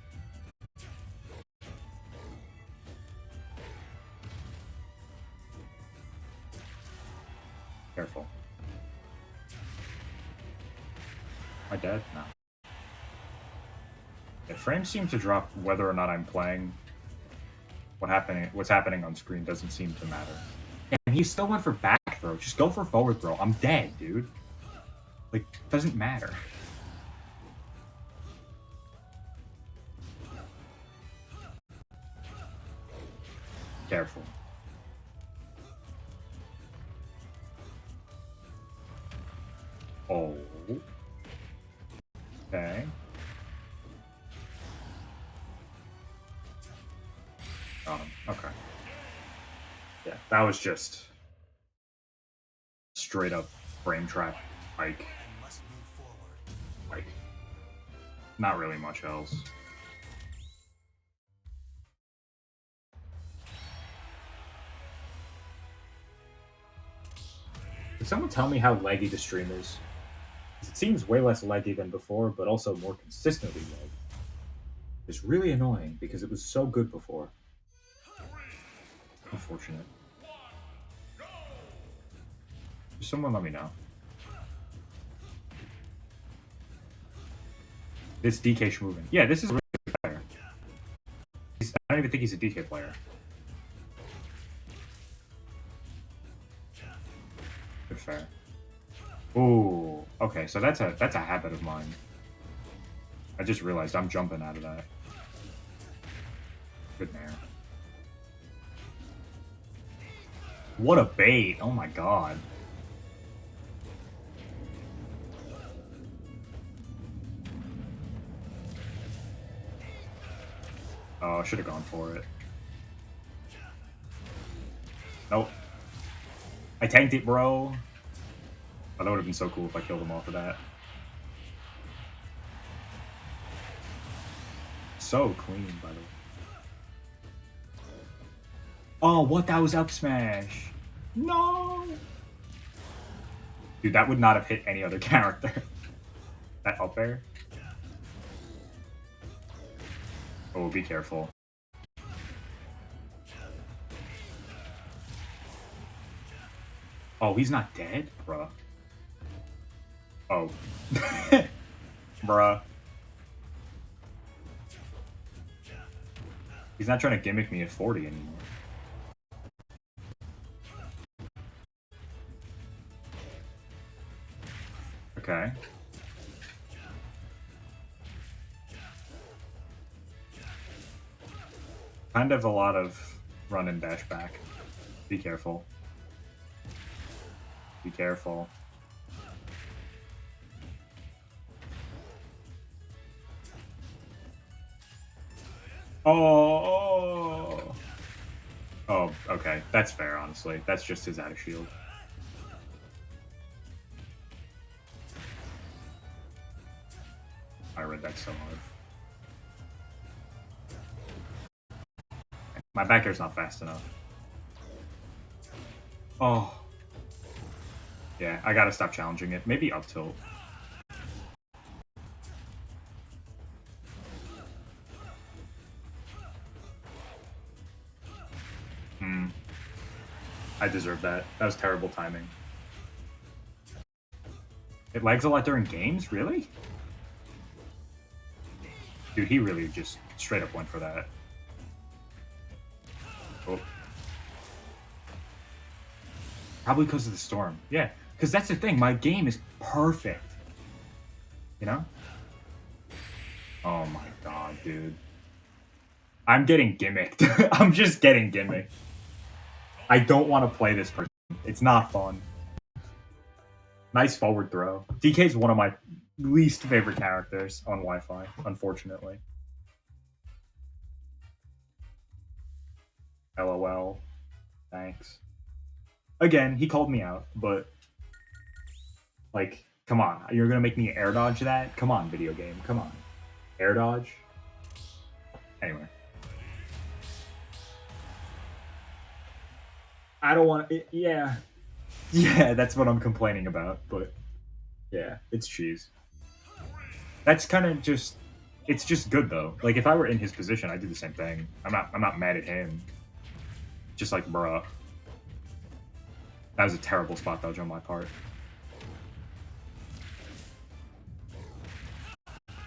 Careful. Am I dead? No. Yeah, frames seem to drop whether or not I'm playing. What's happening on screen doesn't seem to matter. And he still went for back throw. Just go for forward throw. I'm dead, dude. Like, doesn't matter. Careful. Oh. Okay. Got him. Okay. Yeah, that was just straight up frame trap Ike. Like, not really much else. Can someone tell me how laggy the stream is? It seems way less laggy than before, but also more consistently laggy. It's really annoying because it was so good before. Unfortunate. Just someone let me know. This DK Schmoovin. Yeah, this is a really good player. I don't even think he's a DK player. Good fair. Ooh, okay, so that's a habit of mine. I just realized I'm jumping out of that. Good nair. What a bait! Oh my god. Oh, I should have gone for it. Nope. I tanked it, bro. Oh, that would have been so cool if I killed him off of that. So clean, by the way. Oh, what? That was up smash. No! Dude, that would not have hit any other character. That up air? Oh, be careful. Oh, he's not dead? Bruh. Oh. Bruh. He's not trying to gimmick me at 40 anymore. Okay. Kind of a lot of run and dash back. Be careful. Be careful. Oh! Oh, okay. That's fair, honestly. That's just his out of shield. I read that so hard. My back air's not fast enough. Oh. Yeah, I gotta stop challenging it. Maybe up tilt. I deserve that. That was terrible timing. It lags a lot during games? Really? Dude, he really just straight up went for that. Oh. Probably because of the storm. Yeah, because that's the thing. My game is perfect. You know? Oh my god, dude. I'm getting gimmicked. I'm just getting gimmicked. I don't want to play this person. It's not fun. Nice forward throw. DK's one of my least favorite characters on Wi-Fi, unfortunately. LOL. Thanks. Again, he called me out, but like, come on. You're gonna make me air dodge that? Come on, video game. Come on. Air dodge? Anyway. I don't want it. Yeah. Yeah, that's what I'm complaining about, but yeah, it's cheese. That's kind of just it's just good though. Like if I were in his position, I'd do the same thing. I'm not mad at him. Just like, bruh. That was a terrible spot dodge on my part.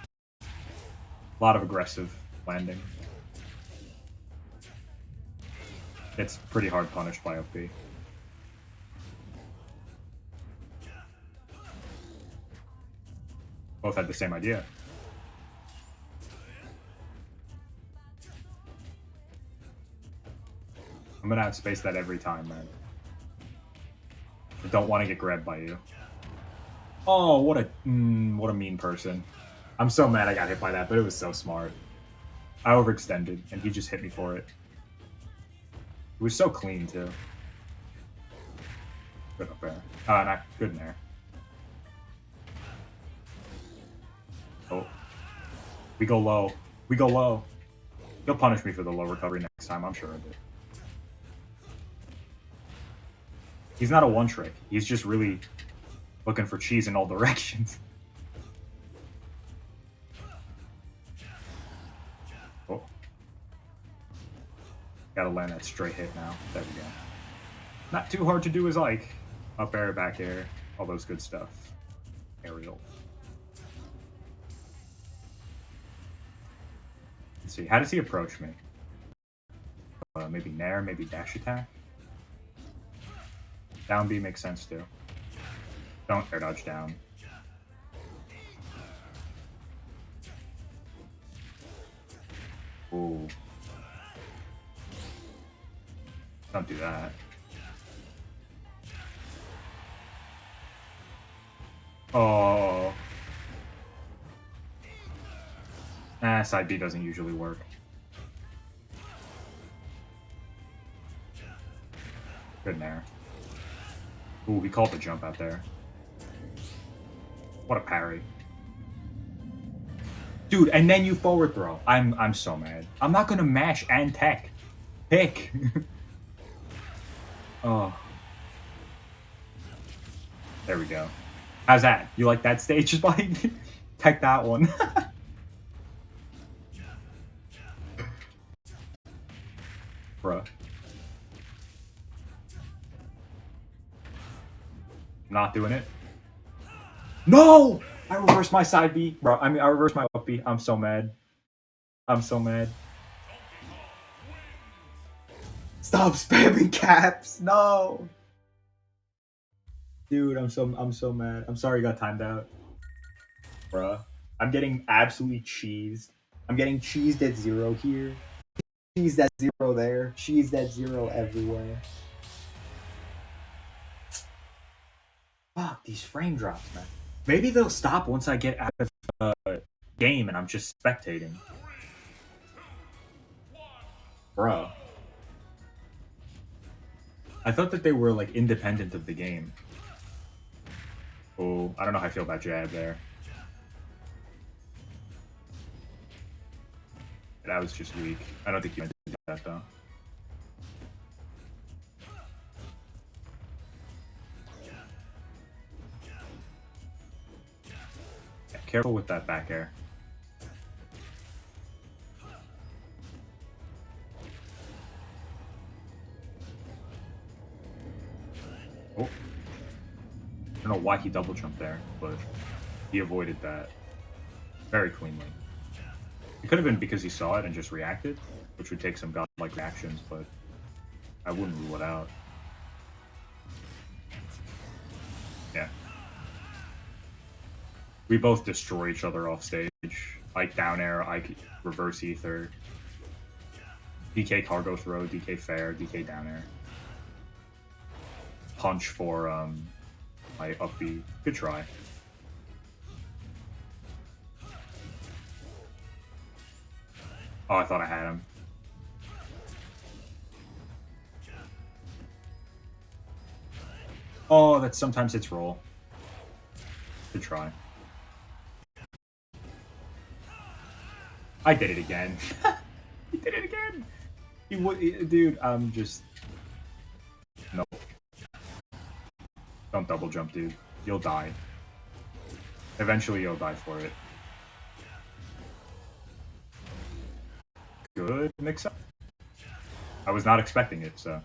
A lot of aggressive landing. It's pretty hard punished by OP. Both had the same idea. I'm gonna outspace that every time, man. I don't want to get grabbed by you. Oh, what a mean person. I'm so mad I got hit by that, but it was so smart. I overextended, and he just hit me for it. It was so clean, too. Good up there. Not good in there. Oh. We go low. We go low. He'll punish me for the low recovery next time, I'm sure of it. He's not a one-trick. He's just really looking for cheese in all directions. Oh. Gotta land that straight hit now. There we go. Not too hard to do as like. Up air, back air, all those good stuff. Aerial. Let's see, how does he approach me? Maybe Nair, maybe dash attack? Down B makes sense too. Don't air dodge down. Ooh. Don't do that. Oh. Side B doesn't usually work. Good Nair. Ooh, he called the jump out there. What a parry. Dude, and then you forward throw. I'm so mad. I'm not gonna mash and tech. Pick. Oh. There we go. How's that? You like that stage spike? Tech that one. Bruh. Not doing it. No! I reversed my side B. Bro, I reversed my up B. I'm so mad. I'm so mad. Stop spamming caps. No. Dude, I'm so mad. I'm sorry you got timed out. Bruh. I'm getting absolutely cheesed. I'm getting cheesed at 0 here. Cheesed at 0 there. Cheesed at 0 everywhere. Fuck, these frame drops, man. Maybe they'll stop once I get out of game and I'm just spectating. Bruh. I thought that they were, like, independent of the game. Oh, I don't know how I feel about jab there. That was just weak. I don't think you meant to do that, though. Yeah, careful with that back air. Oh. I don't know why he double jumped there, but he avoided that very cleanly. It could have been because he saw it and just reacted, which would take some godlike reactions, but I wouldn't rule it out. Yeah. We both destroy each other off stage. Ike down air, Ike reverse ether. DK cargo throw, DK fair, DK down air. Punch for my up B. Good try. Oh, I thought I had him. Oh, that sometimes hits roll. Good try. I did it again. He did it again. He would, dude. I'm just nope. Don't double jump, dude. You'll die. Eventually, you'll die for it. Good mix up. I was not expecting it, so.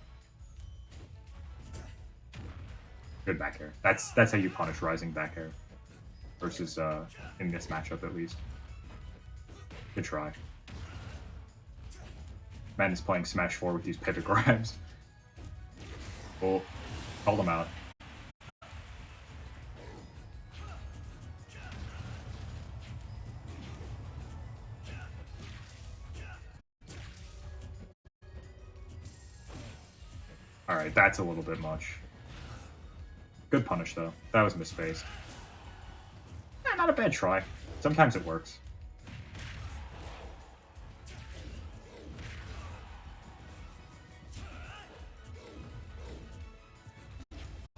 Good back air. That's how you punish rising back air. Versus in this matchup at least. Good try. Man is playing Smash 4 with these pivot grabs. Oh, called him out. Alright, that's a little bit much. Good punish, though. That was misspaced. Not a bad try. Sometimes it works.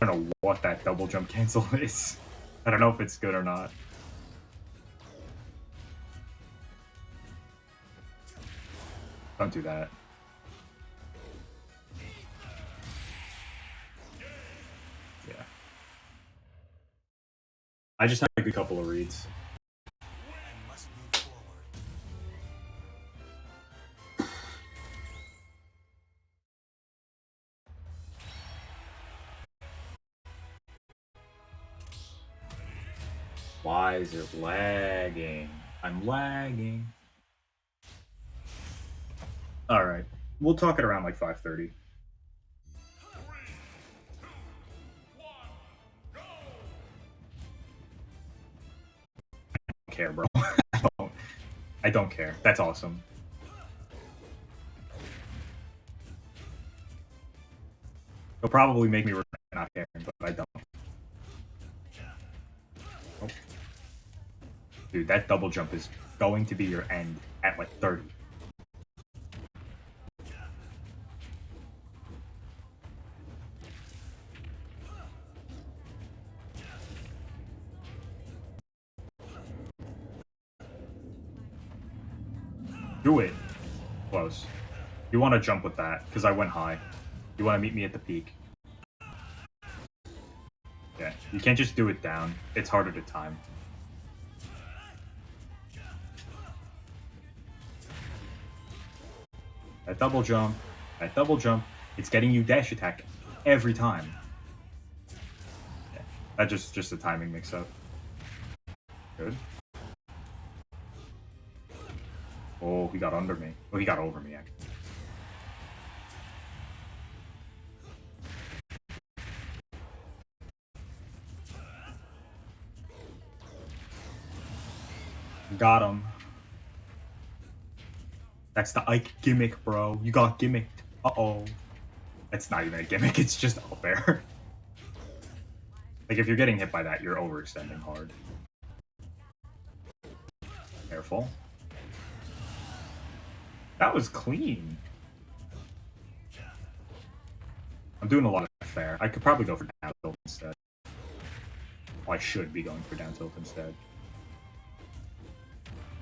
I don't know what that double jump cancel is. I don't know if it's good or not. Don't do that. Yeah. I just had a good couple of reads. Why is it lagging? I'm lagging. Alright. We'll talk it around like 5:30. I don't care, bro. I don't care. That's awesome. It'll probably make me regret not caring, but I don't. Oh. Dude, that double jump is going to be your end at like 30. Do it. Close. You want to jump with that, because I went high. You want to meet me at the peak. Yeah, you can't just do it down. It's harder to time. That double jump, it's getting you dash attack every time. Yeah, that's just a timing mix-up. Good. Oh, he got under me. Oh, he got over me, actually. Got him. That's the Ike gimmick, bro. You got gimmicked. Uh-oh. That's not even a gimmick, it's just out there. Like, if you're getting hit by that, you're overextending hard. Careful. That was clean. I'm doing a lot of fair. I could probably go for down tilt instead. Well, I should be going for down tilt instead.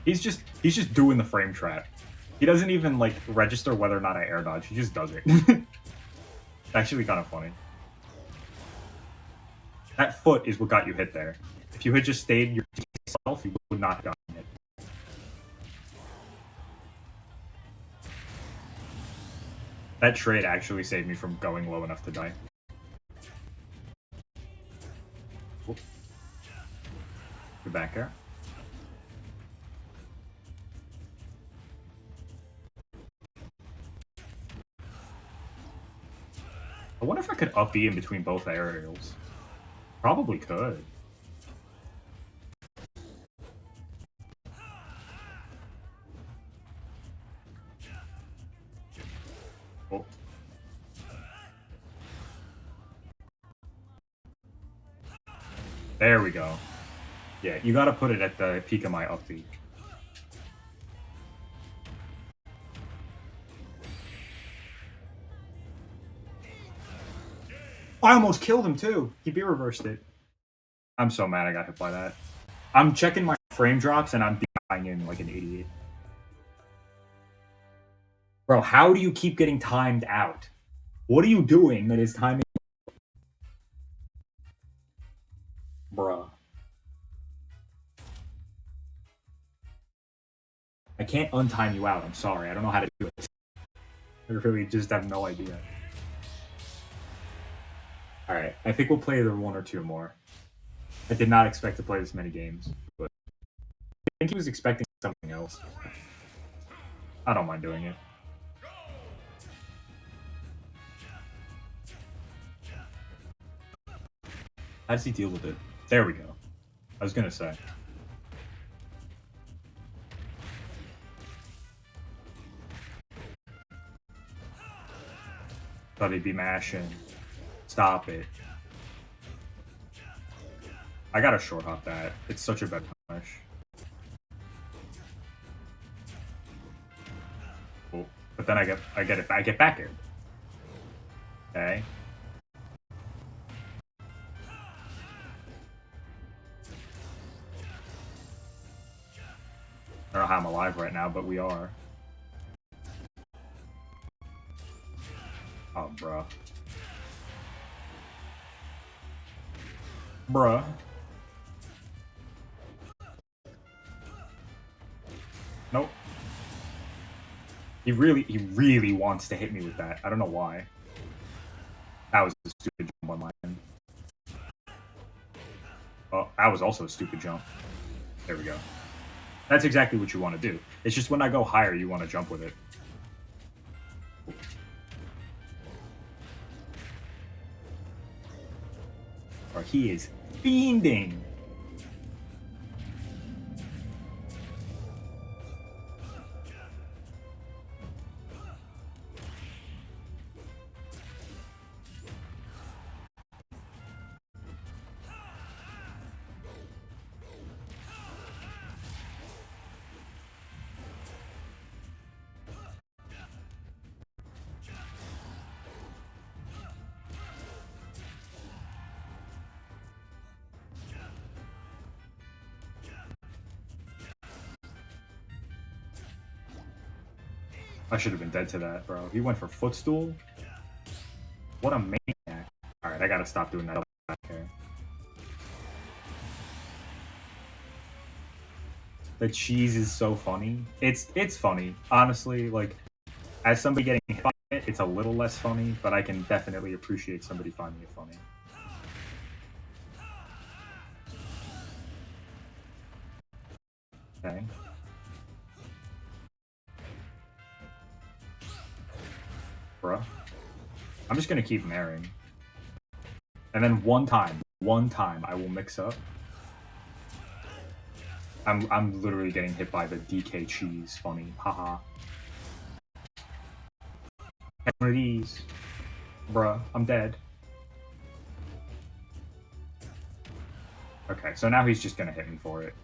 He's just doing the frame trap. He doesn't even like register whether or not I air dodge. He just does it. It's actually kind of funny. That foot is what got you hit there. If you had just stayed yourself, you would not have gotten hit. That trade actually saved me from going low enough to die. Good back air. I wonder if I could up B in between both aerials. Probably could. There we go. Yeah, you gotta put it at the peak of my upbeat. I almost killed him too. He B-reversed it. I'm so mad I got hit by that. I'm checking my frame drops and I'm dying in like an idiot. Bro, how do you keep getting timed out? What are you doing that is timing? Bruh. I can't untime you out. I'm sorry. I don't know how to do it. I really just have no idea. Alright, I think we'll play the 1 or 2 more. I did not expect to play this many games, but I think he was expecting something else. I don't mind doing it. How does he deal with it? There we go. I was gonna say. Thought he'd be mashing. Stop it. I gotta short hop that. It's such a bad punish. Cool. But then I get back here. Okay. I don't know how I'm alive right now, but we are. Oh, bruh. Bruh. Nope. He really wants to hit me with that. I don't know why. That was a stupid jump on my end. Oh, that was also a stupid jump. There we go. That's exactly what you want to do. It's just when I go higher, you want to jump with it. Or he is fiending. I should have been dead to that, bro. He went for footstool. What a maniac. Alright, I gotta stop doing that. Okay. The cheese is so funny. It's funny. Honestly, like, as somebody getting hit by it, it's a little less funny, but I can definitely appreciate somebody finding it funny. Okay. Bruh. I'm just gonna keep marrying. And then one time, I will mix up. I'm literally getting hit by the DK cheese. Funny. Haha. One of these. Bruh, I'm dead. Okay, so now he's just gonna hit me for it.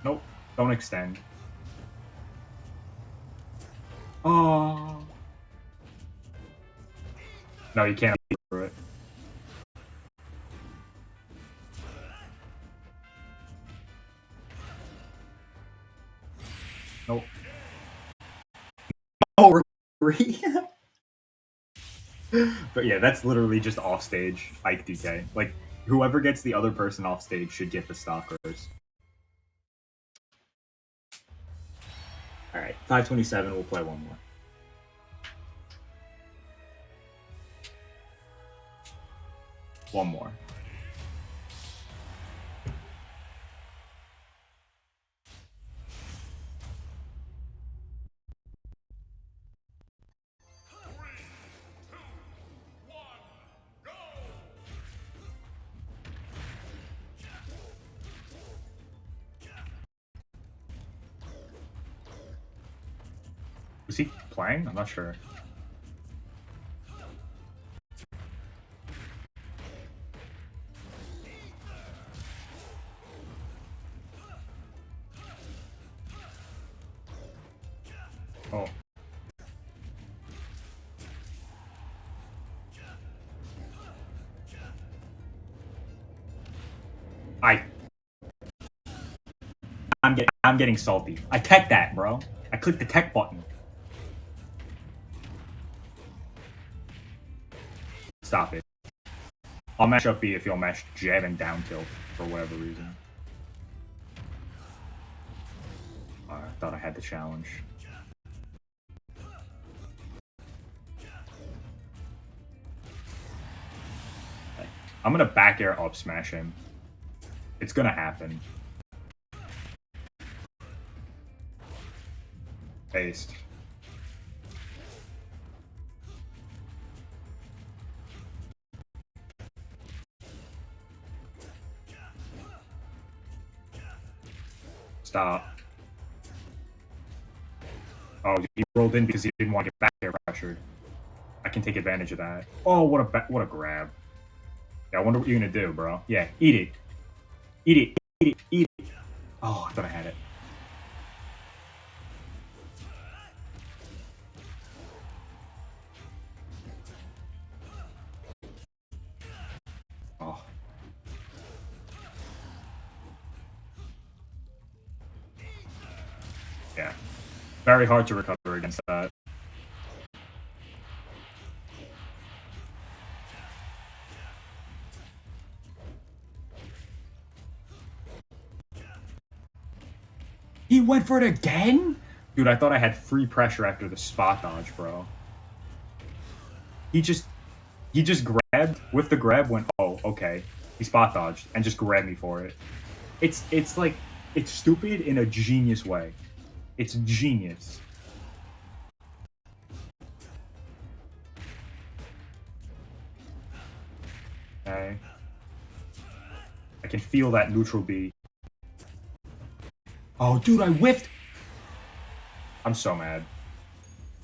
Nope. Don't extend. Oh. No, you can't through it. Nope. Oh, but yeah, that's literally just off stage Ike DK. Like, whoever gets the other person off stage should get the stalkers. Alright, 527, we'll play one more. One more. Was he playing? I'm not sure. Oh. I'm getting salty. I tech that, bro. I clicked the tech button. Stop it. I'll mash up B if you'll mash jab and down tilt for whatever reason. I thought I had the challenge. Okay. I'm gonna back air up smash him. It's gonna happen. Based. Stop. Oh, he rolled in because he didn't want to get back air pressured. I can take advantage of that. Oh, what a grab. Yeah, I wonder what you're gonna do, bro. Yeah, eat it. Eat it. Eat it. Eat it. Oh, I thought I had it. Oh. Yeah. Very hard to recover against that. He went for it again? Dude, I thought I had free pressure after the spot dodge, bro. He just grabbed, with the grab went, oh, okay. He spot dodged and just grabbed me for it. It's like, it's stupid in a genius way. It's genius. Okay. I can feel that neutral B. Oh, dude, I whiffed. I'm so mad.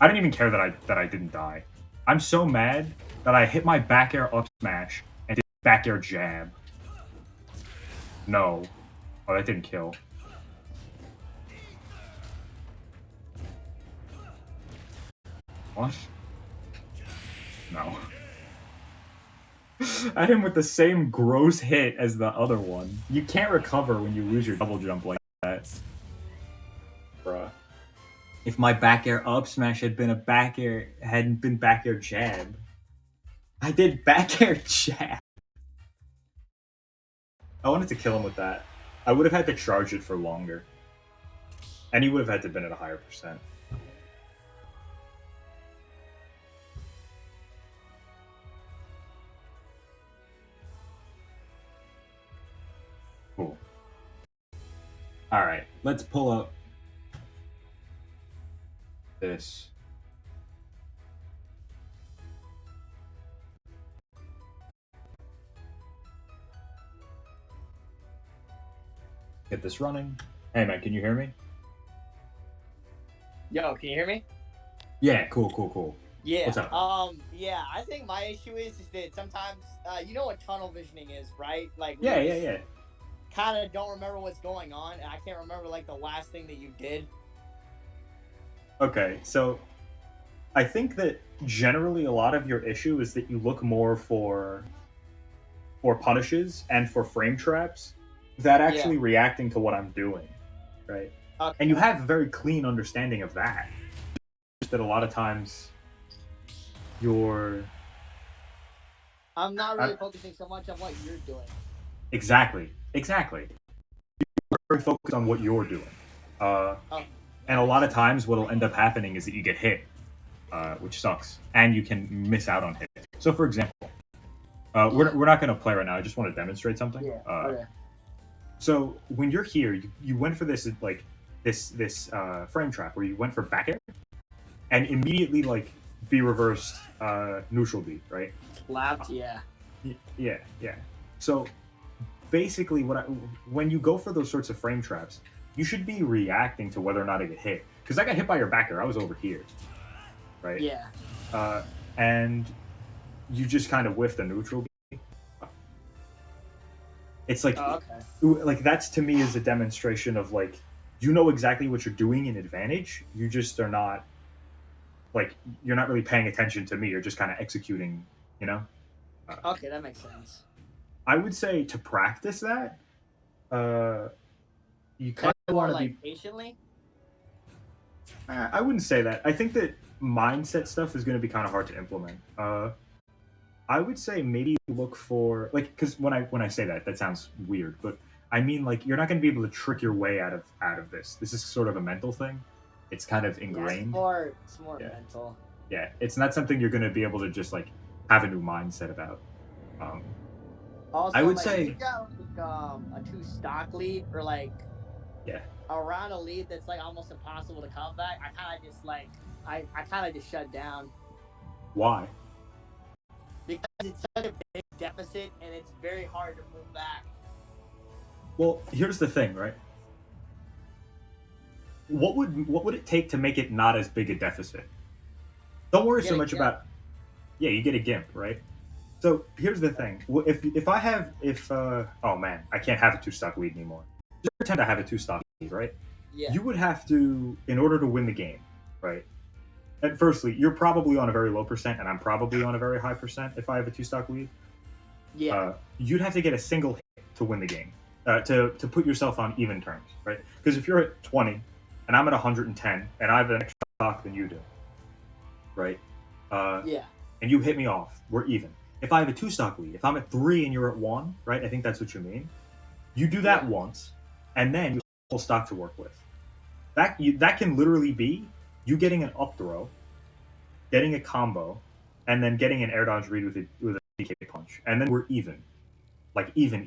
I didn't even care that I didn't die. I'm so mad that I hit my back air up smash and did back air jab. No. Oh, that didn't kill. What? No. I hit him with the same gross hit as the other one. You can't recover when you lose your double jump like that. Bruh. If my back air up smash hadn't been back air jab. I did back air jab. I wanted to kill him with that. I would have had to charge it for longer. And he would have had to been at a higher percent. Cool. Alright, let's pull up this. Get this running. Hey man, can you hear me? Yo, can you hear me? Yeah, cool. Yeah. What's up? Yeah, I think my issue is that sometimes, you know what tunnel visioning is, right? Like, Yeah. Kind of don't remember what's going on, and I can't remember like the last thing that you did. Okay, so I think that generally a lot of your issue is that you look more for punishes and for frame traps that actually reacting to what I'm doing, right? Okay. And you have a very clean understanding of that. Just that a lot of times I'm not really focusing so much on what you're doing. Exactly. You're very focused on what you're doing. And a lot of times what'll end up happening is that you get hit, which sucks. And you can miss out on hits. So for example, we're not going to play right now. I just want to demonstrate something. Yeah. Okay. So when you're here, you went for this like this frame trap where you went for back air and immediately like B reversed neutral B, right? Slapped, yeah. Yeah. So basically, when you go for those sorts of frame traps, you should be reacting to whether or not I get hit. Because I got hit by your back air, I was over here, right? Yeah. And you just kind of whiffed the neutral B. It's like, like that's to me is a demonstration of like, you know exactly what you're doing in advantage. You just are not like you're not really paying attention to me. You're just kind of executing, you know. Okay, that makes sense. I would say to practice that, uh, you And kind of more want to like be. patiently. I wouldn't say that. I think that mindset stuff is going to be kind of hard to implement. I would say maybe look for like because when I say that, that sounds weird, but I mean like you're not going to be able to trick your way out of this. This is sort of a mental thing. It's kind of Yeah, ingrained. it's more Yeah. mental. Yeah, it's not something you're going to be able to just like have a new mindset about. Um, Also, I would like say- if you got like a 2 stock lead or like Yeah. around a lead that's like almost impossible to come back, I kind of just like I kind of just shut down Why? because it's such a big deficit and it's very hard to move back. Well, here's the thing, right? What would it take to make it not as big a deficit? Don't worry Get so a much gimp. about. Yeah, you get a gimp, right? So here's the thing: oh man, I can't have a 2 stock lead anymore. Just pretend I have a 2 stock lead, right? Yeah. You would have to, in order to win the game, right? And firstly, you're probably on a very low percent, and I'm probably on a very high percent if I have a 2 stock lead. Yeah. You'd have to get a single hit to win the game, to put yourself on even terms, right? Because if you're at 20 and I'm at 110 and I have an extra stock than you do, right? Yeah. And you hit me off, we're even. If I have a 2 stock lead, if I'm at 3 and you're at 1, right? I think that's what you mean. You do that Yeah. once, and then you have a whole stock to work with. That can literally be you getting an up throw, getting a combo, and then getting an air dodge read with a DK punch, and then we're even, like even.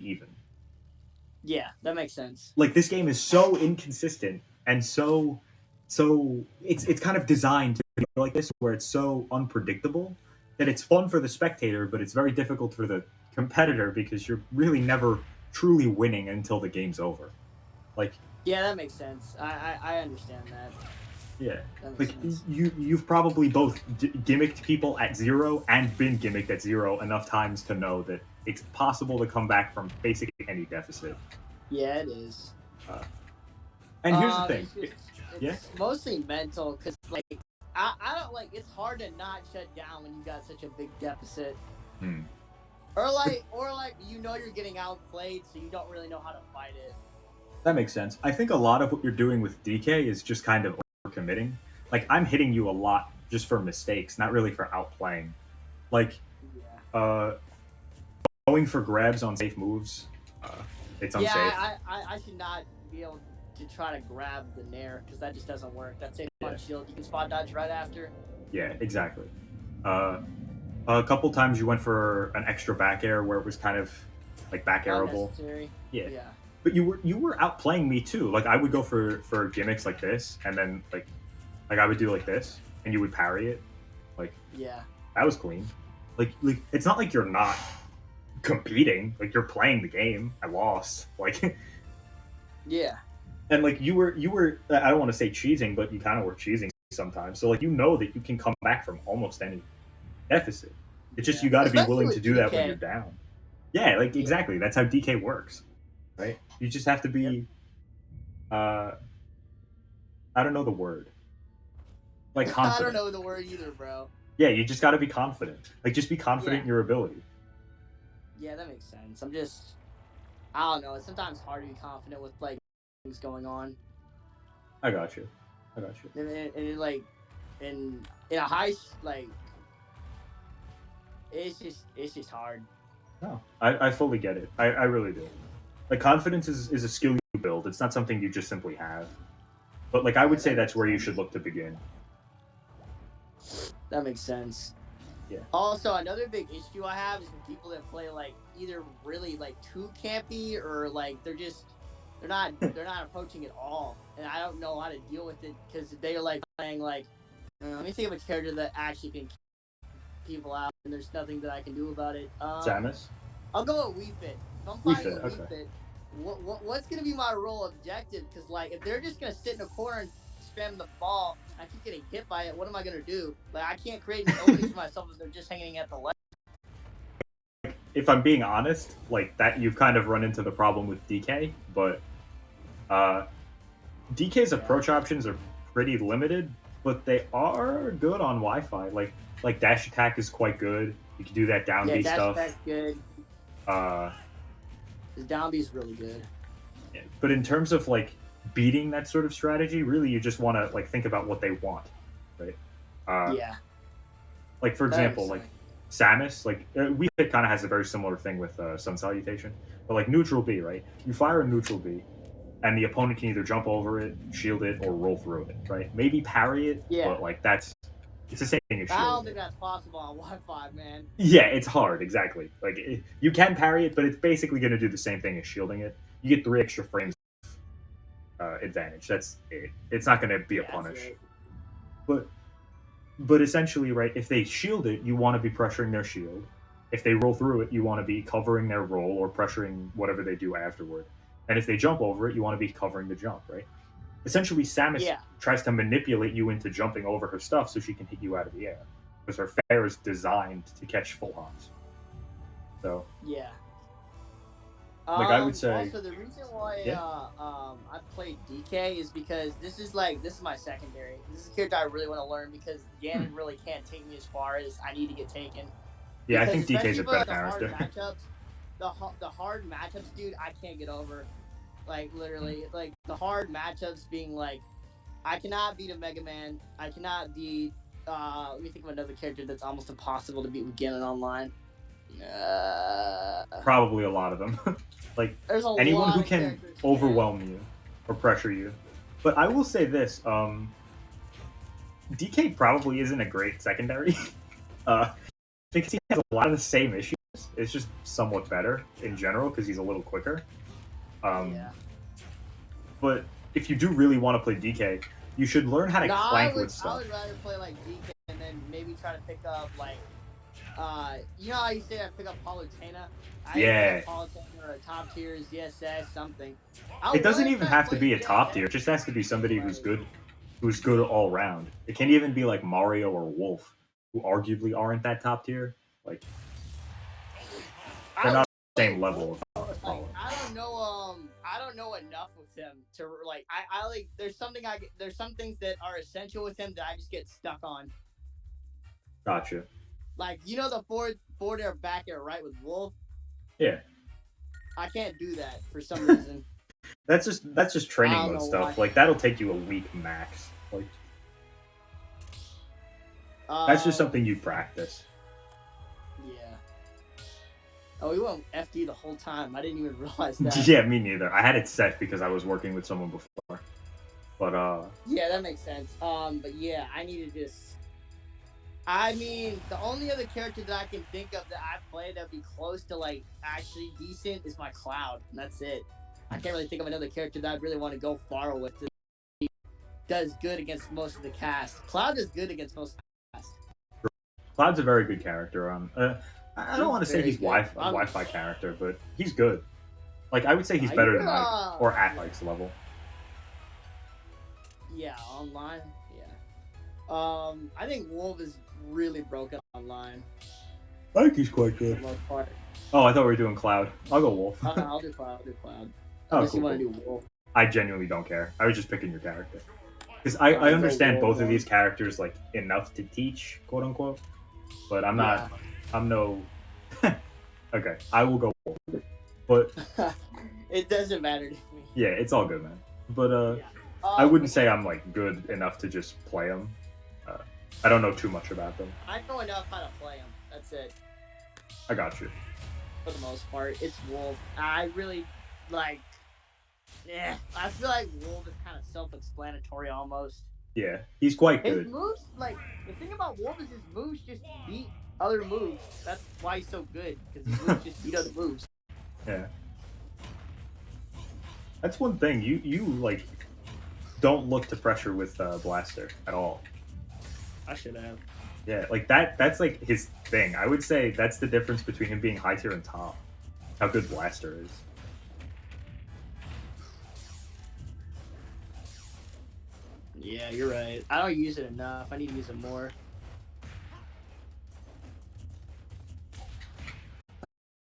Yeah, that makes sense. Like this game is so inconsistent and so it's kind of designed to be like this, where it's so unpredictable that it's fun for the spectator, but it's very difficult for the competitor because you're really never truly winning until the game's over. Like Yeah, that makes sense. I understand that. yeah. That Like makes sense. you've probably both gimmicked people at 0 and been gimmicked at 0 enough times to know that it's possible to come back from basically any deficit. Yeah, it is. And here's the thing. It's Yeah? mostly mental because like I don't like it's hard to not shut down when you got such a big deficit. Hmm. Or like you know you're getting outplayed, so you don't really know how to fight it. That makes sense. I think a lot of what you're doing with DK is just kind of overcommitting. Like I'm hitting you a lot just for mistakes, not really for outplaying. Like Yeah. going for grabs on safe moves, it's unsafe. Yeah, I should not be able to try to grab the Nair because that just doesn't work. That safe punch shield, you can spot dodge right after. Yeah, exactly. A couple times you went for an extra back air where it was kind of like back airable. Unnecessary. Yeah. Yeah. But you were outplaying me too. Like I would go for gimmicks like this, and then like I would do like this, and you would parry it. Like Yeah. that was clean. Like it's not like you're not competing. Like you're playing the game. I lost. Like Yeah. and like you were I don't want to say cheesing, but you kind of were cheesing sometimes. So like you know that you can come back from almost any deficit. It's just Yeah. you got to be Especially willing with to do that when DK. you're down. Yeah, like exactly. That's how DK works, right? You just have to be. I don't know the word. Like I confident. don't know the word either, bro. Yeah, you just got to be confident. Like just be confident Yeah. in your ability. Yeah, that makes sense. I don't know. It's sometimes hard to be confident with like things going on, I got you. and in a high like, it's just hard. No, I fully get it. I really do. Like confidence is a skill you build. It's not something you just simply have. But like I would say that's where you should look to begin. That makes sense. Yeah. Also, another big issue I have is with people that play like either really like too campy or like they're not approaching it all, and I don't know how to deal with it because they're like playing like let me think of a character that actually can keep people out, and there's nothing that I can do about it. Samus? I'll go with Wii Fit. If I'm Wii playing Fit, with Wii okay. Fit, what's gonna be my role objective? Because like if they're just gonna sit in a corner and spam the ball, I keep getting hit by it. What am I gonna do? Like I can't create any openings for myself if they're just hanging at the left. If I'm being honest, like that you've kind of run into the problem with DK, but DK's approach options are pretty limited, but they are good on Wi-Fi. Like dash attack is quite good. You can do that down Yeah, B that's stuff. good. Uh, His down B is really good. but in terms of like beating that sort of strategy, really you just want to like think about what they want, right? Yeah. Like for That example, makes like Samus, like we kind of has a very similar thing with Sun Salutation, but like neutral B, right? You fire a neutral B, and the opponent can either jump over it, shield it, or roll through it, right? Maybe parry it, Yeah. but like it's the same thing as I don't shielding think it. that's possible on Wi-Fi, man. Yeah, it's hard, exactly. Like you can parry it, but it's basically going to do the same thing as shielding it. You get 3 extra frames advantage. That's it. It's not going to be a Yeah, punish. right. But essentially, right, if they shield it, you want to be pressuring their shield. If they roll through it, you want to be covering their roll or pressuring whatever they do afterward. And if they jump over it, you want to be covering the jump, right? Essentially, Samus Yeah. tries to manipulate you into jumping over her stuff so she can hit you out of the air. Because her fair is designed to catch full hops. So, Yeah. Like, I would say- Also, the reason why Yeah. I played DK is because this is my secondary. This is a character I really want to learn because Ganon really can't take me as far as I need to get taken. yeah, I Because think DK's a especially better for, like, character. the hard matchups, dude, I can't get over. Like literally, like the hard matchups being like, I cannot beat a Mega Man. I cannot beat. Let me think of another character that's almost impossible to beat with Ganon online. Probably a lot of them. Like, There's a anyone lot who of can characters, man. overwhelm you or pressure you. But I will say this: DK probably isn't a great secondary, because he has a lot of the same issues. It's just somewhat better in general because he's a little quicker. Yeah. But if you do really want to play DK, you should learn how to No, clank with I stuff. would rather play like DK and then maybe try to pick up like, you know how you say I pick up Palutena? I Yeah. pick up Palutena or a top tier ZSS something. It doesn't even have to be a top tier; it just has to be somebody who's good all round. It can't even be like Mario or Wolf, who arguably aren't that top tier. Like, they're not the same level of Like, power. I don't know enough with him to like. I like. There's some things that are essential with him that I just get stuck on. Gotcha. Like the forward air back air right with Wolf. Yeah. I can't do that for some reason. That's just training I don't mode know stuff. why. Like that'll take you a week max. Like that's just something you practice. Yeah. Oh, we went FD the whole time. I didn't even realize that. Yeah, me neither. I had it set because I was working with someone before. But Yeah, that makes sense. But yeah, I need to just. I mean, the only other character that I can think of that I played that'd be close to like actually decent is my Cloud, and that's it. I can't really think of another character that I'd really want to go far with. That does good against most of the cast. Cloud does good against most of the cast. Cloud's a very good character. I don't want to say Very he's good. Wi-Fi character, but he's good. Like I would say he's better than Mike or at Mike's level. Yeah, online. Yeah. I think Wolf is really broken online I think he's quite for the good. most part. Oh, I thought we were doing Cloud. I'll go Wolf. I'll do Cloud. I'll do Cloud. Oh, Unless cool, you want cool. to do Wolf. I genuinely don't care. I was just picking your character because I go understand Wolf, both of then. these characters like enough to teach, quote unquote. But I'm not. I'm no. Okay, I will go Wolf. But It doesn't matter to me. yeah, it's all good, man. But Yeah. I wouldn't say I'm like good enough to just play them. I don't know too much about them. I know enough how to play him. That's it. I got you. For the most part, it's Wolf. I really like. Yeah, I feel like Wolf is kind of self-explanatory almost. Yeah, he's quite His good. moves, like the thing about Wolf is his moves just beat other moves. That's why he's so good because his moves just beat other moves. Yeah. That's one thing. You like don't look to pressure with Blaster at all. I should have. Yeah, like that's like his thing. I would say that's the difference between him being high tier and top. How good Blaster is. Yeah, you're right. I don't use it enough. I need to use it more.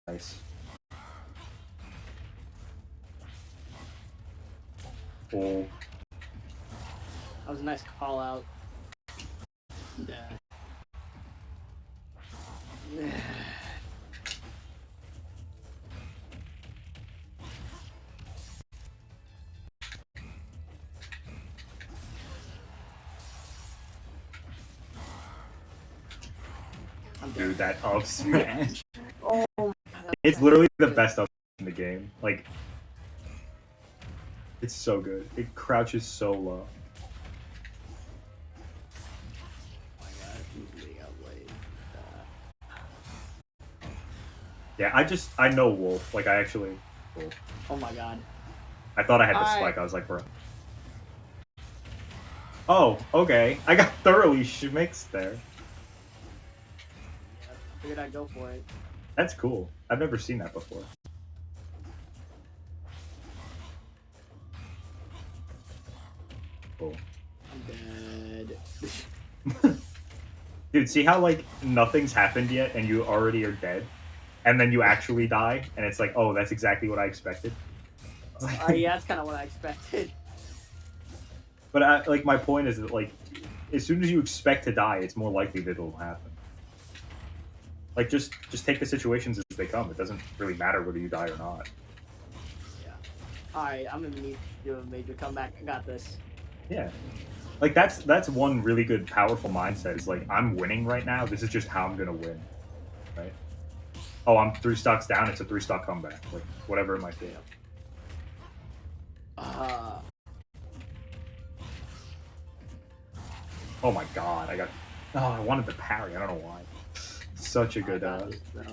Nice. Cool. That was a nice call out. dude, that up smash. Oh, my God, It's literally the best up in the game. Like, it's so good. It crouches so low. Oh my God, he's getting outplayed. Yeah, I know Wolf. Like, I actually. Wolf. Oh my God. I thought I had the Alright. spike. I was like, bro. Oh, okay. I got thoroughly schmixed there. Yeah, I figured I'd go for it. That's cool. I've never seen that before. Cool. I'm dead. Dude, see how, like, nothing's happened yet and you already are dead? And then you actually die, and it's like, oh, that's exactly what I expected. Yeah, that's kind of what I expected. But, like, my point is that, like, as soon as you expect to die, it's more likely that it'll happen. Like, just take the situations as they come. It doesn't really matter whether you die or not. Yeah. Alright, I'm gonna need to do a major comeback. I got this. Yeah. Like, that's one really good, powerful mindset. Is like, I'm winning right now. This is just how I'm gonna win. Right? Oh, I'm 3 stocks down. It's a 3-stock comeback. Like, whatever it might be. Oh my god, I wanted the parry. I don't know why. Such a good,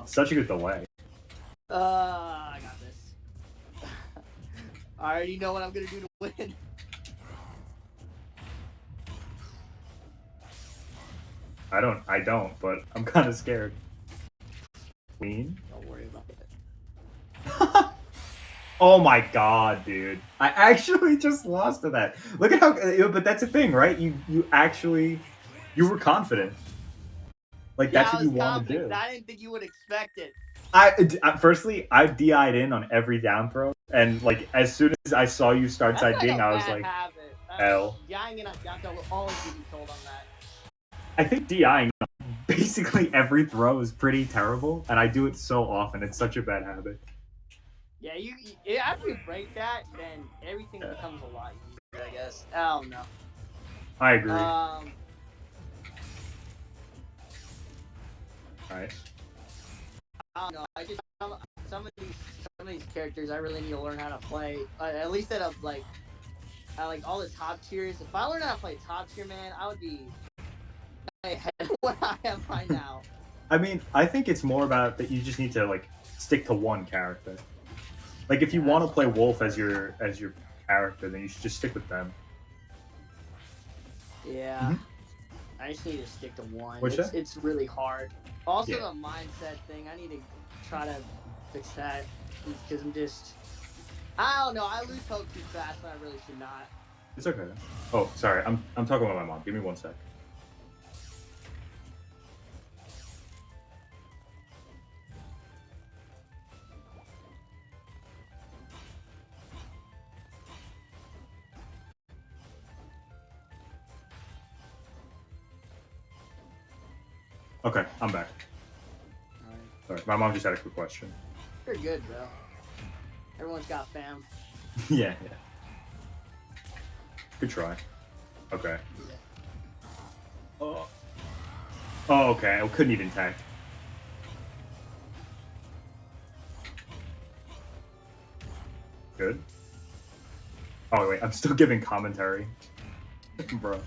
such a good delay. I got this. I already know what I'm gonna do to win. I don't, but I'm kind of scared. Queen? Don't worry about it. Oh my god, dude. I actually just lost to that. Look at how, but that's the thing, right? You were confident. Like, that's what you want to do. I didn't think you would expect it. Firstly, I DI'd in on every down throw, and like as soon as I saw you start That's side ding, I was bad like, habit. L. Dying in a down throw will always be told on that. I think DIing basically every throw is pretty terrible, and I do it so often. It's such a bad habit. Yeah, after you break that, then everything becomes a lot easier, I guess. Oh no. I agree. Nice. I don't know. Some of these characters I really need to learn how to play. At least at like all the top tiers. If I learned how to play top tier, man, I would be ahead of what I am right now. I mean, I think it's more about that you just need to like stick to one character. Like, if you want to play Wolf as your character, then you should just stick with them. Yeah. Mm-hmm. I just need to stick to one. What's that? It's really hard. Also, Yeah. the mindset thing, I need to try to fix that because I don't know, I lose hope too fast when I really should not. It's okay. Oh, sorry. I'm talking about my mom. Give me 1 sec. Okay, I'm back. Alright. Sorry, my mom just had a quick question. You're good, bro. Everyone's got fam. yeah. Good try. Okay. Oh, okay. I couldn't even tag. Good. Oh, wait. I'm still giving commentary. Bro.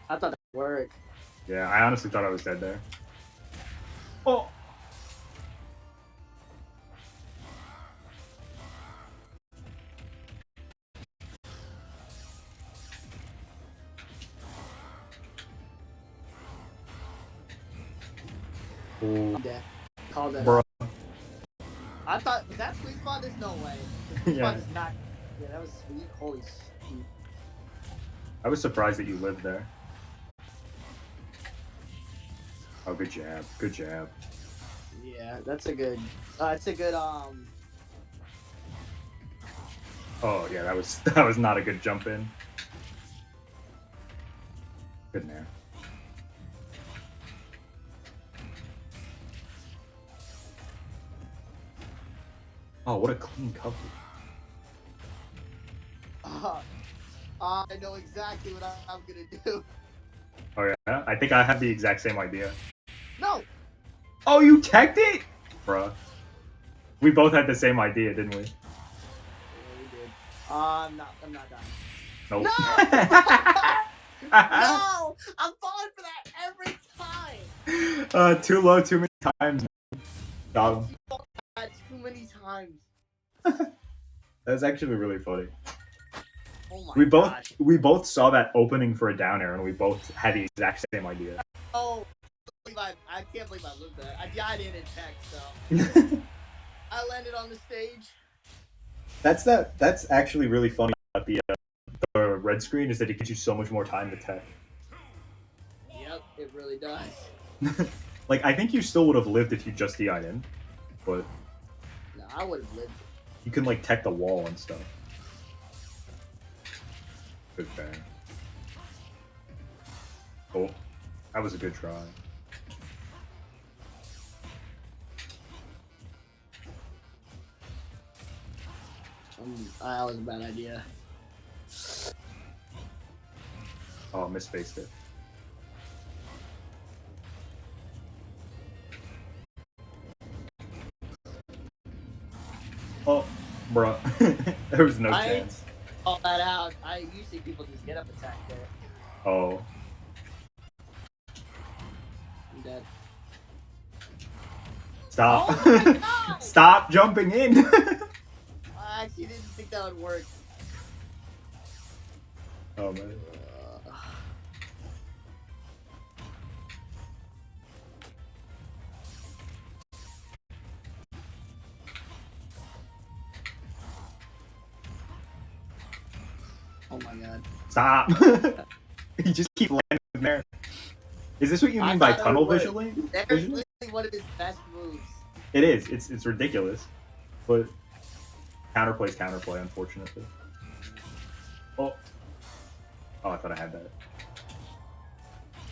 I thought that would work. Yeah, I honestly thought I was dead there. Oh! Ooh. I'm dead. Called that. Bro. I thought, was that sweet spot? There's no way. The sweet Yeah. spot is not. Yeah, that was sweet. Holy shit. I was surprised that you lived there. Oh, good jab. Good jab. Yeah, that's a good. It's a good. Oh, yeah, that was not a good jump in. Good man. Oh, what a clean cover. I know exactly what I'm gonna do. Oh yeah, I think I have the exact same idea. No! Oh, you teched it? Bruh. We both had the same idea, didn't we? Yeah, we did. I'm not done. Nope. No! No! I'm falling for that every time! Too low, too many times. Got him. Too many times. That's actually really funny. Oh my We gosh. both saw that opening for a down air, and we both had the exact same idea. Oh, I can't believe I lived that. I died in tech, so I landed on the stage. That's actually really funny about the red screen is that it gives you so much more time to tech. Yep, it really does. Like, I think you still would have lived if you just DI'd in, but No, I would have lived. you can like tech the wall and stuff. Good bang. Oh, that was a good try. That was a bad idea. Oh, misspaced it. Oh, bruh. There was no chance. All that out. I usually people just get up attack there. Oh. I'm dead. Stop. Oh my God! Stop jumping in. I actually didn't think that would work. Oh, man. Oh my God. Stop. You just keep landing there. Is this what you mean by tunnel visioning? That's literally one of his best moves. It is. It's ridiculous. But counterplay, unfortunately. Oh. Oh, I thought I had that.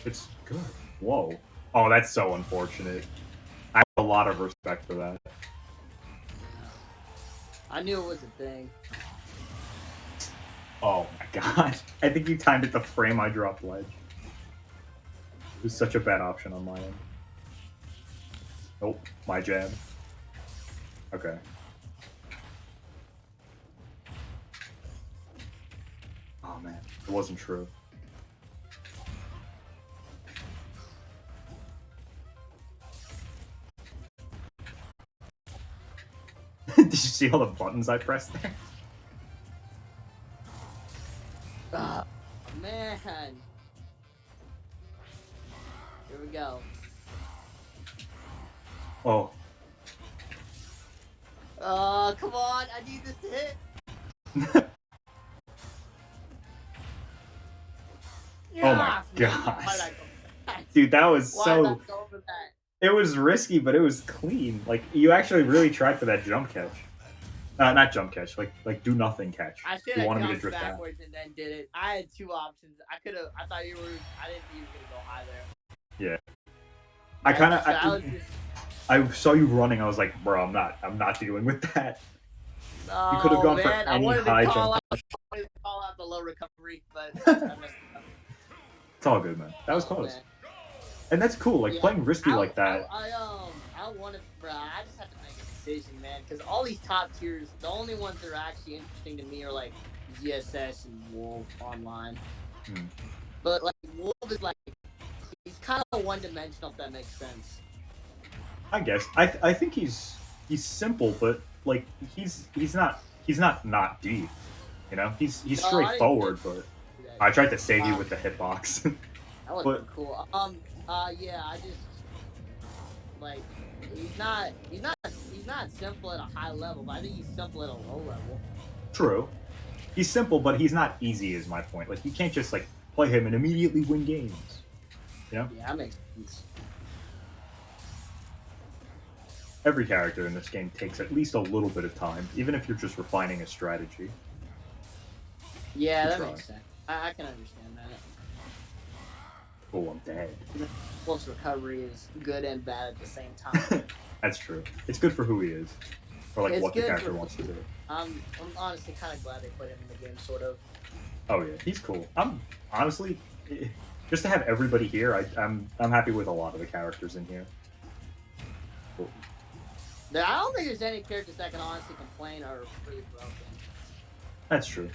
It's good. Whoa. Oh, that's so unfortunate. I have a lot of respect for that. I knew it was a thing. Oh my god. I think you timed it the frame I dropped ledge. It was such a bad option on my end. Nope, my jab. Okay. Oh man, it wasn't true. Did you see all the buttons I pressed there? Man. Here we go. Oh. Come on. I need this to hit. Oh my Yes, gosh. why did I go for that? Dude, that was Why did I so... go for that? It was risky, but it was clean. Like, you actually really tried for that jump catch. Not jump catch, like do nothing catch. I should You have wanted me to jumped drift out. backwards and then did it. I had two options. I thought you were. I didn't think you were gonna go high there. Yeah. I kind of... was just, I saw you running. I was like, bro, I'm not dealing with that. oh, could have gone for man, I any wanted to high call jump. out, I wanted to call out the low recovery, but I messed up. It's all good, man. That was Oh, close. man. And that's cool. Like, Yeah, playing risky like that. I wanted, bro. I just had to make a decision, man, because all these top tiers, the only ones that are actually interesting to me are like GSS and Wolf online. Hmm. But like Wolf is like, he's kind of one-dimensional, if that makes sense. I guess. I think he's simple, but like he's not deep. You know, he's No, I didn't straightforward, think but that. I tried to save you with the hitbox. That would but- be cool. Yeah, I just like he's not simple at a high level, but I think he's simple at a low level. True. He's simple, but he's not easy. Is my point. Like you can't just like play him and immediately win games. You know, Yeah, that makes sense. every character in this game takes at least a little bit of time, even if you're just refining a strategy. Yeah, Good that try. makes sense. I can understand that. Oh, I'm dead. Wolf's recovery is good and bad at the same time. That's true. It's good for who he is, or like It's what the good character for- wants to do. I'm honestly kind of glad they put him in the game, sort of. Oh yeah, he's cool. I'm honestly just to have everybody here. I'm happy with a lot of the characters in here. Cool. I don't think there's any characters that can honestly complain or really broken. That's true.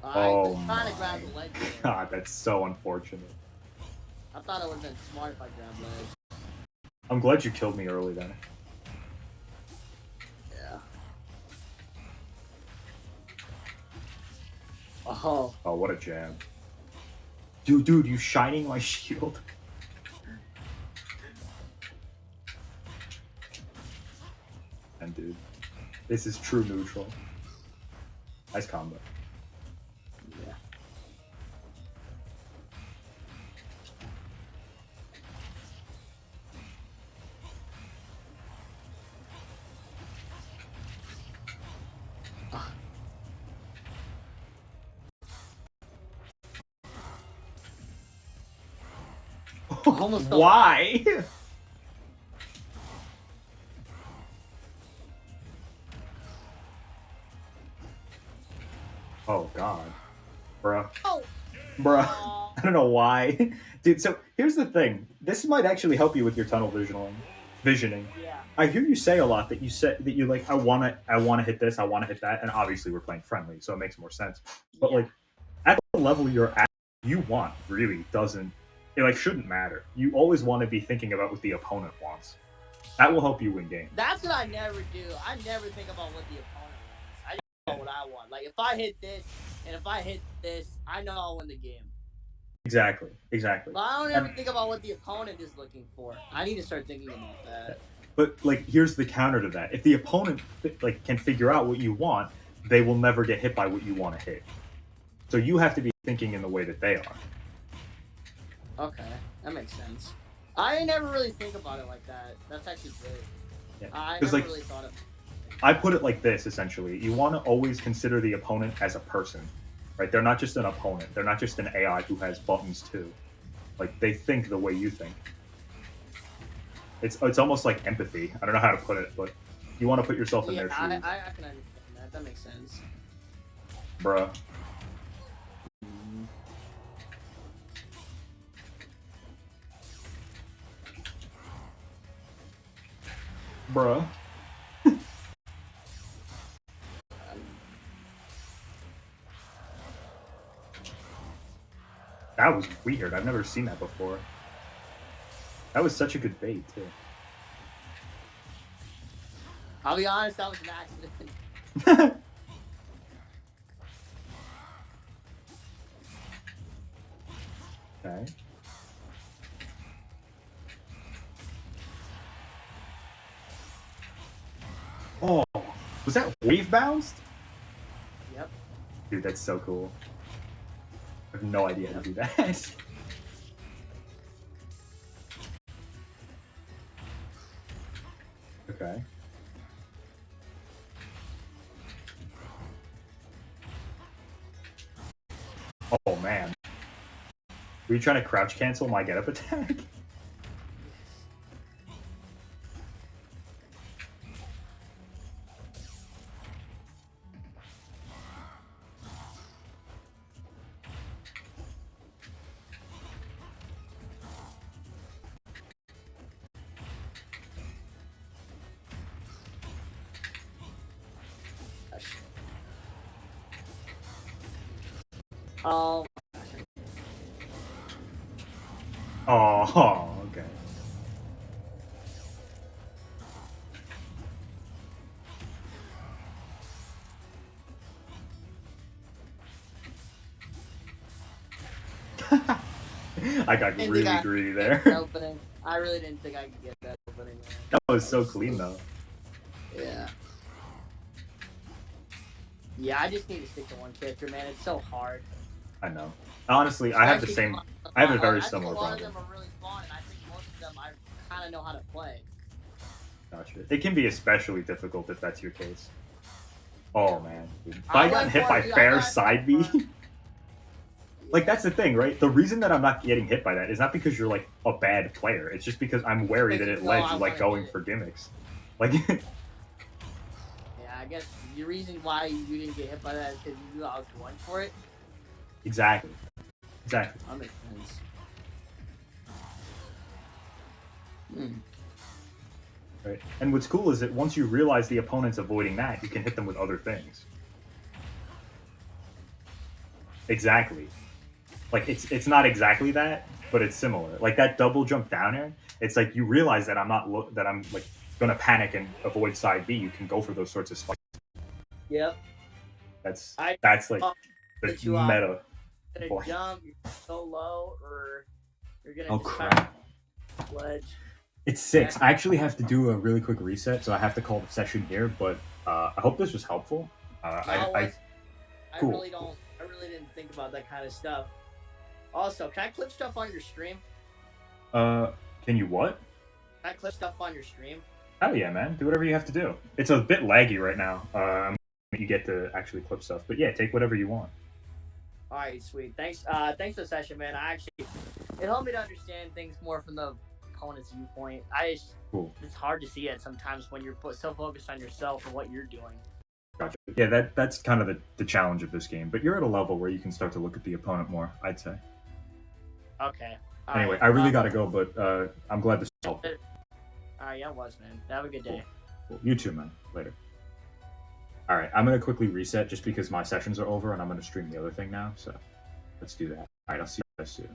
I Oh was trying to grab my the ledge there. God, that's so unfortunate. I thought it would have been smart if I grabbed ledge. I'm glad you killed me early then. Yeah. Oh. Oh, what a jam. Dude, you shining my shield. And dude, this is true neutral. Nice combo. Yeah. Almost fell. Why? Oh god. Bruh. Oh. Bruh. Aw. I don't know why. Dude, so here's the thing. This might actually help you with your tunnel visioning. Yeah. I hear you say a lot that you said that you like I wanna hit this, I wanna hit that, and obviously we're playing friendly, so it makes more sense. But Yeah. like at the level you're at, you want really doesn't it like shouldn't matter. You always want to be thinking about what the opponent wants. That will help you win games. That's what I never do. I never think about what the opponent wants. I just know what I want. Like, if I hit this, and if I hit this, I know I'll win the game. Exactly. But I don't ever think about what the opponent is looking for. I need to start thinking about that. But like here's the counter to that. If the opponent like can figure out what you want, they will never get hit by what you want to hit. So you have to be thinking in the way that they are. Okay, that makes sense. I never really think about it like that. That's actually great. Yeah. I 'Cause, never like, really thought of it. I put it like this essentially. You want to always consider the opponent as a person, right? They're not just an opponent. They're not just an AI who has buttons too. Like they think the way you think. It's almost like empathy. I don't know how to put it, but you want to put yourself in Yeah, their shoes, I can understand that. That makes sense. bruh. Bruh. That was weird. I've never seen that before. That was such a good bait, too. I'll be honest, that was an accident. Okay. Oh, was that wave bounced? Yep. Dude, that's so cool. I have no idea how to do that. Okay. Oh man. Were you trying to crouch cancel my get up attack? Oh, Oh, okay. I got Didn't really think I- greedy that there. opening. I really didn't think I could get that opening. That was so clean though. Yeah. Yeah, I just need to stick to one character, man. It's so hard. I know. Honestly, I have the Especially same. I have a very I think similar a lot problem. of them are really fun, and I think most of them I kind of know how to play. Gotcha. It can be especially difficult if that's your case. Oh man, dude. If I I got like hit by one, dude, I fair got- side B, like that's the thing, right? The reason that I'm not getting hit by that is not because you're like a bad player. It's just because I'm wary that it No, led I you like wanna going hit. for gimmicks. Like Yeah, I guess the reason why you didn't get hit by that is because you knew I was going for it. exactly. That makes sense. Right. And what's cool is that once you realize the opponent's avoiding that, you can hit them with other things. Exactly. Like it's not exactly that, but it's similar. Like that double jump down air. It's like you realize that I'm not that I'm like gonna panic and avoid side B. You can go for those sorts of spikes. Yep. That's I like the that you meta. gonna Boy. jump, you're so low, or you're gonna Oh just crap! ledge. It's 6. I actually have to do a really quick reset, so I have to call the session here. But I hope this was helpful. I cool. I really didn't think about that kind of stuff. Also, can I clip stuff on your stream? Can you what? Can I clip stuff on your stream? Oh yeah, man. Do whatever you have to do. It's a bit laggy right now. You get to actually clip stuff, but yeah, take whatever you want. All right, sweet. Thanks. Thanks for the session, man. It helped me to understand things more from the opponent's viewpoint. Cool. It's hard to see it sometimes when you're so focused on yourself and what you're doing. Gotcha. Yeah, that's kind of the challenge of this game. But you're at a level where you can start to look at the opponent more, I'd say. Okay. Anyway, right. I really got to go, but I'm glad this helped. All right, yeah, it was, man. Have a good day. Cool. You too, man. Later. All right, I'm going to quickly reset just because my sessions are over and I'm going to stream the other thing now. So let's do that. All right, I'll see you guys soon.